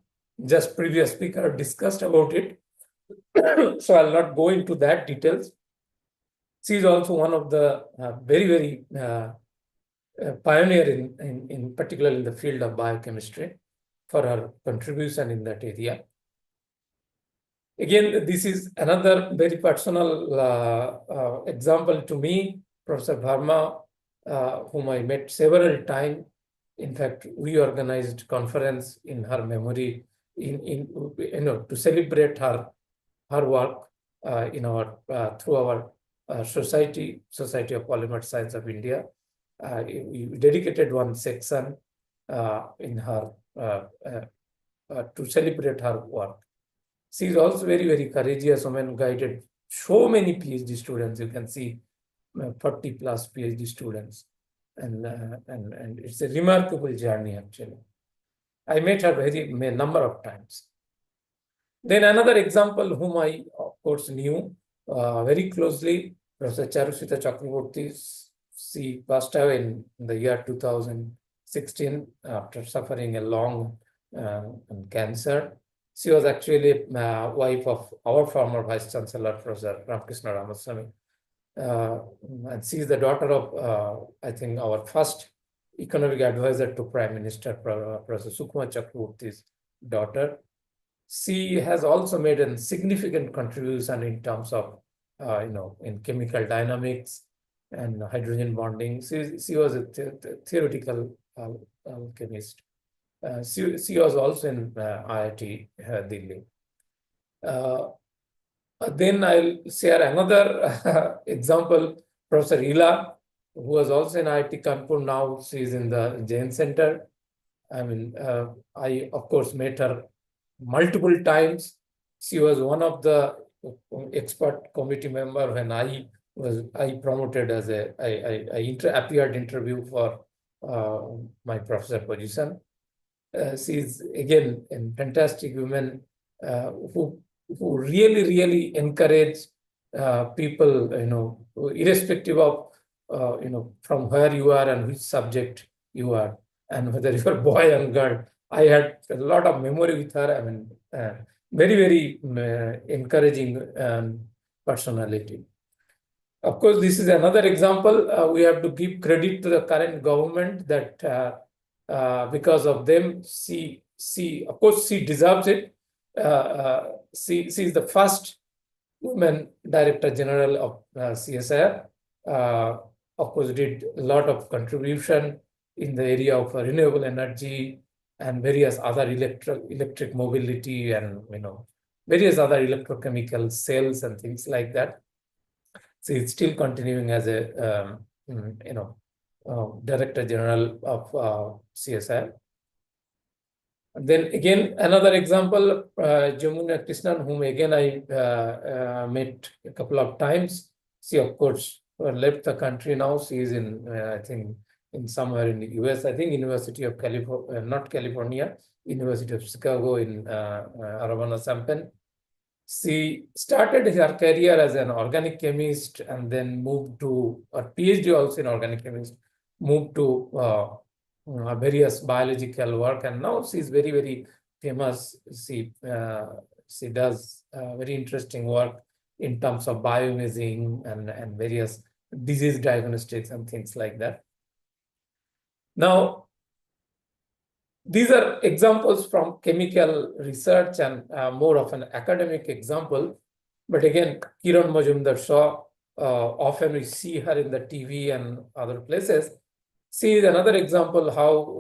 just previous speaker discussed about it. So I'll not go into that details. She is also one of the very pioneer in particular in the field of biochemistry for her contribution in that area. Again, this is another very personal example to me. Professor Verma, whom I met several times. In fact, we organized conference in her memory to celebrate her work in our through our Society of Polymer Science of India. We dedicated one section in her to celebrate her work. She is also very courageous woman, guided so many PhD students. You can see 40 plus PhD students, and it's a remarkable journey actually. I met her a number of times. Then another example whom I of course knew very closely, Professor Charusita Chakraborty. She passed away in the year 2016 after suffering a long cancer. She was actually wife of our former Vice Chancellor, Professor Ramakrishna Ramaswamy. And she is the daughter of, I think, our first economic advisor to Prime Minister, Professor Sukma Chakraborty's daughter. She has also made a significant contribution in terms of, in chemical dynamics and hydrogen bonding. She was a theoretical chemist. She was also in IIT Delhi. Then I'll share another example, Professor Ila, who was also in IIT Kanpur. Now she is in the Jain Center. I mean, I of course met her multiple times. She was one of the expert committee member when I promoted as appeared interview for my professor position. She is again a fantastic woman who really encourage people, irrespective of from where you are and which subject you are, and whether you are boy or girl. I had a lot of memory with her. I mean, very encouraging personality. Of course, this is another example. We have to give credit to the current government that because of them, of course, she deserves it. She is the first woman Director General of CSIR. Of course, did a lot of contribution in the area of renewable energy and various other electric mobility and various other electrochemical cells and things like that. So it's still continuing as a Director General of CSIR. And then again, another example, Jamuna Krishnan, whom again I met a couple of times. She, of course, left the country now. She is in, I think, in somewhere in the US, I think University of California, not California, University of Chicago in Urbana-Champaign. She started her career as an organic chemist and then moved to a PhD also in organic chemist, moved to various biological work, and now she's very famous. She does very interesting work in terms of bioimaging and various disease diagnostics and things like that. Now, these are examples from chemical research and more of an academic example. But again, Kiran Majumdar-Shaw, often we see her in the TV and other places. She is another example how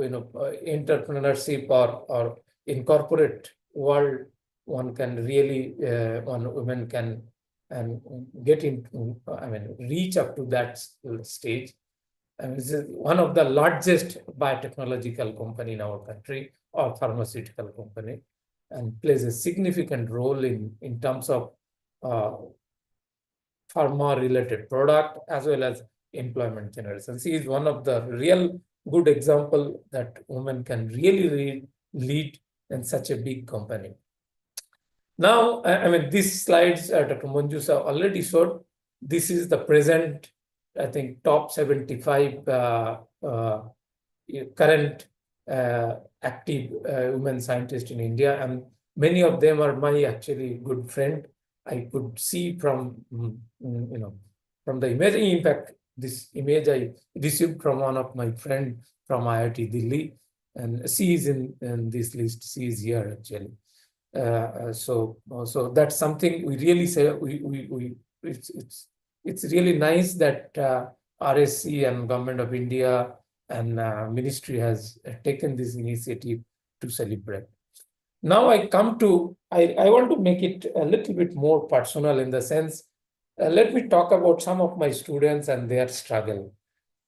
entrepreneurship or in corporate world one can really one woman can get into reach up to that stage. And this is one of the largest biotechnological company in our country or pharmaceutical company, and plays a significant role in terms of pharma related product as well as employment generation. She is one of the real good example that women can really lead in such a big company. Now, these slides Dr. Manjusa already showed. This is the present I think, top 75 current active women scientists in India, and many of them are my actually good friend. I could see from from the imaging. In fact, this image I received from one of my friend from IIT Delhi, and she is in this list. She is here actually. So that's something we really say. It's really nice that RSC and Government of India and Ministry has taken this initiative to celebrate. Now I come to, I want to make it a little bit more personal in the sense, let me talk about some of my students and their struggle.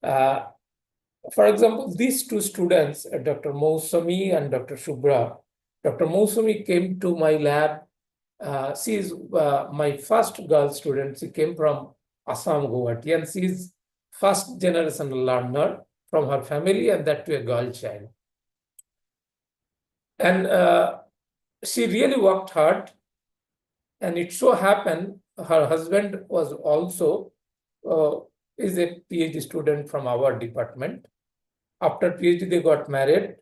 For example, these two students, Dr. Mousami and Dr. Shubra. Dr. Mousami came to my lab. She is my first girl student. She came from Assam, Guwahati, and she is first generation learner from her family, and that to a girl child. And she really worked hard. And it so happened her husband was also is a PhD student from our department. After PhD, they got married.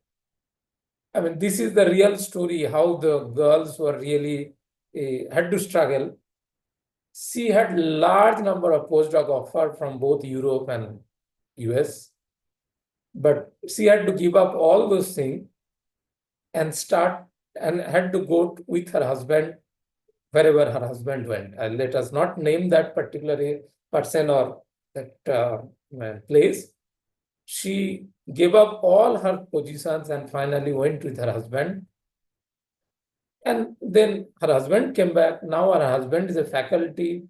I mean, this is the real story, how the girls were really had to struggle. She had large number of postdoc offer from both Europe and US, but she had to give up all those things and start and had to go with her husband wherever her husband went. Let us not name that particular person or that place. She gave up all her positions and finally went with her husband. And then her husband came back. Now her husband is a faculty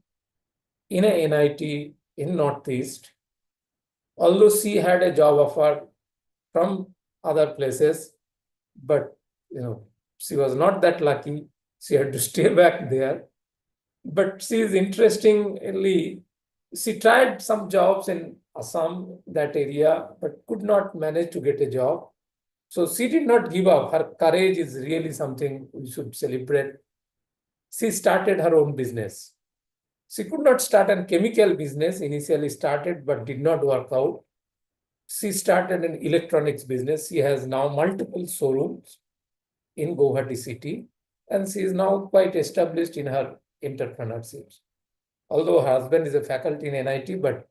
in a NIT in Northeast. Although she had a job offer from other places, but she was not that lucky. She had to stay back there. But she is interestingly, she tried some jobs in Assam, that area, but could not manage to get a job. So she did not give up. Her courage is really something we should celebrate. She started her own business. She could not start a chemical business, initially started, but did not work out. She started an electronics business. She has now multiple showrooms in Guwahati city, and she is now quite established in her entrepreneurship. Although her husband is a faculty in NIT, but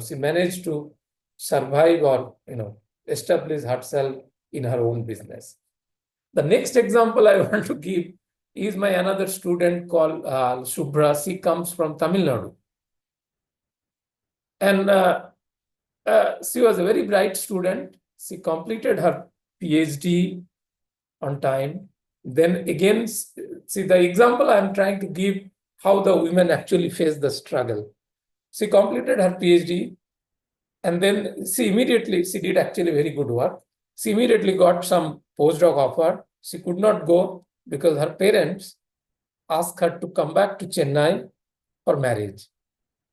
she managed to survive or establish herself in her own business. The next example I want to give is my another student called Shubra. She comes from Tamil Nadu. And she was a very bright student. She completed her PhD on time. Then again, see the example I'm trying to give how the women actually face the struggle. She completed her PhD, and then she did actually very good work. She immediately got some postdoc offer. She could not go because her parents asked her to come back to Chennai for marriage.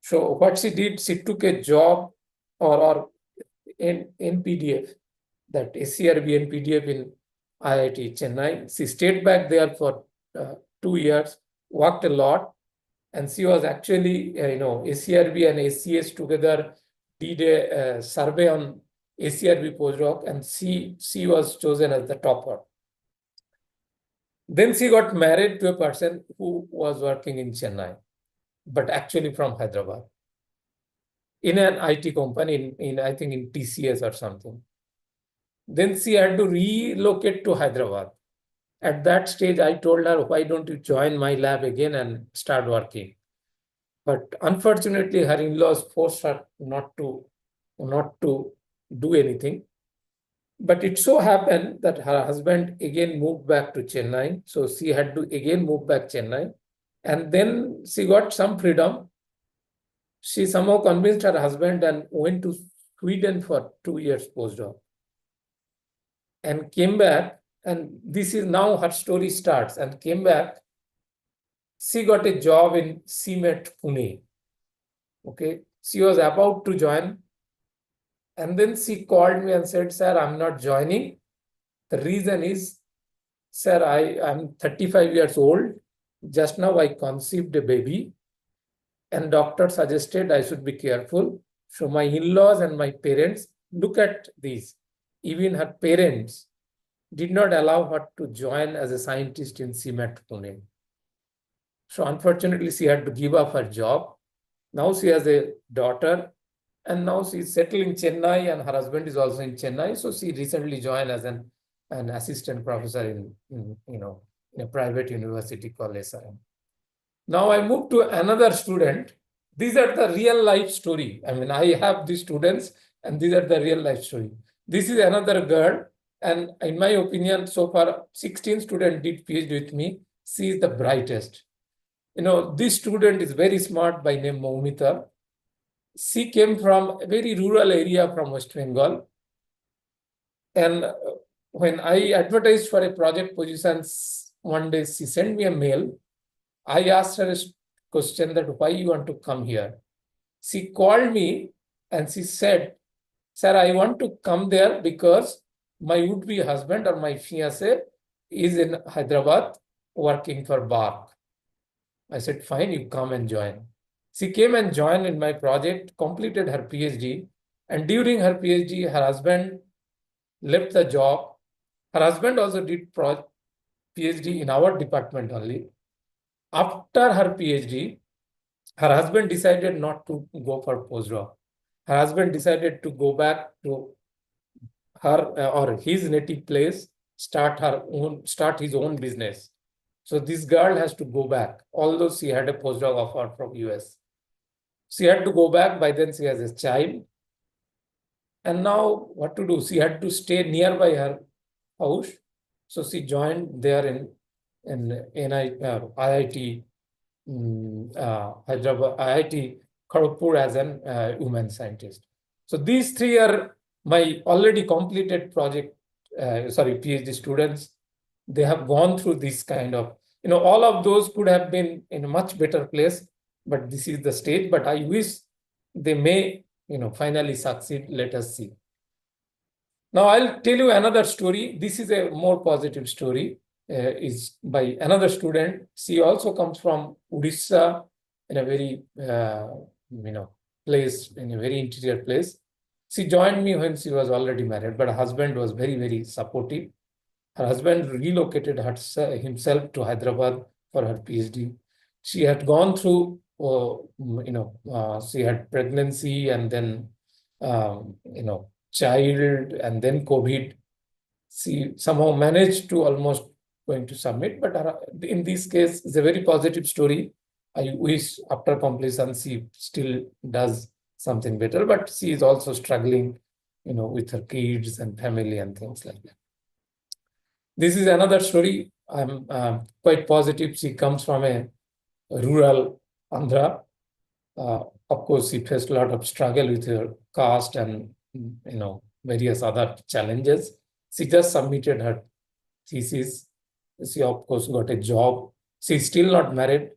So what she did, she took a job or in PDF, that SCRB PDF in IIT Chennai. She stayed back there for 2 years, worked a lot, and she was actually, SCRB and SCS together did a survey on SCRB postdoc, and she was chosen as the topper. Then she got married to a person who was working in Chennai, but actually from Hyderabad, in an IT company, in I think in TCS or something. Then she had to relocate to Hyderabad. At that stage, I told her, why don't you join my lab again and start working? But unfortunately, her in-laws forced her not to do anything. But it so happened that her husband again moved back to Chennai. So she had to again move back Chennai. And then she got some freedom. She somehow convinced her husband and went to Sweden for 2 years postdoc. And came back, and this is now her story starts, and came back. She got a job in CMET Pune. Okay, she was about to join, and then she called me and said, "Sir, I'm not joining. The reason is, sir, I'm 35 years old. Just now I conceived a baby, and doctor suggested I should be careful. So my in-laws and my parents, look at these. Even her parents did not allow her to join as a scientist in CMAT Pune. So unfortunately, she had to give up her job. Now she has a daughter, and now she is settled in Chennai, and her husband is also in Chennai. So she recently joined as an assistant professor in a private university called SRM. Now I move to another student. These are the real life story. I mean, I have these students, and these are the real life story. This is another girl, and in my opinion, so far 16 students did PhD with me. She is the brightest. This student is very smart by name Moumita. She came from a very rural area from West Bengal. And when I advertised for a project position, one day she sent me a mail. I asked her a question that why you want to come here. She called me and she said, "Sir, I want to come there because my would-be husband or my fiancé is in Hyderabad working for BARC." I said, "Fine, you come and join." She came and joined in my project, completed her PhD, and during her PhD, her husband left the job. Her husband also did PhD in our department only. After her PhD, her husband decided not to go for postdoc. Her husband decided to go back to her or his native place, start his own business. So this girl has to go back, although she had a postdoc offer from US. She had to go back. By then she has a child. And now what to do? She had to stay nearby her house. So she joined there in IIT Hyderabad, IIT Kharagpur as an women scientist. So these three are my already completed project, PhD students. They have gone through this kind of, all of those could have been in a much better place, but this is the stage. But I wish they may, finally succeed. Let us see. Now I'll tell you another story. This is a more positive story. Is by another student. She also comes from Odisha, in a very place, in a very interior place. She joined me when she was already married, but her husband was very, very supportive. Her husband relocated himself to Hyderabad for her PhD. She had gone through, she had pregnancy and then, child and then COVID. She somehow managed to almost going to submit, but in this case, it's a very positive story. I wish after completion she still does something better, but she is also struggling, with her kids and family and things like that. This is another story. I'm quite positive. She comes from a rural Andhra. Of course, she faced a lot of struggle with her caste and, various other challenges. She just submitted her thesis. She, of course, got a job. She's still not married.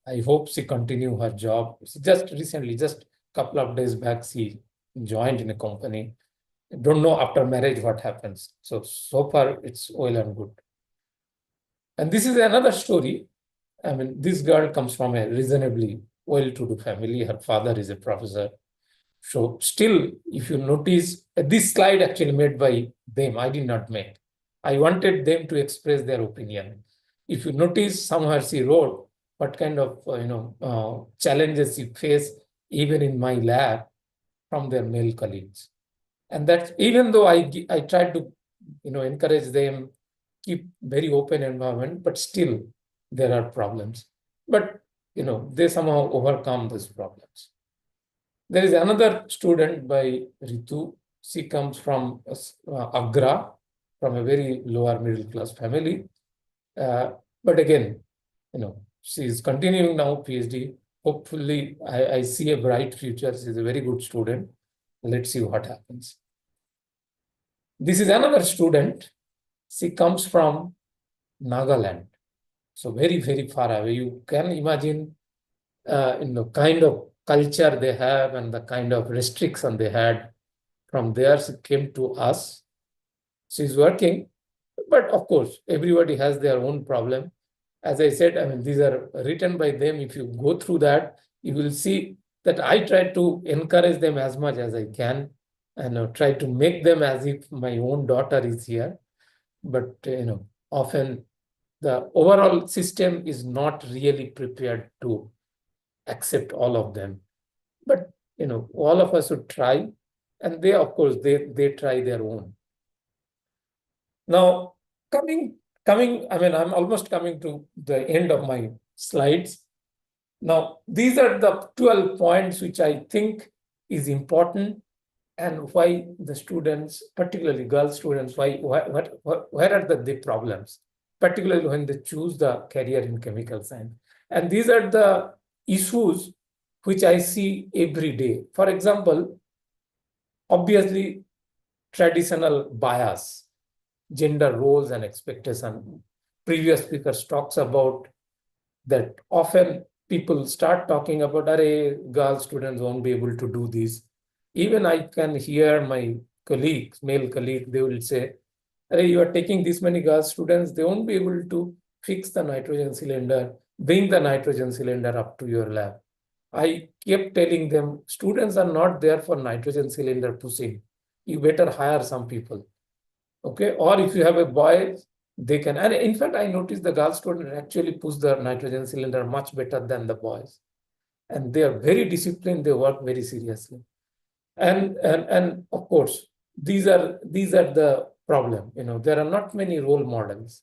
I hope she continue her job. She just recently, just a couple of days back, she joined in a company. Don't know after marriage what happens. So far, it's well and good. And this is another story. I mean, this girl comes from a reasonably well-to-do family. Her father is a professor. So still, if you notice, this slide actually made by them, I did not make. I wanted them to express their opinion. If you notice, somewhere she wrote what kind of challenges she face even in my lab from their male colleagues. And that even though I tried to encourage them, keep very open environment, but still there are problems. But they somehow overcome these problems. There is another student by Ritu. She comes from Agra, from a very lower middle class family. But again, she is continuing now PhD. Hopefully, I see a bright future. She is a very good student. Let's see what happens. This is another student. She comes from Nagaland. So very, very far away. You can imagine, kind of culture they have and the kind of restriction they had. From there, she came to us. She's working, but of course, everybody has their own problem. As I said, I mean, these are written by them. If you go through that, you will see that I try to encourage them as much as I can, and try to make them as if my own daughter is here. But often the overall system is not really prepared to accept all of them. But all of us should try, and they, of course, they try their own. Now, coming, I mean, I'm almost coming to the end of my slides. Now, these are the 12 points which I think is important, and why the students, particularly girl students, where are the problems, particularly when they choose the career in chemical science. And these are the issues which I see every day. For example, obviously, traditional bias, gender roles and expectation. Previous speakers talks about that often people start talking about, girl students won't be able to do this. Even I can hear my colleagues, male colleagues, they will say, you are taking this many girl students, they won't be able to fix the nitrogen cylinder, bring the nitrogen cylinder up to your lab. I kept telling them, students are not there for nitrogen cylinder pushing. You better hire some people. Okay, or if you have a boy, they can. And in fact, I noticed the girl students actually push the nitrogen cylinder much better than the boys. And they are very disciplined, they work very seriously. And of course, these are the problem. There are not many role models.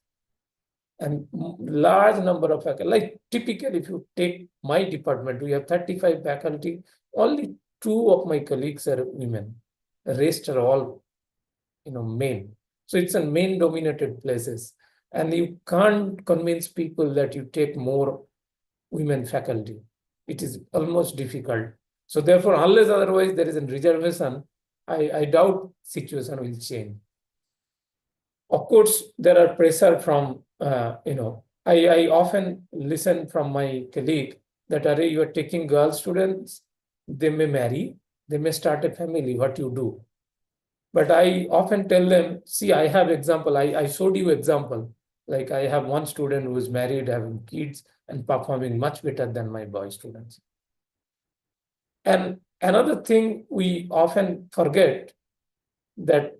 And large number of faculty, like typically, if you take my department, we have 35 faculty, only 2 of my colleagues are women. The rest are all, men. So it's a men-dominated places. And you can't convince people that you take more women faculty. It is almost difficult. So therefore, unless otherwise there is a reservation, I doubt situation will change. Of course, there are pressure from, I often listen from my colleague that, you are taking girl students, they may marry, they may start a family, what you do? But I often tell them, see, I have example, I showed you example. Like I have one student who is married, having kids, and performing much better than my boy students. And another thing we often forget that,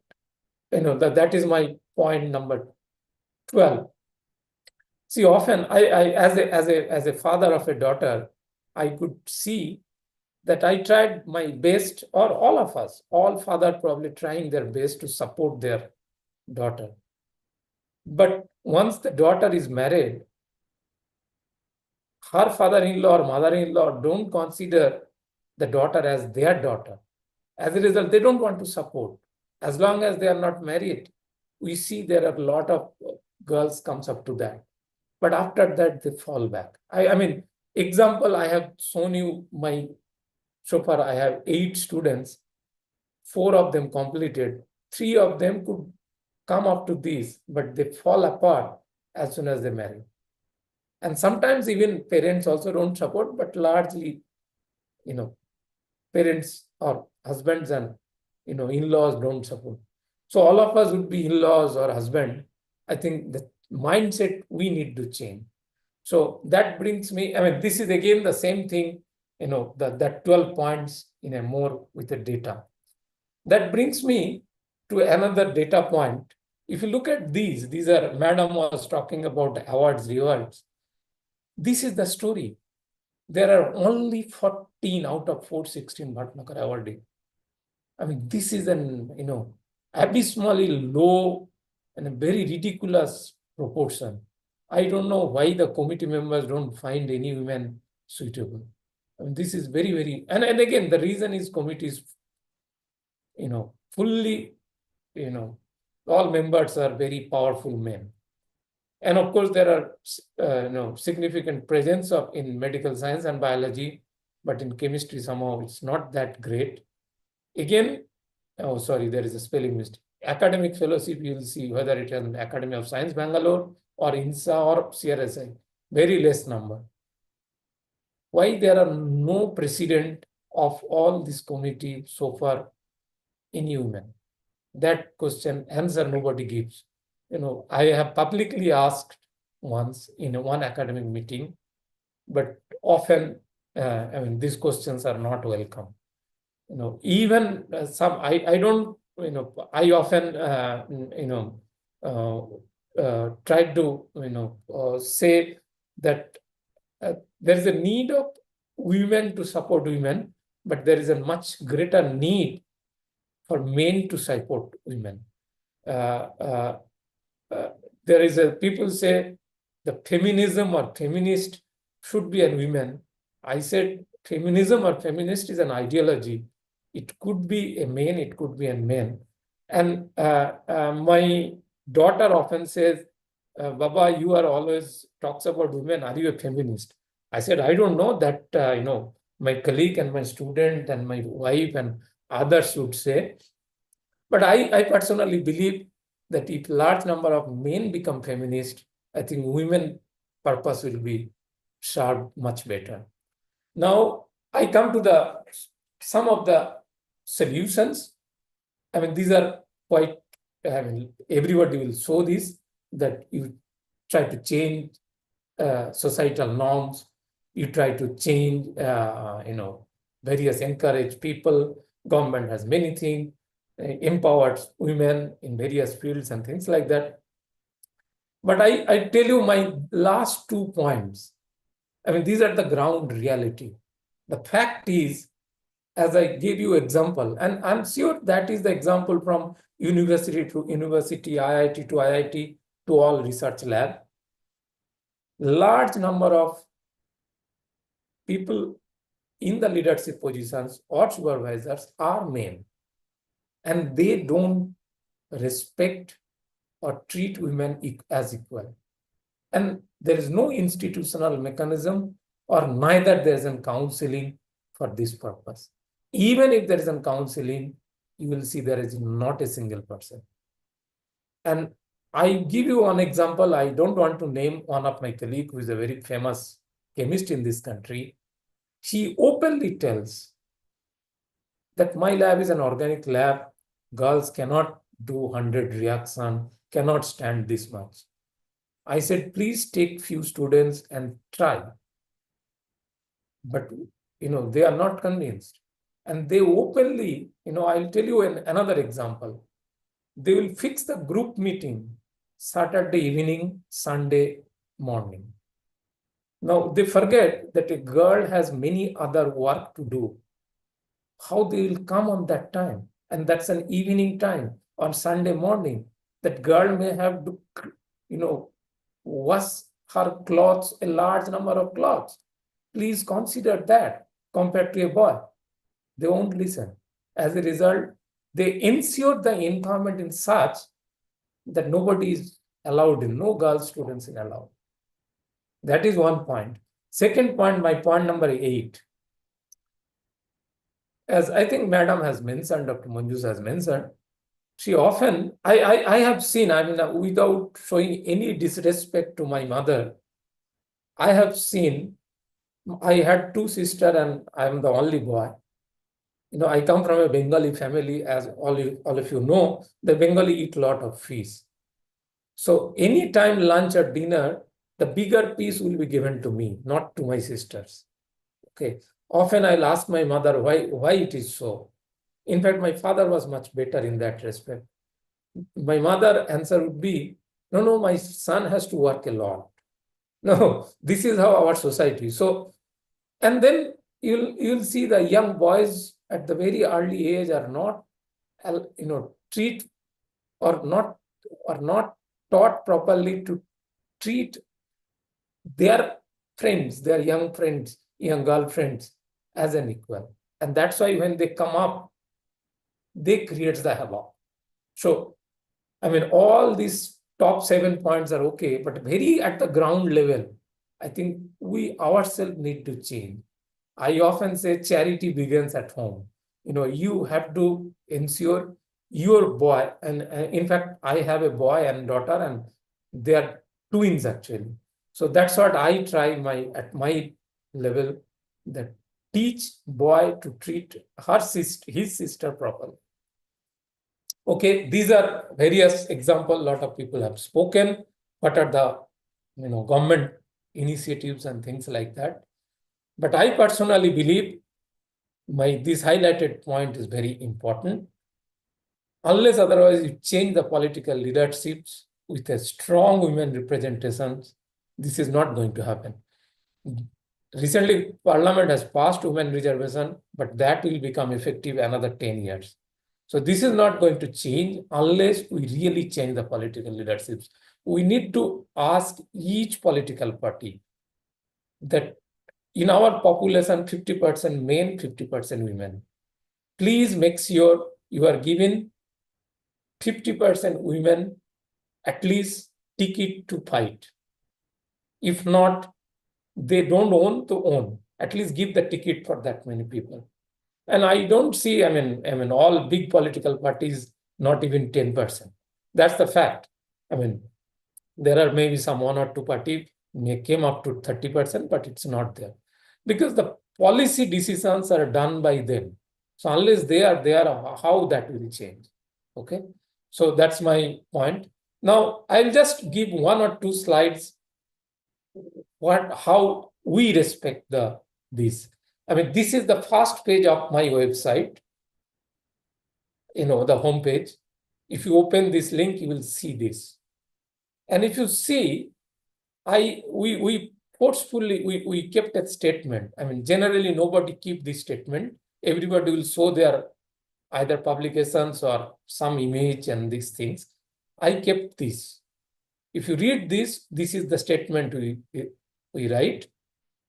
that is my point number 12. See, often I as a father of a daughter, I could see that I tried my best, or all of us, all fathers probably trying their best to support their daughter. But once the daughter is married, her father-in-law or mother-in-law don't consider the daughter as their daughter. As a result, they don't want to support. As long as they are not married, we see there are a lot of girls comes up to that. But after that, they fall back. I mean, example, I have shown you so far I have 8 students, 4 of them completed, 3 of them could come up to this, but they fall apart as soon as they marry. And sometimes even parents also don't support, but largely, parents or husbands and, in-laws don't support. So all of us would be in-laws or husband. I think the mindset we need to change. So that brings me, I mean, this is again the same thing, that 12 points in a more with the data. That brings me to another data point. If you look at these are, Madam was talking about awards, rewards. This is the story. There are only 14 out of 416 Bhatnagar awardee. I mean, this is an, abysmally low and a very ridiculous proportion. I don't know why the committee members don't find any women suitable. I mean, this is very, very, and again, the reason is committees, fully, all members are very powerful men. And of course, there are, significant presence in medical science and biology, but in chemistry, somehow it's not that great. Again, oh, sorry, there is a spelling mistake. Academic fellowship, you will see whether it is Academy of Science, Bangalore, or INSA or CRSI, very less number. Why there are no president of all this committee so far any women? That question answer nobody gives. I have publicly asked once in one academic meeting, but often I mean, these questions are not welcome. Even some, I don't, I often, try to, say that there is a need of women to support women, but there is a much greater need for men to support women. Uh, uh, there is a, people say the feminism or feminist should be a women. I said feminism or feminist is an ideology. It could be a man, it could be a man. And my daughter often says, Baba, you are always talks about women. Are you a feminist? I said, I don't know that, my colleague and my student and my wife and others would say. But I personally believe that if large number of men become feminist, I think women purpose will be served much better. Now I come to some of the solutions. I mean, these are quite, I mean, everybody will show this, that you try to change societal norms, you try to change, various encourage people, government has many things, empowers women in various fields and things like that. But I tell you my last 2 points. I mean, these are the ground reality. The fact is, as I gave you example, and I'm sure that is the example from university to university, IIT to IIT, to all research lab. Large number of people in the leadership positions or supervisors are men, and they don't respect or treat women as equal. And there is no institutional mechanism, or neither there is a counseling for this purpose. Even if there is a counseling, you will see there is not a single person. And I give you one example. I don't want to name one of my colleagues who is a very famous chemist in this country. She openly tells that my lab is an organic lab. Girls cannot do 100 reaction, cannot stand this much. I said, please take few students and try. But, they are not convinced. And they openly, I'll tell you another example. They will fix the group meeting Saturday evening, Sunday morning. Now, they forget that a girl has many other work to do. How they will come on that time? And that's an evening time on Sunday morning. That girl may have to, wash her clothes, a large number of clothes. Please consider that compared to a boy. They won't listen. As a result, they ensure the environment in such that nobody is allowed in, no girl students are allowed. That is one point. Second point, my point number 8. As I think Madam has mentioned, Dr. Manjus has mentioned, she often, I have seen, I mean, without showing any disrespect to my mother, I have seen, I had 2 sisters and I am the only boy. I come from a Bengali family, as all of you know, the Bengali eat a lot of fish. So anytime lunch or dinner, the bigger piece will be given to me, not to my sisters. Okay. Often I'll ask my mother why it is so. In fact, my father was much better in that respect. My mother answer would be, no, my son has to work a lot. No, this is how our society. So, and then you'll see the young boys at the very early age are not, treat or not taught properly to treat their friends, their young friends, young girlfriends as an equal. And that's why when they come up, they create the havoc. So, I mean, all these top 7 points are okay, but very at the ground level, I think we ourselves need to change. I often say charity begins at home. You have to ensure your boy, and in fact, I have a boy and daughter, and they are twins actually. So that's what I try at my level, that teach boy to treat his sister properly. Okay, these are various examples. A lot of people have spoken. What are the government initiatives and things like that? But I personally believe this highlighted point is very important. Unless otherwise you change the political leaderships with a strong women representation, this is not going to happen. Recently, Parliament has passed women reservation, but that will become effective another 10 years. So this is not going to change unless we really change the political leaderships. We need to ask each political party that in our population, 50% men, 50% women. Please make sure you are giving 50% women at least ticket to fight. If not, they don't own to own. At least give the ticket for that many people. And I don't see, I mean, all big political parties, not even 10%. That's the fact. I mean, there are maybe some one or two parties may came up to 30%, but it's not there. Because the policy decisions are done by them. So unless they are there, how that will change? Okay. So that's my point. Now I'll just give one or two slides how we respect this. I mean, this is the first page of my website, the home page. If you open this link, you will see this. And if you see, we forcefully, we kept a statement. I mean, generally nobody keep this statement. Everybody will show their either publications or some image and these things. I kept this. If you read this, this is the statement we write,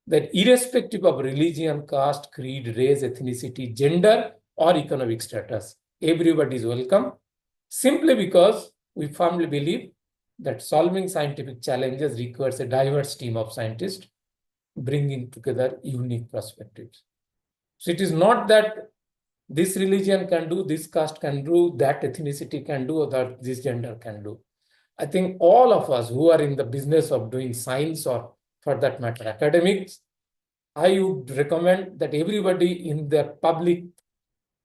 that irrespective of religion, caste, creed, race, ethnicity, gender, or economic status, everybody is welcome, simply because we firmly believe that solving scientific challenges requires a diverse team of scientists bringing together unique perspectives. So it is not that this religion can do, this caste can do, that ethnicity can do, or that this gender can do. I think all of us who are in the business of doing science, or for that matter, academics, I would recommend that everybody in their public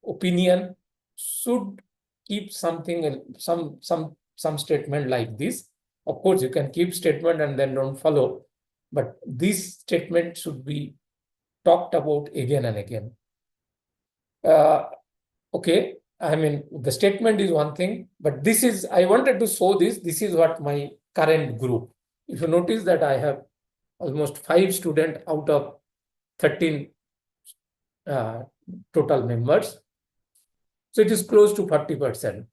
opinion should keep something, some statement like this. Of course, you can keep statement and then don't follow, but this statement should be talked about again and again. Okay, I mean, the statement is one thing, but this is, I wanted to show this. This is what my current group. If you notice that I have almost 5 students out of 13 total members. So it is close to 40%.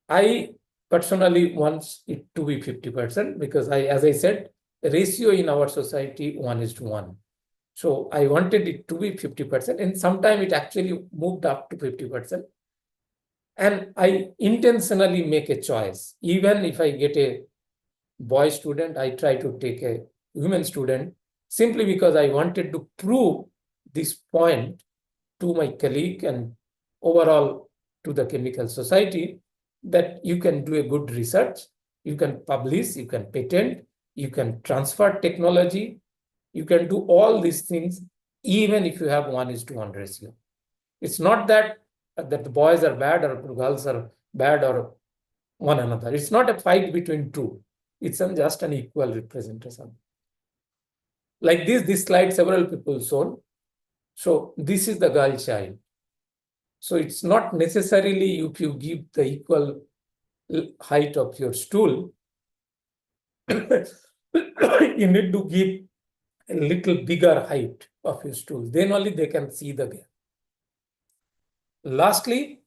I personally want it to be 50% because as I said, the ratio in our society 1:1. So I wanted it to be 50%, and sometime it actually moved up to 50%. And I intentionally make a choice. Even if I get a boy student, I try to take a women student simply because I wanted to prove this point to my colleague and overall to the chemical society that you can do a good research, you can publish, you can patent, you can transfer technology, you can do all these things even if you have 1:1 ratio. It's not that the boys are bad or girls are bad or one another. It's not a fight between two. It's just an equal representation. Like this slide, several people shown. So this is the girl child. So it's not necessarily if you give the equal height of your stool, you need to give a little bigger height of your stool. Then only they can see the gap. Lastly,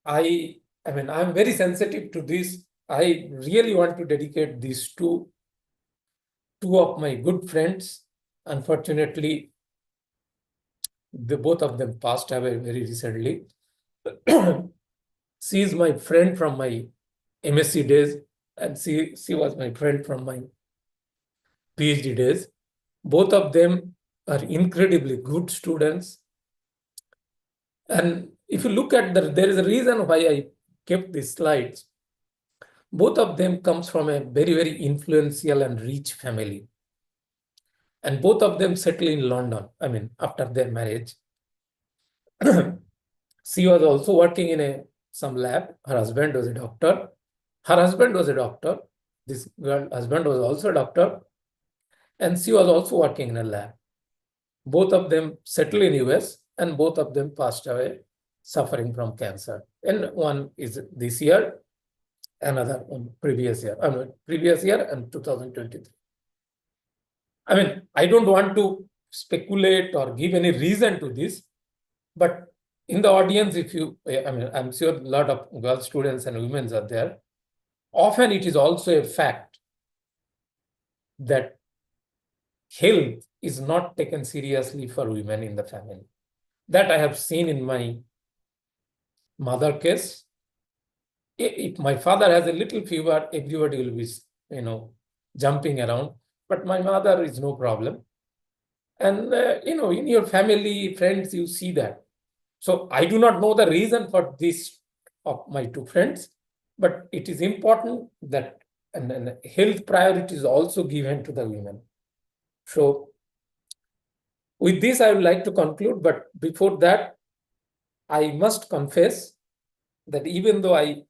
I'm very sensitive to this. I really want to dedicate this to two of my good friends. Unfortunately, both of them passed away very recently. She is my friend from my MSc days, and she was my friend from my PhD days. Both of them are incredibly good students. And if you look at there is a reason why I kept these slides. Both of them comes from a very, very influential and rich family. And both of them settled in London, after their marriage. She was also working in some lab. Her husband was a doctor. Her husband was a doctor. This girl husband was also a doctor. And she was also working in a lab. Both of them settled in US and both of them passed away suffering from cancer. And one is this year, another one previous year. Previous year and 2023. I mean, I don't want to speculate or give any reason to this, but in the audience, if you, I mean, I'm sure a lot of girl students and women are there. Often it is also a fact that health is not taken seriously for women in the family. That I have seen in my mother case. If my father has a little fever, everybody will be, jumping around. But my mother is no problem. And, in your family, friends, you see that. So I do not know the reason for this of my two friends, but it is important that and health priority is also given to the women. So with this, I would like to conclude, but before that, I must confess that even though I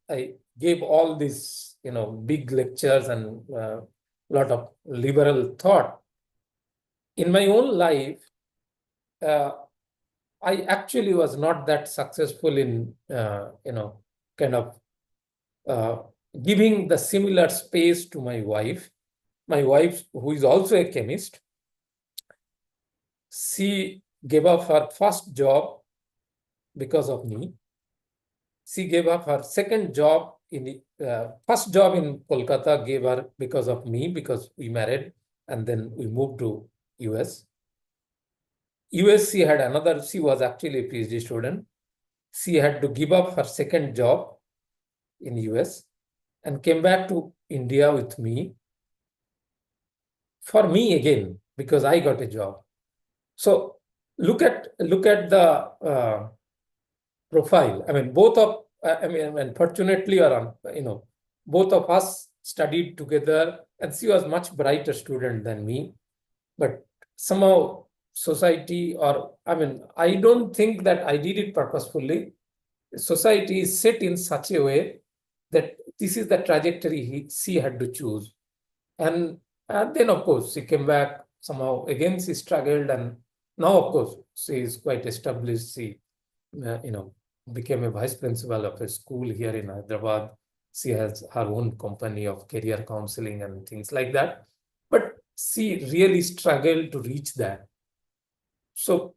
gave all these, big lectures and a lot of liberal thought, in my own life, I actually was not that successful in, kind of giving the similar space to my wife. My wife, who is also a chemist, she gave up her first job because of me. She gave up her second job in first job in Kolkata, gave her because of me, because we married and then we moved to US. US, she had another, she was actually a PhD student. She had to give up her second job in US and came back to India with me. For me again, because I got a job. So look at the profile. I mean, both of, unfortunately, or both of us studied together, and she was much brighter student than me. But somehow society, or I don't think that I did it purposefully. Society is set in such a way that this is the trajectory she had to choose. And then, of course, she came back somehow. Again, she struggled, and now, of course, she is quite established. She, became a vice principal of a school here in Hyderabad. She has her own company of career counseling and things like that. But she really struggled to reach that. So,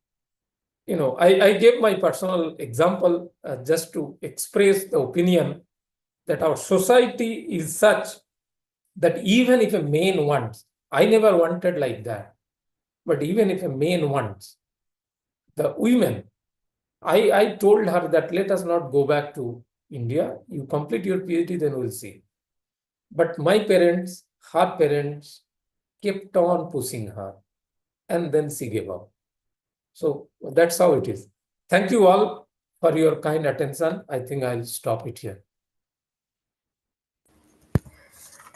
I gave my personal example just to express the opinion that our society is such that even if a man wants, I never wanted like that, but even if a man wants, the women, I told her that let us not go back to India. You complete your PhD, then we'll see. But my parents, her parents, kept on pushing her, and then she gave up. So that's how it is. Thank you all for your kind attention. I think I'll stop it here.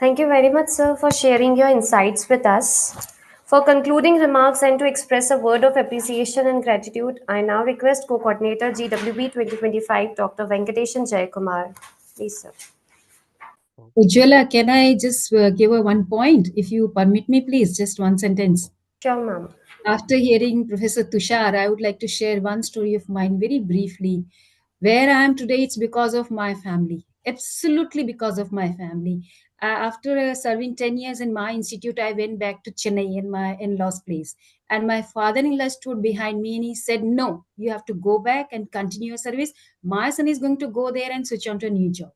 Thank you very much, sir, for sharing your insights with us. For concluding remarks and to express a word of appreciation and gratitude, I now request Co-Coordinator GWB 2025, Dr. Venkateshan Jayakumar. Please, sir. Ujjwala, can I just give a one point? If you permit me, please, just one sentence. Sure, ma'am. After hearing Professor Tushar, I would like to share one story of mine very briefly. Where I am today, it's because of my family. Absolutely because of my family. After serving 10 years in my institute, I went back to Chennai in my in-laws' place. And my father-in-law stood behind me and he said, no, you have to go back and continue your service. My son is going to go there and switch on to a new job.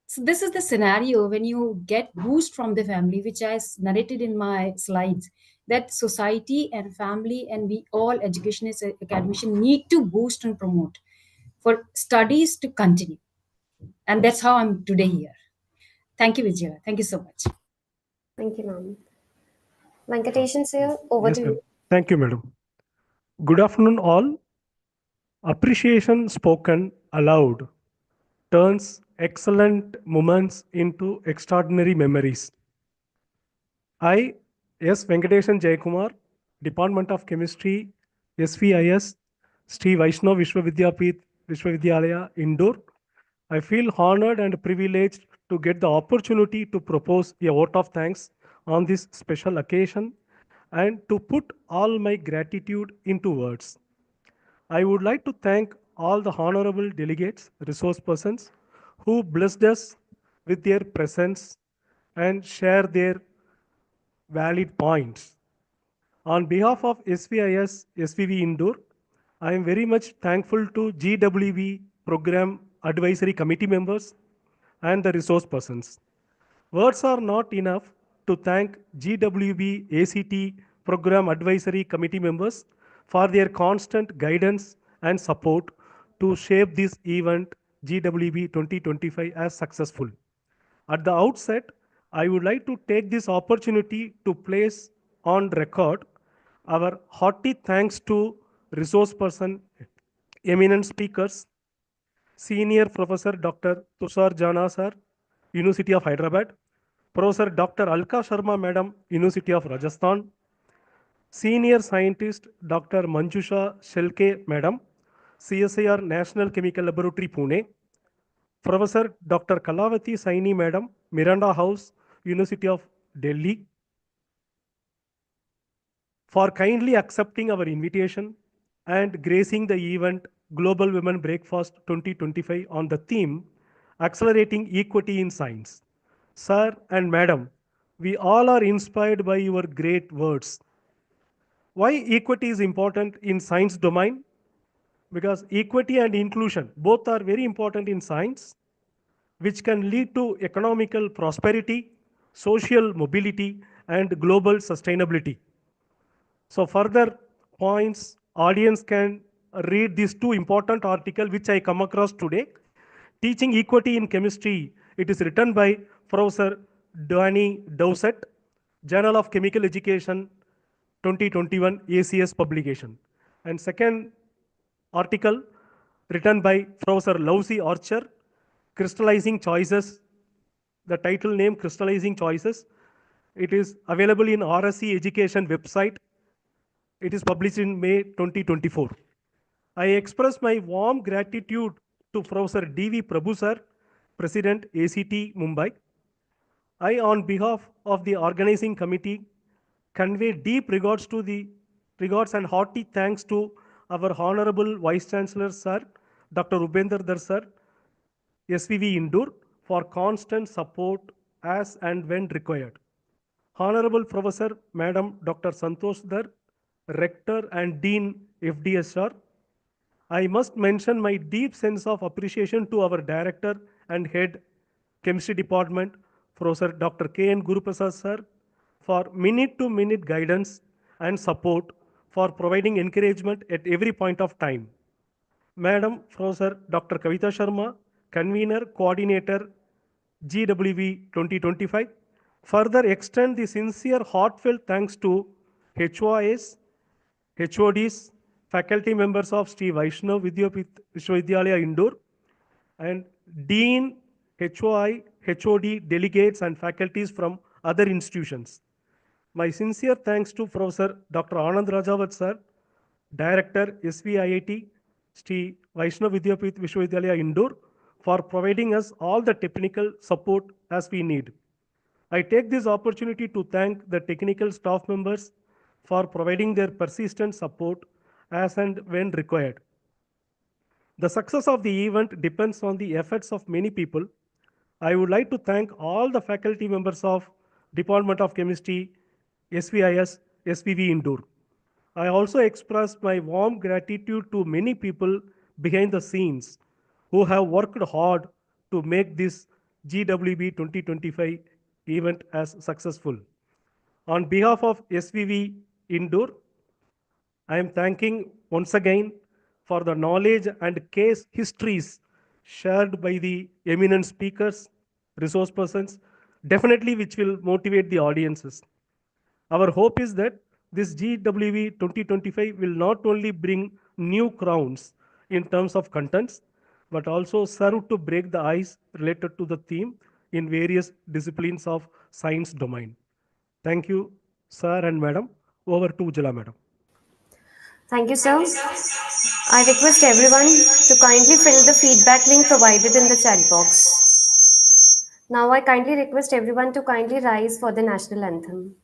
So this is the scenario when you get boost from the family, which I narrated in my slides, that society and family and we all educationists, academicians need to boost and promote for studies to continue. And that's how I'm today here. Thank you, Vijaya. Thank you so much. Thank you, ma'am. Venkateshan, sir, over Yes, to ma'am. you. Thank you, madam. Good afternoon, all. Appreciation spoken aloud turns excellent moments into extraordinary memories. I, S. Venkateshan Jayakumar, Department of Chemistry, SVIS, Sri Vaishnav Vishwavidyalaya, Indore. I feel honored and privileged to get the opportunity to propose a vote of thanks on this special occasion and to put all my gratitude into words. I would like to thank all the honorable delegates, resource persons, who blessed us with their presence and share their valid points. On behalf of SVIS SVV Indoor, I am very much thankful to GWB Program Advisory Committee members and the resource persons. Words are not enough to thank GWB ACT Program Advisory Committee members for their constant guidance and support to shape this event GWB 2025 as successful. At the outset, I would like to take this opportunity to place on record our hearty thanks to resource person, eminent speakers, Senior Professor Dr. Tushar Jana sir, University of Hyderabad, Professor Dr. Alka Sharma Madam, University of Rajasthan, Senior Scientist Dr. Manjusha Shelke Madam, CSIR National Chemical Laboratory Pune, Professor Dr. Kalavati Saini Madam, Miranda House, University of Delhi, for kindly accepting our invitation and gracing the event Global Women Breakfast 2025 on the theme Accelerating Equity in Science. Sir and Madam, we all are inspired by your great words. Why equity is important in science domain? Because equity and inclusion both are very important in science, which can lead to economical prosperity, social mobility, and global sustainability. So further points, audience can read these two important articles which I come across today. Teaching Equity in Chemistry. It is written by Professor Danny Dowsett, Journal of Chemical Education, 2021 ACS publication. And second article written by Professor Lousy Archer, Crystallizing Choices. The title name Crystallizing Choices. It is available in RSC Education website. It is published in May 2024. I express my warm gratitude to Professor D.V. Prabhu sir, President ACT Mumbai. I, on behalf of the organizing committee, convey deep regards and hearty thanks to our Honorable Vice Chancellor sir, Dr. Ubender Dar sir, SVV Indoor, for constant support as and when required. Honorable Professor Madam Dr. Santosh Dar, Rector and Dean FDSR, I must mention my deep sense of appreciation to our Director and Head Chemistry Department, Professor Dr. K.N. Guruprasad sir, for minute-to-minute guidance and support for providing encouragement at every point of time. Madam Professor Dr. Kavita Sharma, Convener, Coordinator, GWB 2025, further extend the sincere, heartfelt thanks to HOIs, HODs, faculty members of Sri Vaishnav Vishwavidyalaya Indore, and Dean, HOI, HOD, delegates and faculties from other institutions. My sincere thanks to Professor Dr. Anand Rajawat sir, Director SVIIT, Sri Vaishnav Vishwavidyalaya Indore, for providing us all the technical support as we need. I take this opportunity to thank the technical staff members for providing their persistent support as and when required. The success of the event depends on the efforts of many people. I would like to thank all the faculty members of Department of Chemistry, SVIS, SVV Indoor. I also express my warm gratitude to many people behind the scenes who have worked hard to make this GWB 2025 event as successful. On behalf of SVV Indoor, I am thanking once again for the knowledge and case histories shared by the eminent speakers, resource persons, definitely which will motivate the audiences. Our hope is that this GWB 2025 will not only bring new crowns in terms of contents, but also serve to break the ice related to the theme in various disciplines of science domain. Thank you, sir and madam. Over to Ujjala madam. Thank you, sir. I request everyone to kindly fill the feedback link provided in the chat box. Now I kindly request everyone to kindly rise for the national anthem.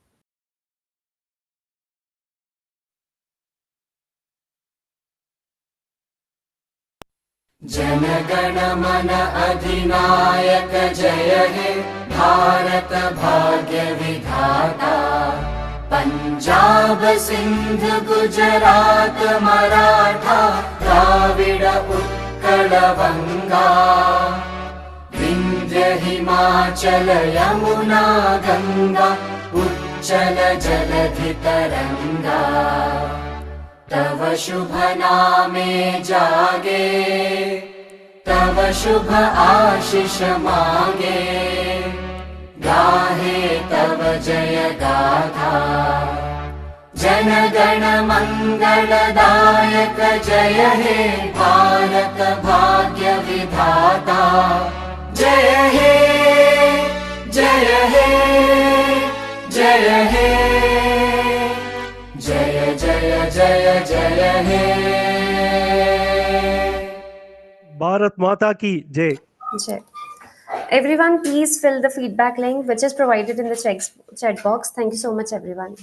जनगण मन अधिनायक जय हे भारत भाग्य विधाता। पंजाब सिंध गुजरात मराठा द्राविड उत्कल बंगा। विंध्य हिमाचल यमुना गंगा उच्चल जलधि तरंगा। तव शुभ नामे जागे तव शुभ आशीष मांगे। गाहे तव जय गाथा जन गण मंगलदायक जय हे भारत भाग्य विधाता। जय हे जय हे जय हे जय जय जय जय हे। भारत माता की जय। Jai. Everyone, please fill the feedback link which is provided in the chat box. Thank you so much, everyone.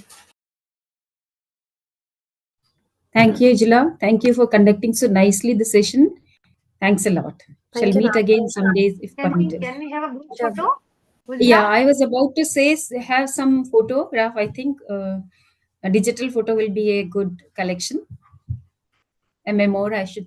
Thank you, Ujula. Thank you for conducting so nicely the session. Thanks a lot. Shall you, meet ma'am. again some days if Can permitted. we have a group Sure. photo? Ujla? Yeah, I was about to say have some photograph. I think a digital photo will be a good collection. A memoir, I should